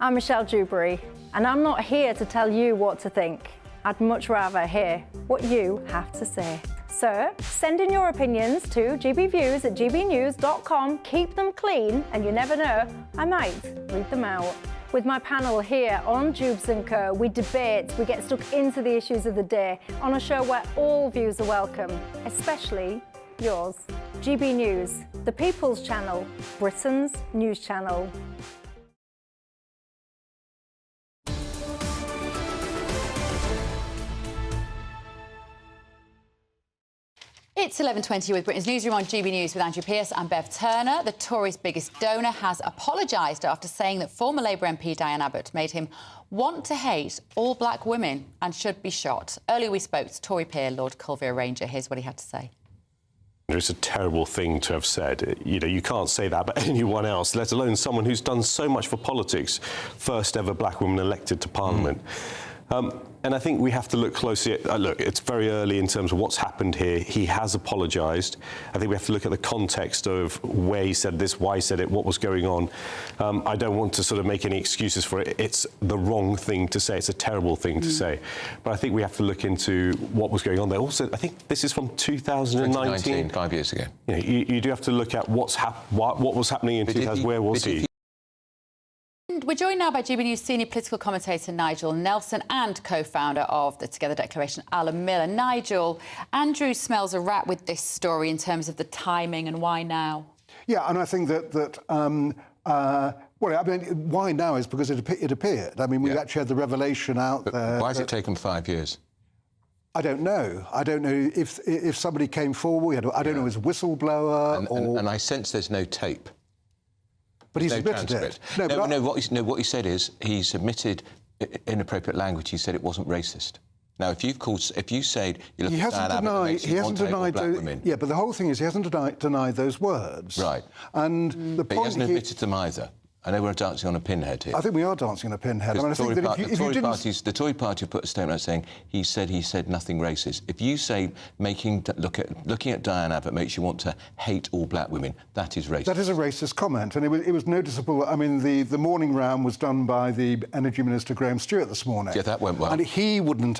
I'm Michelle Dewberry, and I'm not here to tell you what to think. I'd much rather hear what you have to say. So, send in your opinions to gbviews@gbnews.com. Keep them clean, and you never know, I might read them out. With my panel here on Jubes & Co, we debate, we get stuck into the issues of the day on a show where all views are welcome, especially yours. GB News, the People's Channel, Britain's news channel. It's 11:20 with Britain's Newsroom on GB News with Andrew Pearce and Bev Turner. The Tories' biggest donor has apologised after saying that former Labour MP Diane Abbott made him want to hate all black women and should be shot. Earlier we spoke to Tory peer Lord Culvia Ranger. Here's what he had to say. It's a terrible thing to have said. You can't say that about anyone else, let alone someone who's done so much for politics. First ever black woman elected to Parliament. And I think we have to look closely at... look, it's very early in terms of what's happened here. He has apologised. I think we have to look at the context of where he said this, why he said it, what was going on. I don't want to sort of make any excuses for it. It's the wrong thing to say. It's a terrible thing to say. But I think we have to look into what was going on there. Also, I think this is from 2019. 5 years ago. You do have to look at what was happening in 2000. Where was he? We're joined now by GBNews senior political commentator Nigel Nelson and co-founder of the Together Declaration, Alan Miller. Nigel, Andrew smells a rat with this story in terms of the timing and why now? Yeah, and I think well, I mean, why now is because it appeared. I mean, we actually had the revelation out there. Why has it taken 5 years? I don't know. I don't know if somebody came forward. I don't know, as a whistleblower or... And I sense there's no tape. But he's admitted it. What he said is he submitted inappropriate language. He said it wasn't racist. Now, if you said you look at Diane Abbott, it makes you want to take all black women. Yeah, but the whole thing is he hasn't denied those words. Right. And the but point he hasn't admitted them either. I know we're dancing on a pinhead here. I think we are dancing on a pinhead. I mean, I think that the Tory party put a statement out saying he said nothing racist. If you say looking at Diane Abbott makes you want to hate all black women, that is racist. That is a racist comment, and it was noticeable. I mean, the morning round was done by the Energy Minister Graham Stewart this morning. Yeah, that went well. And he wouldn't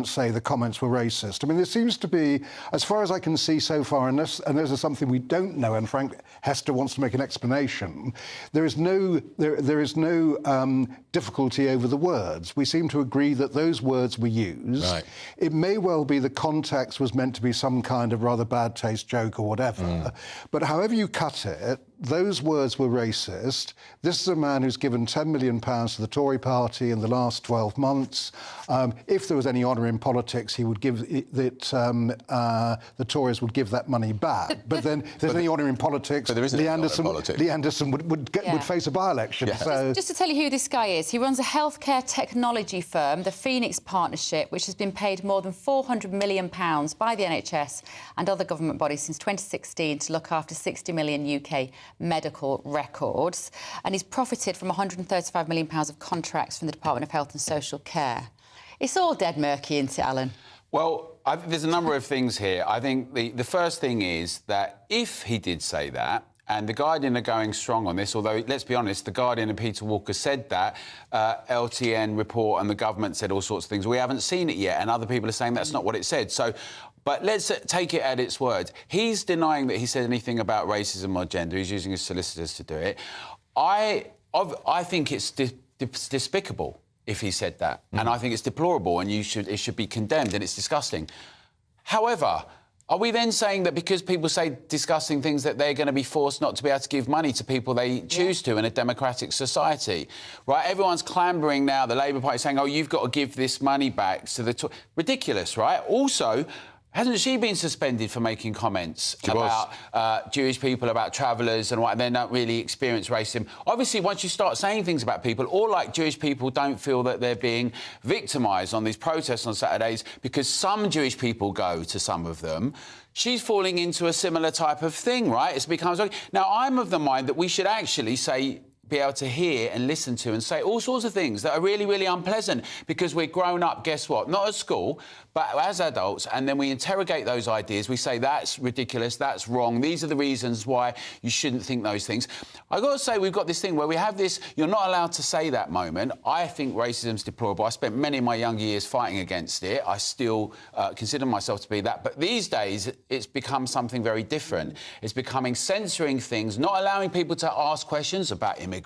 say the comments were racist. I mean, there seems to be, as far as I can see so far, and this is something we don't know, and Frank Hester wants to make an explanation. There is no difficulty over the words. We seem to agree that those words were used. Right. It may well be the context was meant to be some kind of rather bad taste joke or whatever. But however you cut it, those words were racist. This is a man who's given £10 million to the Tory party in the last 12 months. If there was any honour in politics, he would give the Tories would give that money back. But then, if there's any honour in politics, Lee Anderson would face a by-election. Yeah. So just to tell you who this guy is, he runs a healthcare technology firm, the Phoenix Partnership, which has been paid more than £400 million by the NHS and other government bodies since 2016 to look after 60 million UK medical records. And he's profited from £135 million of contracts from the Department of Health and Social Care. It's all dead murky, isn't it, Alan? Well, there's a number of things here. I think the first thing is that if he did say that, and The Guardian are going strong on this, although, let's be honest, The Guardian and Peter Walker said that, LTN report and the government said all sorts of things. We haven't seen it yet, and other people are saying that's not what it said. So, but let's take it at its word. He's denying that he said anything about racism or gender. He's using his solicitors to do it. I think it's despicable if he said that, and I think it's deplorable, and it should be condemned, and it's disgusting. However, are we then saying that because people say disgusting things that they're going to be forced not to be able to give money to people they choose to in a democratic society? Right? Everyone's clambering now, the Labour Party saying, oh, you've got to give this money back to the... Ridiculous, right? Also, hasn't she been suspended for making comments about Jewish people, about travellers and what they don't really experience racism? Obviously, once you start saying things about people, or like Jewish people don't feel that they're being victimised on these protests on Saturdays because some Jewish people go to some of them, she's falling into a similar type of thing, right? It becomes... Now, I'm of the mind that we should actually be able to hear and listen to and say all sorts of things that are really, really unpleasant because we're grown up, guess what? Not at school, but as adults, and then we interrogate those ideas. We say, that's ridiculous, that's wrong, these are the reasons why you shouldn't think those things. I've got to say, we've got this thing where we have this, you're not allowed to say that moment. I think racism's deplorable. I spent many of my younger years fighting against it. I still consider myself to be that. But these days, it's become something very different. It's becoming censoring things, not allowing people to ask questions about immigration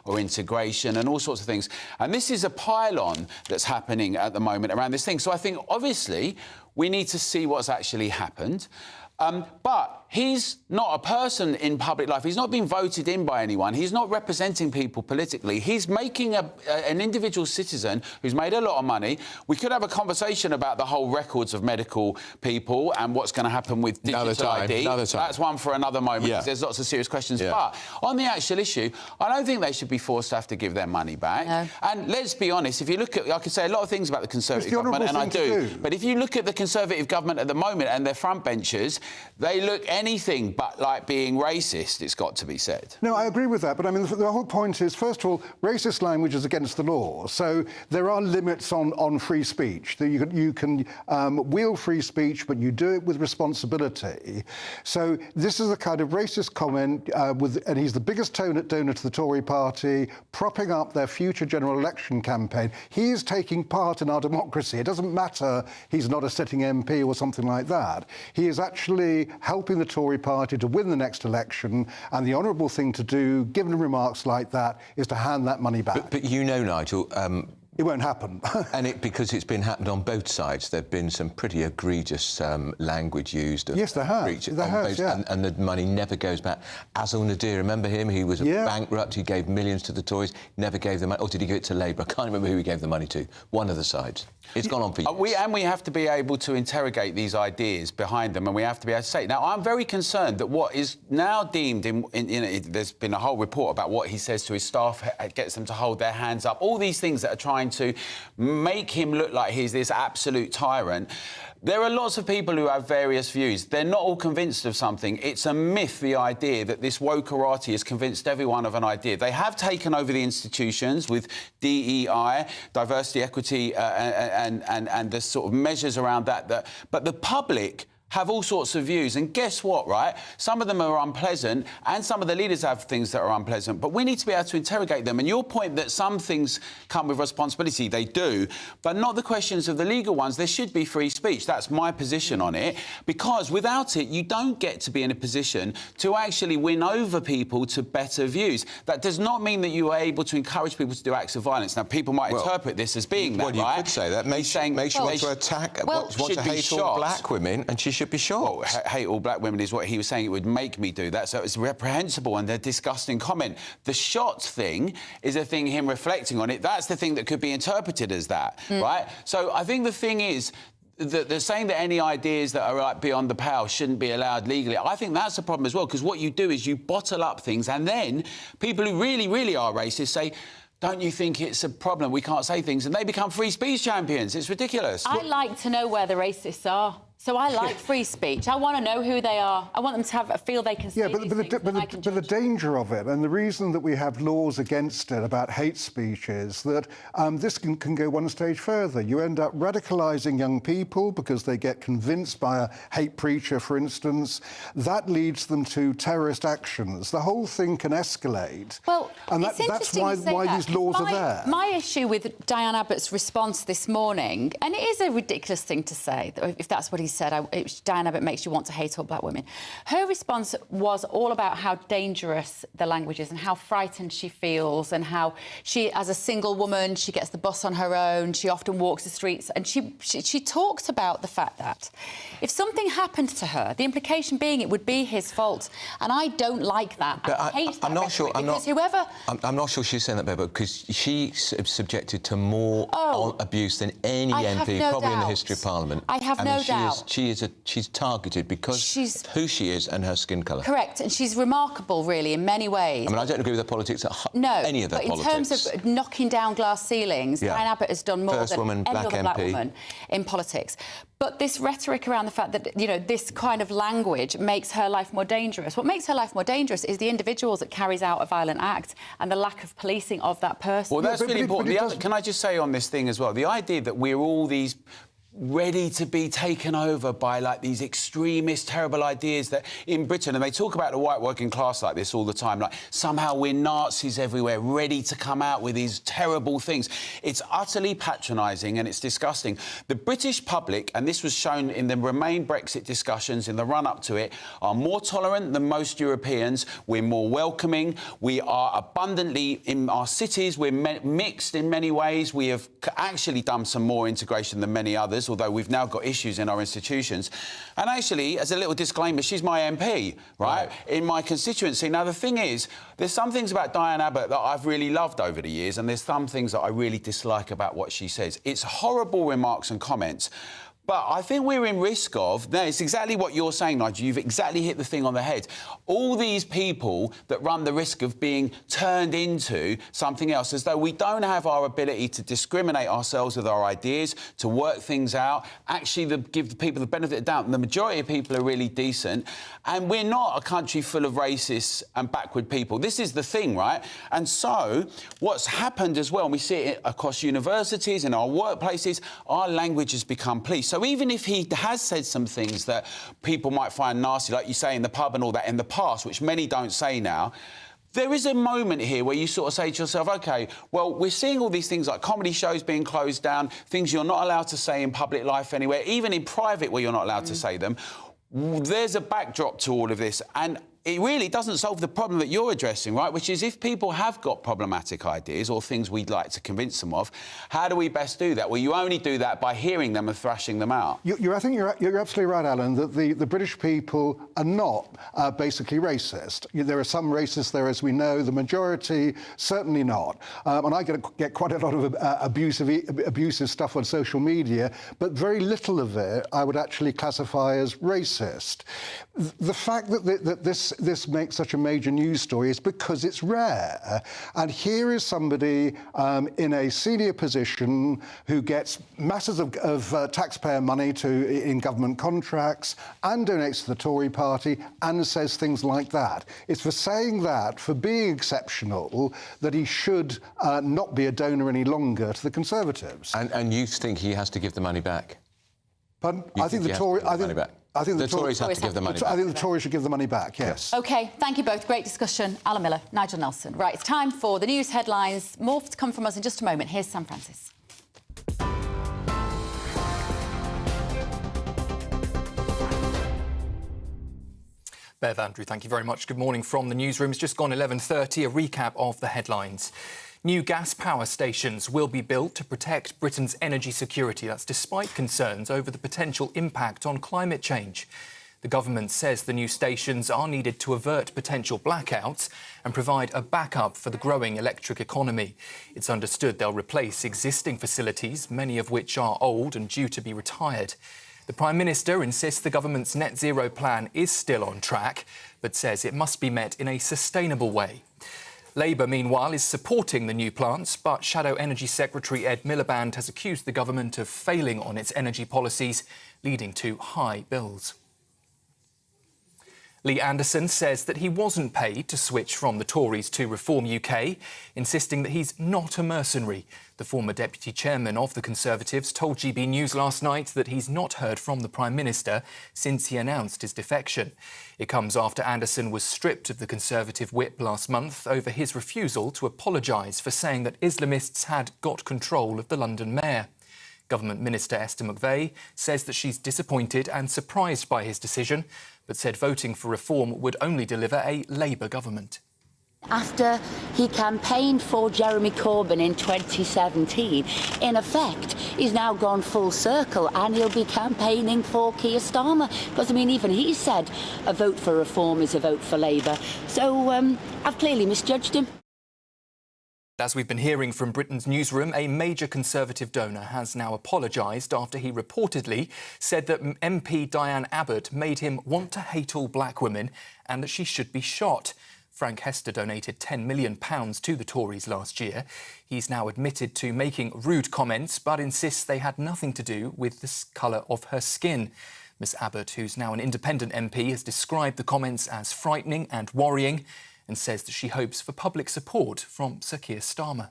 or integration and all sorts of things. And this is a pile-on that's happening at the moment around this thing. So I think, obviously, we need to see what's actually happened. But he's not a person in public life. He's not been voted in by anyone. He's not representing people politically. He's making an individual citizen who's made a lot of money. We could have a conversation about the whole records of medical people and what's going to happen with digital ID. That's one for another moment, because there's lots of serious questions. But on the actual issue, I don't think they should be forced to have to give their money back. No. And let's be honest, if you look at... I could say a lot of things about the Conservative government, and I do. But if you look at the Conservative government at the moment and their frontbenchers, they look anything but like being racist, it's got to be said. No, I agree with that, but I mean, the whole point is, first of all, racist language is against the law, so there are limits on free speech. You can wield free speech, but you do it with responsibility. So this is a kind of racist comment, and he's the biggest donor to the Tory party, propping up their future general election campaign. He is taking part in our democracy. It doesn't matter he's not a sitting MP or something like that. He is actually actually helping the Tory party to win the next election, and the honourable thing to do, given remarks like that, is to hand that money back. But you know, Nigel... it won't happen. And because it's been happened on both sides, there have been some pretty egregious language used. Yes, there has. There has, yeah. And the money never goes back. Azul Nadir, remember him? He was a bankrupt. He gave millions to the Tories, never gave them money. Or did he give it to Labour? I can't remember who he gave the money to. One of the sides. It's gone on for years. We have to be able to interrogate these ideas behind them, and we have to be able to say. Now, I'm very concerned that what is now deemed there's been a whole report about what he says to his staff, gets them to hold their hands up. All these things that are trying to make him look like he's this absolute tyrant. There are lots of people who have various views. They're not all convinced of something. It's a myth, the idea that this wokerati has convinced everyone of an idea. They have taken over the institutions with DEI, diversity, equity, and the sort of measures around that. But the public have all sorts of views. And guess what, right? Some of them are unpleasant, and some of the leaders have things that are unpleasant. But we need to be able to interrogate them. And your point that some things come with responsibility, they do, but not the questions of the legal ones. There should be free speech. That's my position on it. Because without it, you don't get to be in a position to actually win over people to better views. That does not mean that you are able to encourage people to do acts of violence. Now, people might interpret this as being that, right? Well, you could say that. Makes you want to attack, want to hate all black women, and she should be shot. Well, hate all black women is what he was saying. It would make me do that. So it's reprehensible and a disgusting comment. The shot thing is a thing, him reflecting on it. That's the thing that could be interpreted as that, right? So I think the thing is, they're saying that any ideas that are like beyond the pale shouldn't be allowed legally. I think that's a problem as well, because what you do is you bottle up things, and then people who really, really are racist say, don't you think it's a problem? We can't say things, and they become free speech champions. It's ridiculous. I like to know where the racists are. So I like free speech. I want to know who they are. I want them to feel they can say these things. But the danger of it, and the reason that we have laws against it about hate speech, is that this can go one stage further. You end up radicalising young people because they get convinced by a hate preacher, for instance. That leads them to terrorist actions. The whole thing can escalate. Well, and that's why these laws are there. My issue with Diane Abbott's response this morning, and it is a ridiculous thing to say, if that's what he said, Diane Abbott makes you want to hate all black women. Her response was all about how dangerous the language is and how frightened she feels, and how she, as a single woman, she gets the bus on her own, she often walks the streets, and she talked about the fact that if something happened to her, the implication being it would be his fault, and I don't like that. But I hate that. I'm not sure. I'm not sure she's saying that, because she's subjected to more abuse than any MP probably in the history of Parliament. I have no doubt. She's targeted because of who she is and her skin colour. Correct, and she's remarkable, really, in many ways. I mean, I don't agree with her politics, any of her politics. But in terms of knocking down glass ceilings, Diane Abbott has done more than any other black woman in politics. But this rhetoric around the fact that, you know, this kind of language makes her life more dangerous. What makes her life more dangerous is the individuals that carries out a violent act and the lack of policing of that person. Well, that's really important. Can I just say on this thing as well, the idea that we're all these ready to be taken over by, like, these extremist, terrible ideas that in Britain, and they talk about the white working class like this all the time, like somehow we're Nazis everywhere, ready to come out with these terrible things. It's utterly patronising and it's disgusting. The British public, and this was shown in the Remain Brexit discussions in the run-up to it, are more tolerant than most Europeans. We're more welcoming. We are abundantly, in our cities, we're mixed in many ways. We have actually done some more integration than many others, although we've now got issues in our institutions. And actually, as a little disclaimer, she's my MP, right, in my constituency. Now, the thing is, there's some things about Diane Abbott that I've really loved over the years, and there's some things that I really dislike about what she says. It's horrible remarks and comments. But I think we're in risk of... No, it's exactly what you're saying, Nigel. You've exactly hit the thing on the head. All these people that run the risk of being turned into something else, as though we don't have our ability to discriminate ourselves with our ideas, to work things out, actually give the people the benefit of the doubt. And the majority of people are really decent. And we're not a country full of racists and backward people. This is the thing, right? And so what's happened as well, and we see it across universities and our workplaces, our language has become police. So even if he has said some things that people might find nasty, like you say in the pub and all that in the past, which many don't say now, there is a moment here where you sort of say to yourself, OK, well, we're seeing all these things like comedy shows being closed down, things you're not allowed to say in public life anywhere, even in private where you're not allowed to say them. there's a backdrop to all of this, and it really doesn't solve the problem that you're addressing, right? Which is if people have got problematic ideas or things we'd like to convince them of, how do we best do that? Well, you only do that by hearing them and thrashing them out. I think you're absolutely right, Alan, that the British people are not basically racist. There are some racists there, as we know, the majority certainly not. And I get quite a lot of abusive stuff on social media, but very little of it I would actually classify as racist. The fact that this makes such a major news story is because it's rare. And here is somebody in a senior position who gets masses of taxpayer money in government contracts and donates to the Tory party and says things like that. It's for saying that, for being exceptional, that he should not be a donor any longer to the Conservatives. And you think he has to give the money back? Pardon? I think the Tory... I think the Tories have to give the money back. I think the Tories should give the money back, yes. OK, thank you both. Great discussion. Alan Miller, Nigel Nelson. Right, it's time for the news headlines. More to come from us in just a moment. Here's Sam Francis. Bev, Andrew, thank you very much. Good morning from the newsroom. It's just gone 11:30. A recap of the headlines. New gas power stations will be built to protect Britain's energy security. That's despite concerns over the potential impact on climate change. The government says the new stations are needed to avert potential blackouts and provide a backup for the growing electric economy. It's understood they'll replace existing facilities, many of which are old and due to be retired. The Prime Minister insists the government's net zero plan is still on track, but says it must be met in a sustainable way. Labour, meanwhile, is supporting the new plants, but Shadow Energy Secretary Ed Miliband has accused the government of failing on its energy policies, leading to high bills. Lee Anderson says that he wasn't paid to switch from the Tories to Reform UK, insisting that he's not a mercenary. The former deputy chairman of the Conservatives told GB News last night that he's not heard from the Prime Minister since he announced his defection. It comes after Anderson was stripped of the Conservative whip last month over his refusal to apologise for saying that Islamists had got control of the London mayor. Government Minister Esther McVey says that she's disappointed and surprised by his decision, but said voting for reform would only deliver a Labour government. After he campaigned for Jeremy Corbyn in 2017, in effect, he's now gone full circle and he'll be campaigning for Keir Starmer. Because, I mean, even he said a vote for reform is a vote for Labour. So I've clearly misjudged him. As we've been hearing from Britain's newsroom, a major Conservative donor has now apologised after he reportedly said that MP Diane Abbott made him want to hate all black women and that she should be shot. Frank Hester donated £10 million to the Tories last year. He's now admitted to making rude comments, but insists they had nothing to do with the colour of her skin. Miss Abbott, who's now an independent MP, has described the comments as frightening and worrying, and says that she hopes for public support from Sir Keir Starmer.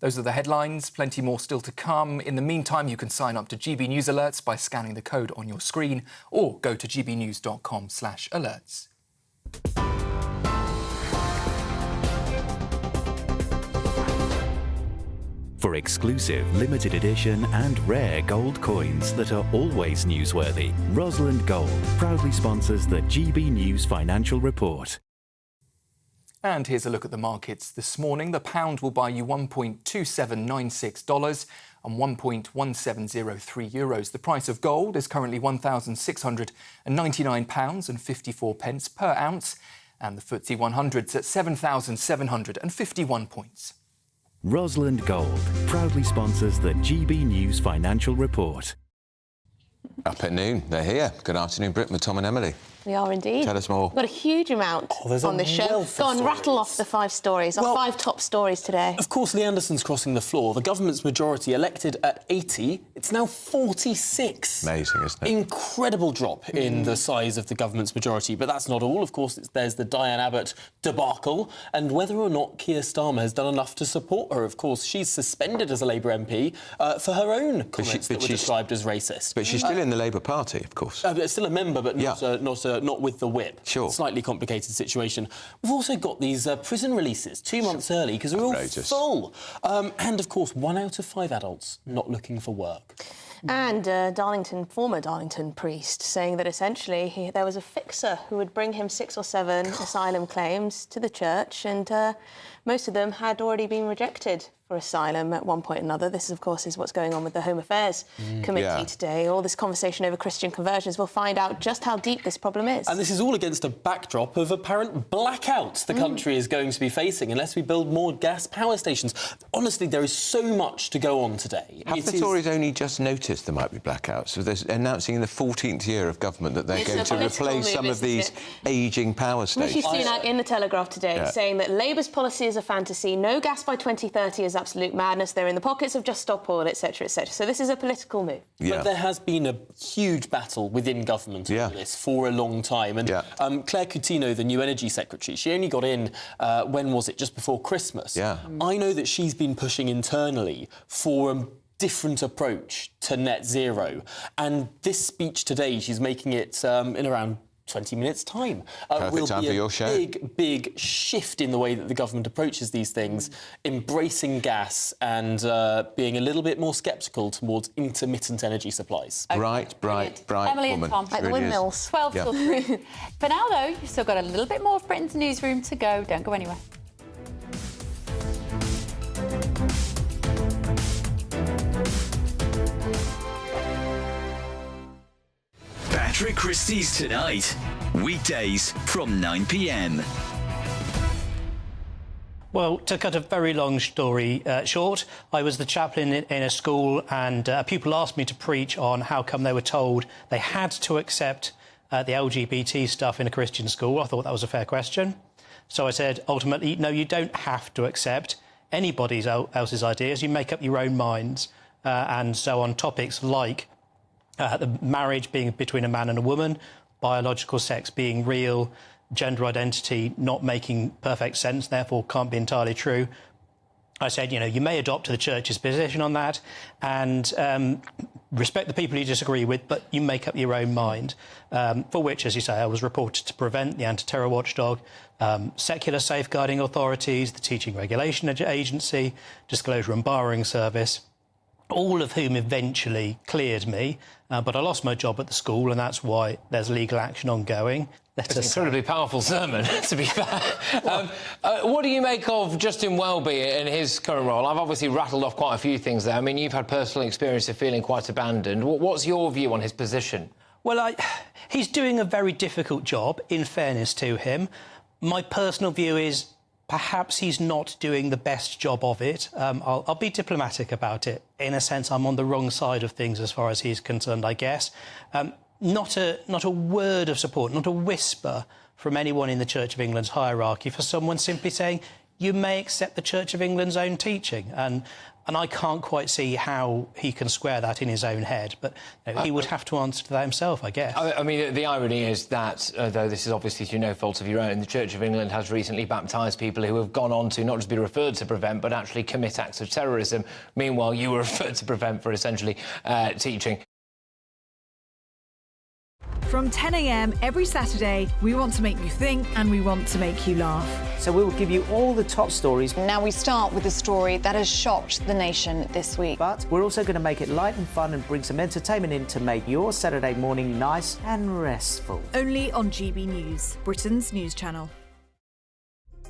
Those are the headlines, plenty more still to come. In the meantime, you can sign up to GB News Alerts by scanning the code on your screen or go to gbnews.com/alerts. For exclusive, limited edition and rare gold coins that are always newsworthy, Rosalind Gold proudly sponsors the GB News Financial Report. And here's a look at the markets this morning. The pound will buy you $1.2796 and €1.1703. The price of gold is currently £1,699.54 per ounce, and the FTSE 100's at 7,751 points. Rosalind Gold proudly sponsors the GB News Financial Report. Up at noon, they're here. Good afternoon, Britain, with Tom and Emily. We are indeed. Tell us more. We've got a huge amount on this show. Go on, rattle off the 5 stories, our 5 top stories today. Of course, Lee Anderson's crossing the floor. The government's majority elected at 80. It's now 46. Amazing, isn't it? Incredible drop in the size of the government's majority. But that's not all. Of course, there's the Diane Abbott debacle and whether or not Keir Starmer has done enough to support her. Of course, she's suspended as a Labour MP for her own comments that were described as racist. But she's still in the Labour Party, of course. Still a member, but not with the whip. Sure. Slightly complicated situation. We've also got these prison releases 2 months early because they're all full. And, of course, 1 out of 5 adults not looking for work. And former Darlington priest saying that essentially there was a fixer who would bring him 6 or 7 asylum claims to the church, and most of them had already been rejected for asylum at one point or another. This, of course, is what's going on with the Home Affairs Committee today. All this conversation over Christian conversions will find out just how deep this problem is. And this is all against a backdrop of apparent blackouts the country is going to be facing unless we build more gas power stations. Honestly, there is so much to go on today. Have the Tories only just noticed there might be blackouts? So they're announcing in the 14th year of government that they're going to replace some of these ageing power stations. Rishi Sunak in the Telegraph today saying that Labour's policy is a fantasy, no gas by 2030 is absolute madness, they're in the pockets of Just Stop Oil, etc, etc. So this is a political move. But there has been a huge battle within government on this for a long time. And Claire Coutinho, the new Energy Secretary, she only got in, when was it, just before Christmas. I know that she's been pushing internally for a different approach to net zero. And this speech today, she's making it in around 20 minutes' time. Perfect time for your show. Big shift in the way that the government approaches these things, embracing gas and being a little bit more sceptical towards intermittent energy supplies. Bright Emily woman. and Tom. Like the windmills. 12 till 3. For now, though, you've still got a little bit more of Britain's newsroom to go. Don't go anywhere. Patrick Christie's Tonight. Weekdays from 9 p.m. Well, to cut a very long story short, I was the chaplain in a school, and a pupil asked me to preach on how come they were told they had to accept the LGBT stuff in a Christian school. I thought that was a fair question. So I said, ultimately, no, you don't have to accept anybody else's ideas. You make up your own minds. And so on topics like the marriage being between a man and a woman, biological sex being real, gender identity not making perfect sense, therefore can't be entirely true. I said, you know, you may adopt the church's position on that and respect the people you disagree with, but you make up your own mind, for which, as you say, I was reported to Prevent, the anti-terror watchdog, secular safeguarding authorities, the Teaching Regulation Agency, Disclosure and Barring Service, all of whom eventually cleared me, but I lost my job at the school, and that's why there's legal action ongoing. It's an incredibly powerful sermon, to be fair. What do you make of Justin Welby in his current role? I've obviously rattled off quite a few things there. I mean, you've had personal experience of feeling quite abandoned. What's your view on his position? Well, he's doing a very difficult job, in fairness to him. My personal view is perhaps he's not doing the best job of it. I'll be diplomatic about it. In a sense, I'm on the wrong side of things as far as he's concerned, I guess. Not a word of support, not a whisper from anyone in the Church of England's hierarchy for someone simply saying, you may accept the Church of England's own teaching. And I can't quite see how he can square that in his own head, but you know, he would have to answer to that himself, I guess. I mean, the irony is that, though this is obviously through no fault of your own, the Church of England has recently baptised people who have gone on to not just be referred to Prevent, but actually commit acts of terrorism. Meanwhile, you were referred to Prevent for essentially teaching. From 10 a.m. every Saturday, we want to make you think and we want to make you laugh. So we will give you all the top stories. Now we start with a story that has shocked the nation this week. But we're also going to make it light and fun and bring some entertainment in to make your Saturday morning nice and restful. Only on GB News, Britain's news channel.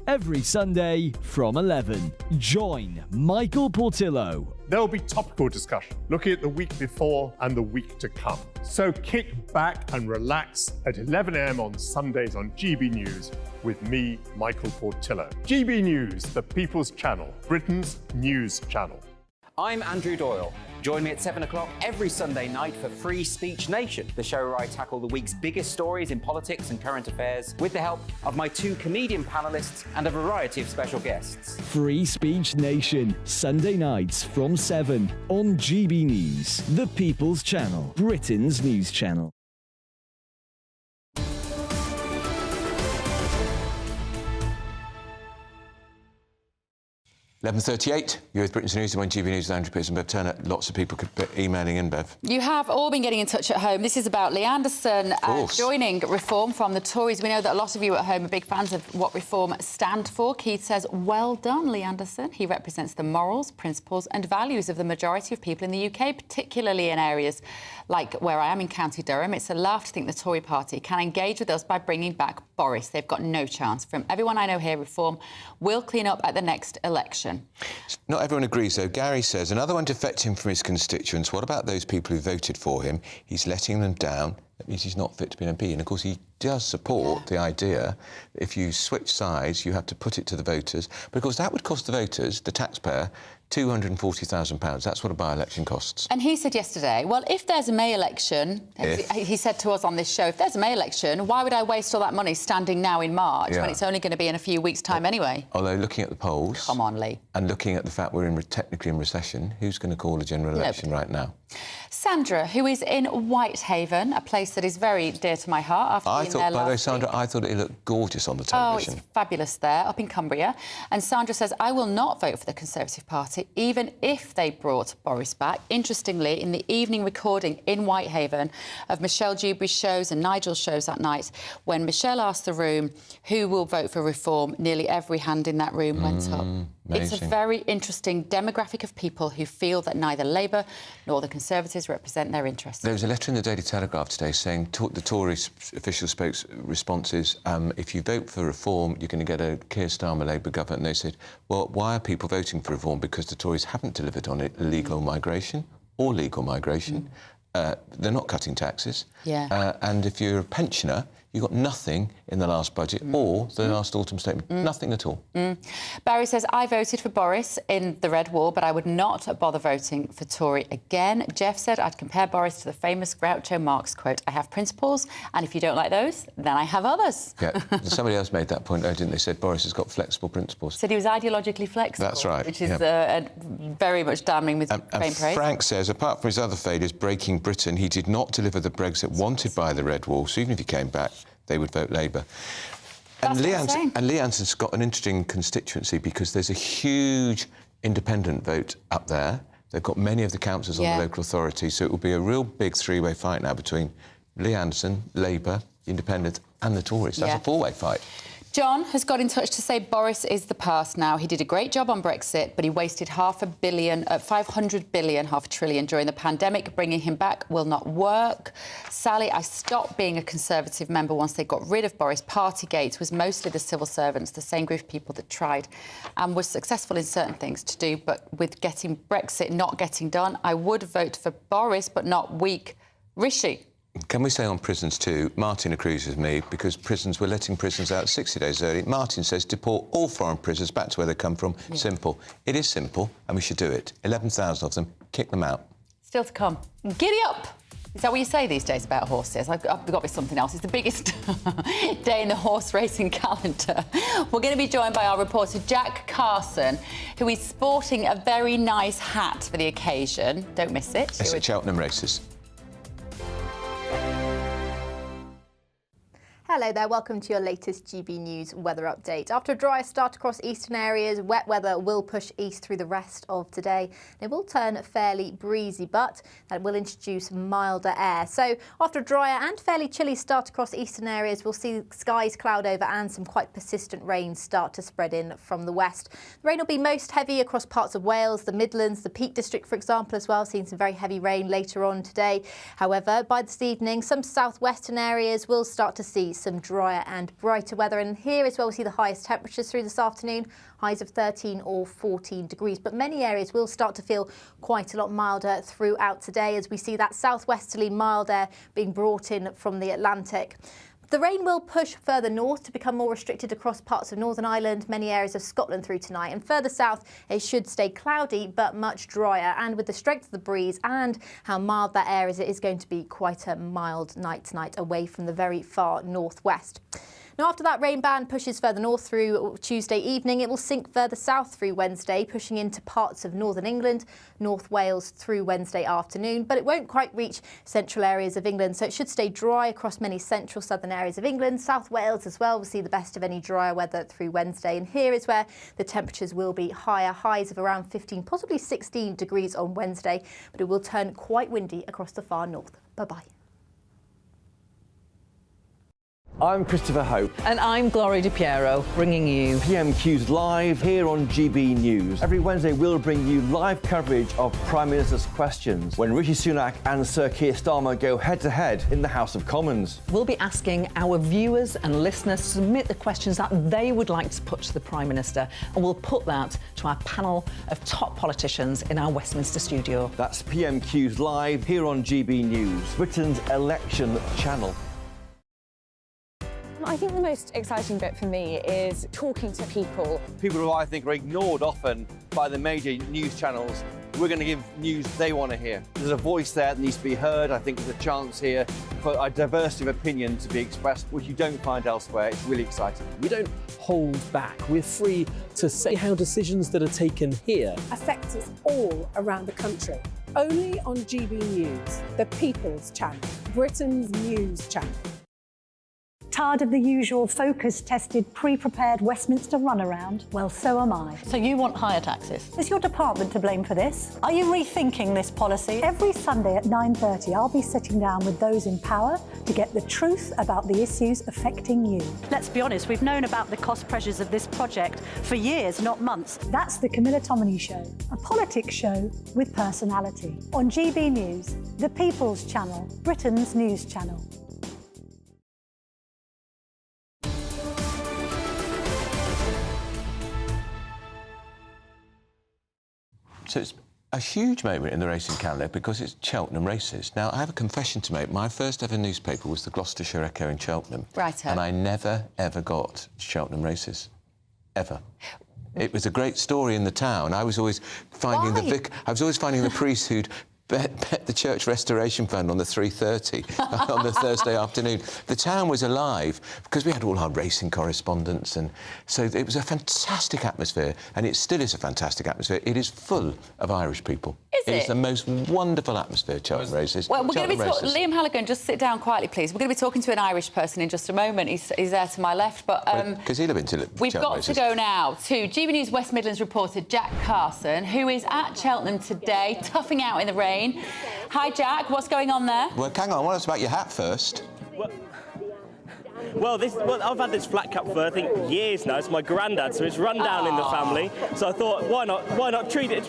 Every Sunday from 11, join Michael Portillo. There will be topical discussion, looking at the week before and the week to come. So kick back and relax at 11 a.m. on Sundays on GB News with me, Michael Portillo. GB News, the People's Channel, Britain's news channel. I'm Andrew Doyle. Join me at 7 o'clock every Sunday night for Free Speech Nation, the show where I tackle the week's biggest stories in politics and current affairs with the help of my 2 comedian panellists and a variety of special guests. Free Speech Nation, Sunday nights from 7 on GB News, the People's Channel, Britain's news channel. 11:38, you're with Britain's News on GB News with Andrew Pearson, Bev Turner. Lots of people could be emailing in, Bev. You have all been getting in touch at home. This is about Lee Anderson joining Reform from the Tories. We know that a lot of you at home are big fans of what Reform stand for. Keith says, well done, Lee Anderson. He represents the morals, principles and values of the majority of people in the UK, particularly in areas like where I am in County Durham. It's a laugh to think the Tory party can engage with us by bringing back Boris. They've got no chance. From everyone I know here, Reform will clean up at the next election. Not everyone agrees, though. Gary says, another one defecting from his constituents. What about those people who voted for him? He's letting them down. That means he's not fit to be an MP. And, of course, he does support the idea that if you switch sides, you have to put it to the voters. But, of course, that would cost the voters, the taxpayer, £240,000. That's what a by-election costs. And he said yesterday, well, if there's a May election, he said to us on this show, if there's a May election, why would I waste all that money standing now in March when it's only going to be in a few weeks' time anyway? Although, looking at the polls... Come on, Lee. And looking at the fact we're technically in recession, who's going to call a general election right now? Sandra, who is in Whitehaven, a place that is very dear to my heart after being there last by the way, Sandra, I thought it looked gorgeous on the television. Oh, it's fabulous there, up in Cumbria. And Sandra says, I will not vote for the Conservative Party, even if they brought Boris back. Interestingly, in the evening recording in Whitehaven of Michelle Dewberry's shows and Nigel's shows that night, when Michelle asked the room who will vote for Reform, nearly every hand in that room went up. Amazing. It's a very interesting demographic of people who feel that neither Labour nor the Conservatives represent their interests. There was a letter in the Daily Telegraph today saying the Tory official spoke's response is if you vote for Reform, you're going to get a Keir Starmer Labour government. And they said, well, why are people voting for Reform? Because the Tories haven't delivered on illegal migration or legal migration. They're not cutting taxes. And if you're a pensioner, you got nothing in the last budget or the last autumn statement. Nothing at all. Barry says, I voted for Boris in the Red Wall, but I would not bother voting for Tory again. Jeff said, I'd compare Boris to the famous Groucho Marx quote, I have principles, and if you don't like those, then I have others. Yeah, somebody else made that point, though, didn't they? Said Boris has got flexible principles. Said he was ideologically flexible. That's right. Which is very much damning with faint praise. Frank says, apart from his other failures breaking Britain, he did not deliver the Brexit wanted by the Red Wall, so even if he came back, they would vote Labour. And Lee Anderson's got an interesting constituency because there's a huge independent vote up there. They've got many of the councillors on the local authority, so it will be a real big three-way fight now between Lee Anderson, Labour, the Independents and the Tories. That's a four-way fight. John has got in touch to say Boris is the past now. He did a great job on Brexit, but he wasted $500 billion, half a trillion during the pandemic. Bringing him back will not work. Sally, I stopped being a Conservative member once they got rid of Boris. Partygate was mostly the civil servants, the same group of people that tried and was successful in certain things to do, but with getting Brexit not getting done, I would vote for Boris, but not weak Rishi. Can we say on prisons too, Martin agrees with me, because we're letting prisoners out 60 days early. Martin says deport all foreign prisoners back to where they come from. Simple. It is simple, and we should do it. 11,000 of them, kick them out. Still to come. Giddy up! Is that what you say these days about horses? I've got to be something else. It's the biggest day in the horse racing calendar. We're going to be joined by our reporter, Jack Carson, who is sporting a very nice hat for the occasion. Don't miss it. It's at Cheltenham races. Hello there, welcome to your latest GB News weather update. After a drier start across eastern areas, wet weather will push east through the rest of today. It will turn fairly breezy, but that will introduce milder air. So after a drier and fairly chilly start across eastern areas, we'll see skies cloud over and some quite persistent rain start to spread in from the west. The rain will be most heavy across parts of Wales, the Midlands, the Peak District, for example, as well, seeing some very heavy rain later on today. However, by this evening, some southwestern areas will start to see some drier and brighter weather, and here as well we see the highest temperatures through this afternoon, highs of 13 or 14 degrees, but many areas will start to feel quite a lot milder throughout today as we see that southwesterly mild air being brought in from the Atlantic. The rain will push further north to become more restricted across parts of Northern Ireland, many areas of Scotland through tonight. And further south, it should stay cloudy but much drier. And with the strength of the breeze and how mild that air is, it is going to be quite a mild night tonight away from the very far northwest. Now, after that rain band pushes further north through Tuesday evening, it will sink further south through Wednesday, pushing into parts of northern England, North Wales through Wednesday afternoon, but it won't quite reach central areas of England, so it should stay dry across many central southern areas of England. South Wales as well will see the best of any drier weather through Wednesday, and here is where the temperatures will be higher, highs of around 15, possibly 16 degrees on Wednesday, but it will turn quite windy across the far north. Bye-bye. I'm Christopher Hope. And I'm Gloria Di Piero, bringing you PMQ's Live here on GB News. Every Wednesday we'll bring you live coverage of Prime Minister's questions when Rishi Sunak and Sir Keir Starmer go head-to-head in the House of Commons. We'll be asking our viewers and listeners to submit the questions that they would like to put to the Prime Minister, and we'll put that to our panel of top politicians in our Westminster studio. That's PMQ's Live here on GB News, Britain's election channel. I think the most exciting bit for me is talking to people. People who I think are ignored often by the major news channels. We're going to give news they want to hear. There's a voice there that needs to be heard. I think there's a chance here for a diversity of opinion to be expressed, which you don't find elsewhere. It's really exciting. We don't hold back. We're free to say how decisions that are taken here affect us all around the country. Only on GB News, the People's Channel, Britain's news channel. Tired of the usual focus-tested, pre-prepared Westminster runaround? Well, so am I. So you want higher taxes? Is your department to blame for this? Are you rethinking this policy? Every Sunday at 9:30, I'll be sitting down with those in power to get the truth about the issues affecting you. Let's be honest, we've known about the cost pressures of this project for years, not months. That's the Camilla Tominey Show, a politics show with personality. On GB News, the People's Channel, Britain's news channel. So it's a huge moment in the racing calendar because it's Cheltenham races. Now, I have a confession to make. My first ever newspaper was the Gloucestershire Echo in Cheltenham. Right. And I never, ever got Cheltenham races. Ever. It was a great story in the town. I was always finding the priest who'd bet the church restoration fund on the 3:30 on the Thursday afternoon. The town was alive because we had all our racing correspondents, and so it was a fantastic atmosphere, and it still is a fantastic atmosphere. It is full of Irish people. It is the most wonderful atmosphere, Cheltenham races. Well, we're going to be races. Liam Halligan, just sit down quietly, please. We're going to be talking to an Irish person in just a moment. He's there to my left, but because he'll have been to we've Cheltenham got races. to go now to GB News West Midlands reporter Jack Carson, who is at Cheltenham today, toughing out in the rain. Hi, Jack. What's going on there? Well, hang on. I want to talk about your hat first. Well, I've had this flat cap for, I think, years now. It's my granddad, so it's run down in the family. So I thought, why not treat it,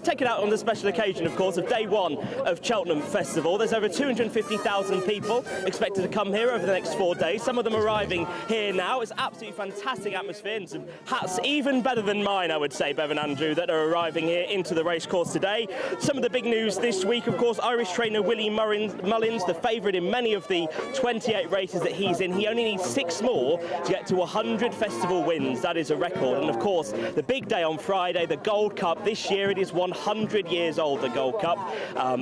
take it out on the special occasion, of course, of day one of Cheltenham Festival. There's over 250,000 people expected to come here over the next 4 days. Some of them arriving here now. It's absolutely fantastic atmosphere, and some hats even better than mine, I would say, Bev and Andrew, that are arriving here into the racecourse today. Some of the big news this week, of course, Irish trainer Willie Mullins, the favourite in many of the 28 races that he's in. He only needs 6 more to get to 100 festival wins. That is a record. And of course, the big day on Friday, the Gold Cup. This year it is 100 years old, the Gold Cup.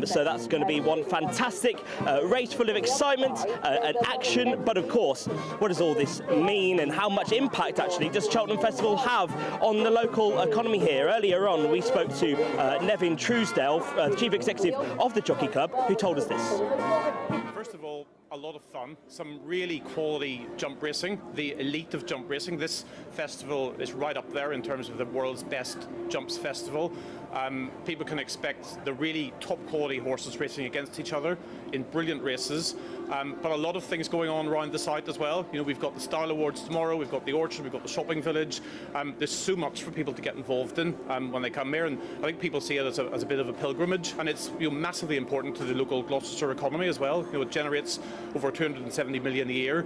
So that's going to be one fantastic race full of excitement and action. But of course, what does all this mean, and how much impact actually does Cheltenham Festival have on the local economy here? Earlier on, we spoke to Nevin Truesdale, the chief executive of the Jockey Club, who told us this. First of all, a lot of fun, some really quality jump racing, the elite of jump racing. This festival is right up there in terms of the world's best jumps festival. People can expect the really top quality horses racing against each other in brilliant races, but a lot of things going on around the site as well. You know, we've got the Style Awards tomorrow, we've got the Orchard, we've got the Shopping Village. There's so much for people to get involved in when they come here, and I think people see it as a bit of a pilgrimage, and it's massively important to the local Gloucestershire economy as well. You know, it generates over 270 million a year.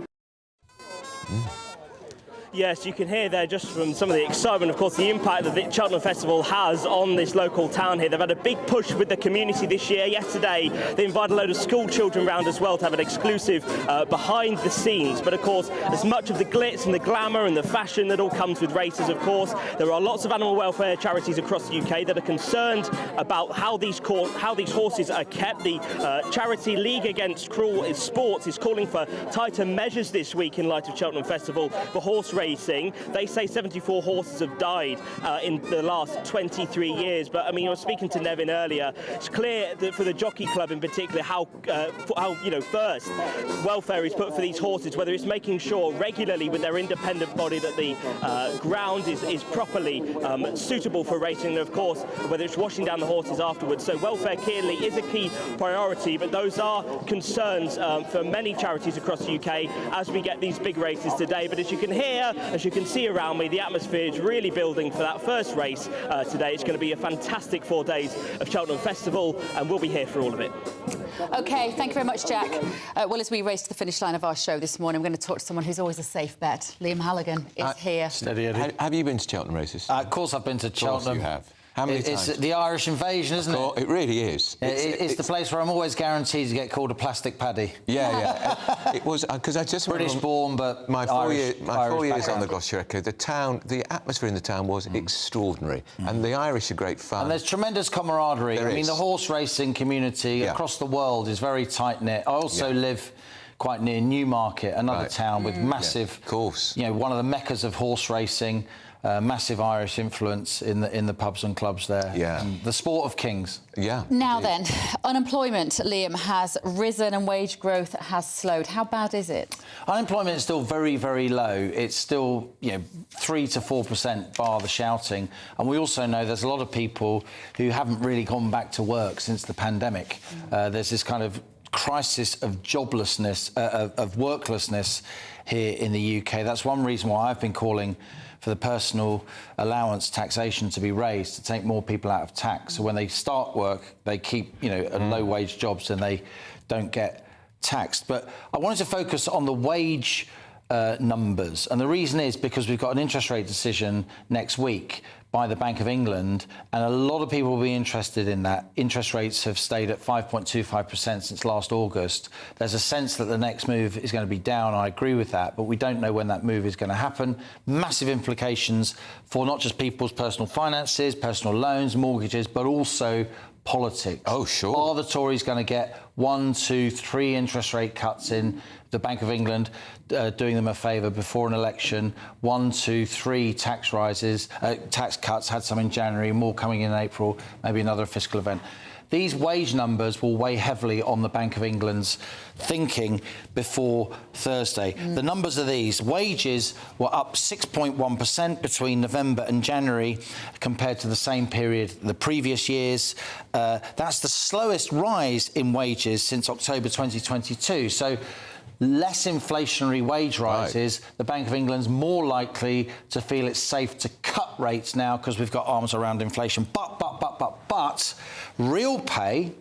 Yes, you can hear there just from some of the excitement, of course, the impact that the Cheltenham Festival has on this local town here. They've had a big push with the community this year. Yesterday, they invited a load of school children round as well to have an exclusive behind the scenes. But of course, as much of the glitz and the glamour and the fashion that all comes with races, of course, there are lots of animal welfare charities across the UK that are concerned about how these horses are kept. The charity League Against Cruel Sports is calling for tighter measures this week in light of Cheltenham Festival for horse racing. They say 74 horses have died in the last 23 years. But I mean, I was speaking to Nevin earlier. It's clear that for the Jockey Club in particular, how first welfare is put for these horses. Whether it's making sure regularly with their independent body that the ground is properly suitable for racing, and of course whether it's washing down the horses afterwards. So welfare clearly is a key priority. But those are concerns for many charities across the UK as we get these big races today. But as you can hear, as you can see around me, the atmosphere is really building for that first race today. It's going to be a fantastic 4 days of Cheltenham Festival, and we'll be here for all of it. OK, thank you very much, Jack. Well, as we race to the finish line of our show this morning, I'm going to talk to someone who's always a safe bet. Liam Halligan is here. Steady, Eddie. Have you been to Cheltenham races? Of course I've been to Cheltenham. Of course you have. How many times? It's the Irish invasion, isn't it? It really is. It's the place where I'm always guaranteed to get called a plastic paddy. Yeah. It was because I just British-born, but my four years on the background. Gloucester Echo. The atmosphere in the town was extraordinary, and the Irish are great fun. And there's tremendous camaraderie. There I mean, is. the horse racing community across the world is very tight knit. I also live quite near Newmarket, another town with massive, of course, one of the meccas of horse racing. Massive Irish influence in the pubs and clubs there. Yeah. And the sport of kings. Yeah. Now then, unemployment, Liam, has risen and wage growth has slowed. How bad is it? Unemployment is still very, very low. It's still, 3 to 4% bar the shouting. And we also know there's a lot of people who haven't really gone back to work since the pandemic. There's this kind of crisis of joblessness, of worklessness here in the UK. That's one reason why I've been calling for the personal allowance taxation to be raised, to take more people out of tax. So when they start work, they keep, low-wage jobs and they don't get taxed. But I wanted to focus on the wage numbers. And the reason is because we've got an interest rate decision next week by the Bank of England, and a lot of people will be interested in that. Interest rates have stayed at 5.25% since last August. There's a sense that the next move is going to be down. I agree with that, but we don't know when that move is going to happen. Massive implications for not just people's personal finances, personal loans, mortgages, but also politics. Oh, sure. Are the Tories going to get 1, 2, 3 interest rate cuts in? The Bank of England doing them a favour before an election. 1, 2, 3 tax rises, tax cuts, had some in January, more coming in April, maybe another fiscal event. These wage numbers will weigh heavily on the Bank of England's thinking before Thursday. The numbers are these. Wages were up 6.1% between November and January compared to the same period the previous years. That's the slowest rise in wages since October 2022. So less inflationary wage rises, the Bank of England's more likely to feel it's safe to cut rates now because we've got arms around inflation. But real pay,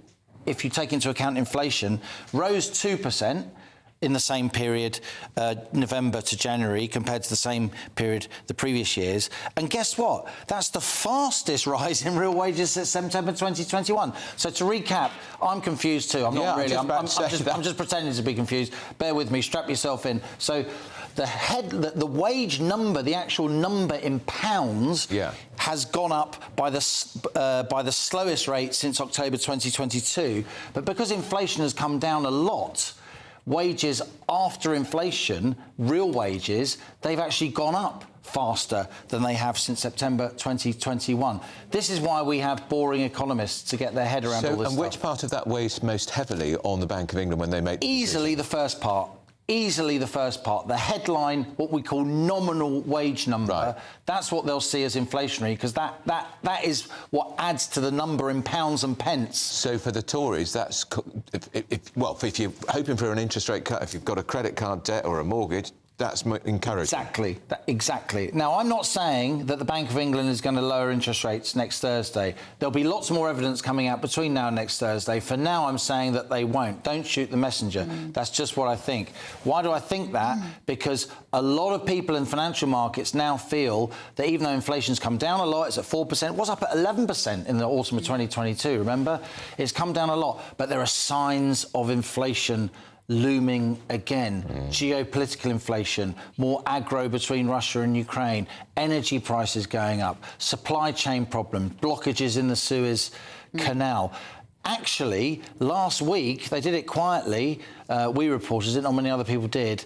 if you take into account inflation, rose 2% in the same period, November to January, compared to the same period the previous years. And guess what? That's the fastest rise in real wages since September 2021. So to recap, I'm confused too. I'm not really. I'm just pretending to be confused. Bear with me. Strap yourself in. So the wage number, the actual number in pounds, has gone up by the slowest rate since October 2022. But because inflation has come down a lot, wages after inflation, real wages, they've actually gone up faster than they have since September 2021. This is why we have boring economists to get their head around all this stuff. And which part of that weighs most heavily on the Bank of England when they make the Easily the first part. Easily the first part. The headline, what we call nominal wage number, that's what they'll see as inflationary, because that is what adds to the number in pounds and pence. So for the Tories, that's... if you're hoping for an interest rate cut, if you've got a credit card debt or a mortgage, that's encouraging. Exactly. Exactly. Now, I'm not saying that the Bank of England is going to lower interest rates next Thursday. There'll be lots more evidence coming out between now and next Thursday. For now, I'm saying that they won't. Don't shoot the messenger. That's just what I think. Why do I think that? Because a lot of people in financial markets now feel that even though inflation's come down a lot, it's at 4%, it was up at 11% in the autumn of 2022, remember? It's come down a lot, but there are signs of inflation looming again. Geopolitical inflation, more aggro between Russia and Ukraine, energy prices going up, supply chain problems, blockages in the Suez Canal. Actually, last week, they did it quietly, we reported it, not many other people did.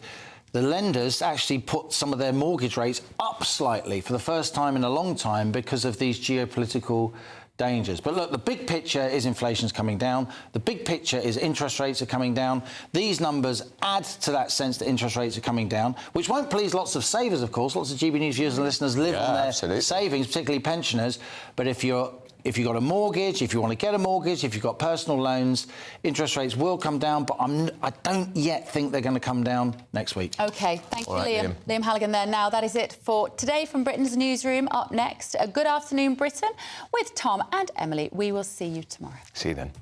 The lenders actually put some of their mortgage rates up slightly for the first time in a long time because of these geopolitical dangers. But look, the big picture is inflation's coming down. The big picture is interest rates are coming down. These numbers add to that sense that interest rates are coming down, which won't please lots of savers, of course. Lots of GB News viewers and listeners live on their savings, particularly pensioners. But if you've got a mortgage, if you want to get a mortgage, if you've got personal loans, interest rates will come down, but I don't yet think they're going to come down next week. OK, thank you, Liam. Liam Halligan there. Now, that is it for today from Britain's Newsroom. Up next, a Good Afternoon Britain with Tom and Emily. We will see you tomorrow. See you then.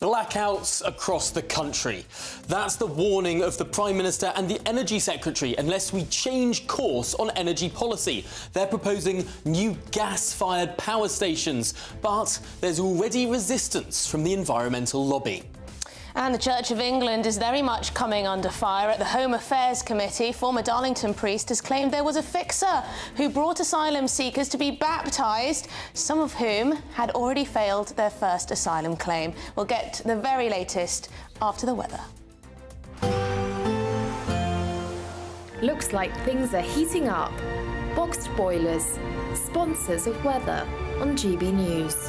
Blackouts across the country. That's the warning of the Prime Minister and the Energy Secretary unless we change course on energy policy. They're proposing new gas-fired power stations, but there's already resistance from the environmental lobby. And the Church of England is very much coming under fire. At the Home Affairs Committee, former Darlington priest has claimed there was a fixer who brought asylum seekers to be baptised, some of whom had already failed their first asylum claim. We'll get the very latest after the weather. Looks like things are heating up. Boxed boilers, sponsors of weather on GB News.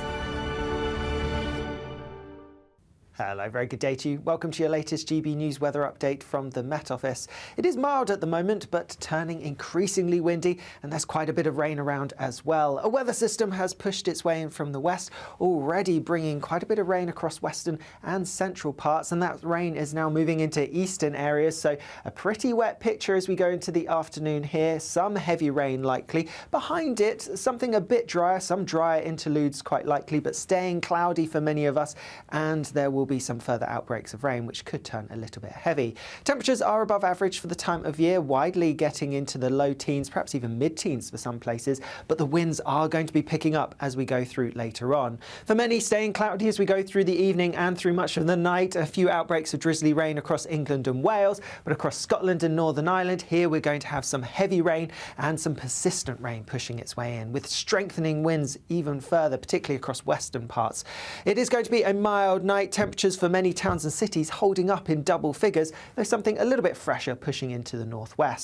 Hello, very good day to you. Welcome to your latest GB News weather update from the Met Office. It is mild at the moment, but turning increasingly windy, and there's quite a bit of rain around as well. A weather system has pushed its way in from the west, already bringing quite a bit of rain across western and central parts, and that rain is now moving into eastern areas, so a pretty wet picture as we go into the afternoon here. Some heavy rain likely. Behind it, something a bit drier, some drier interludes quite likely, but staying cloudy for many of us, and there will be some further outbreaks of rain which could turn a little bit heavy. Temperatures are above average for the time of year, widely getting into the low teens, perhaps even mid-teens for some places, but the winds are going to be picking up as we go through later on. For many, staying cloudy as we go through the evening and through much of the night. A few outbreaks of drizzly rain across England and Wales, but across Scotland and Northern Ireland, here we're going to have some heavy rain and some persistent rain pushing its way in, with strengthening winds even further, particularly across western parts. It is going to be a mild night. Temperatures for many towns and cities holding up in double figures, though something a little bit fresher pushing into the northwest.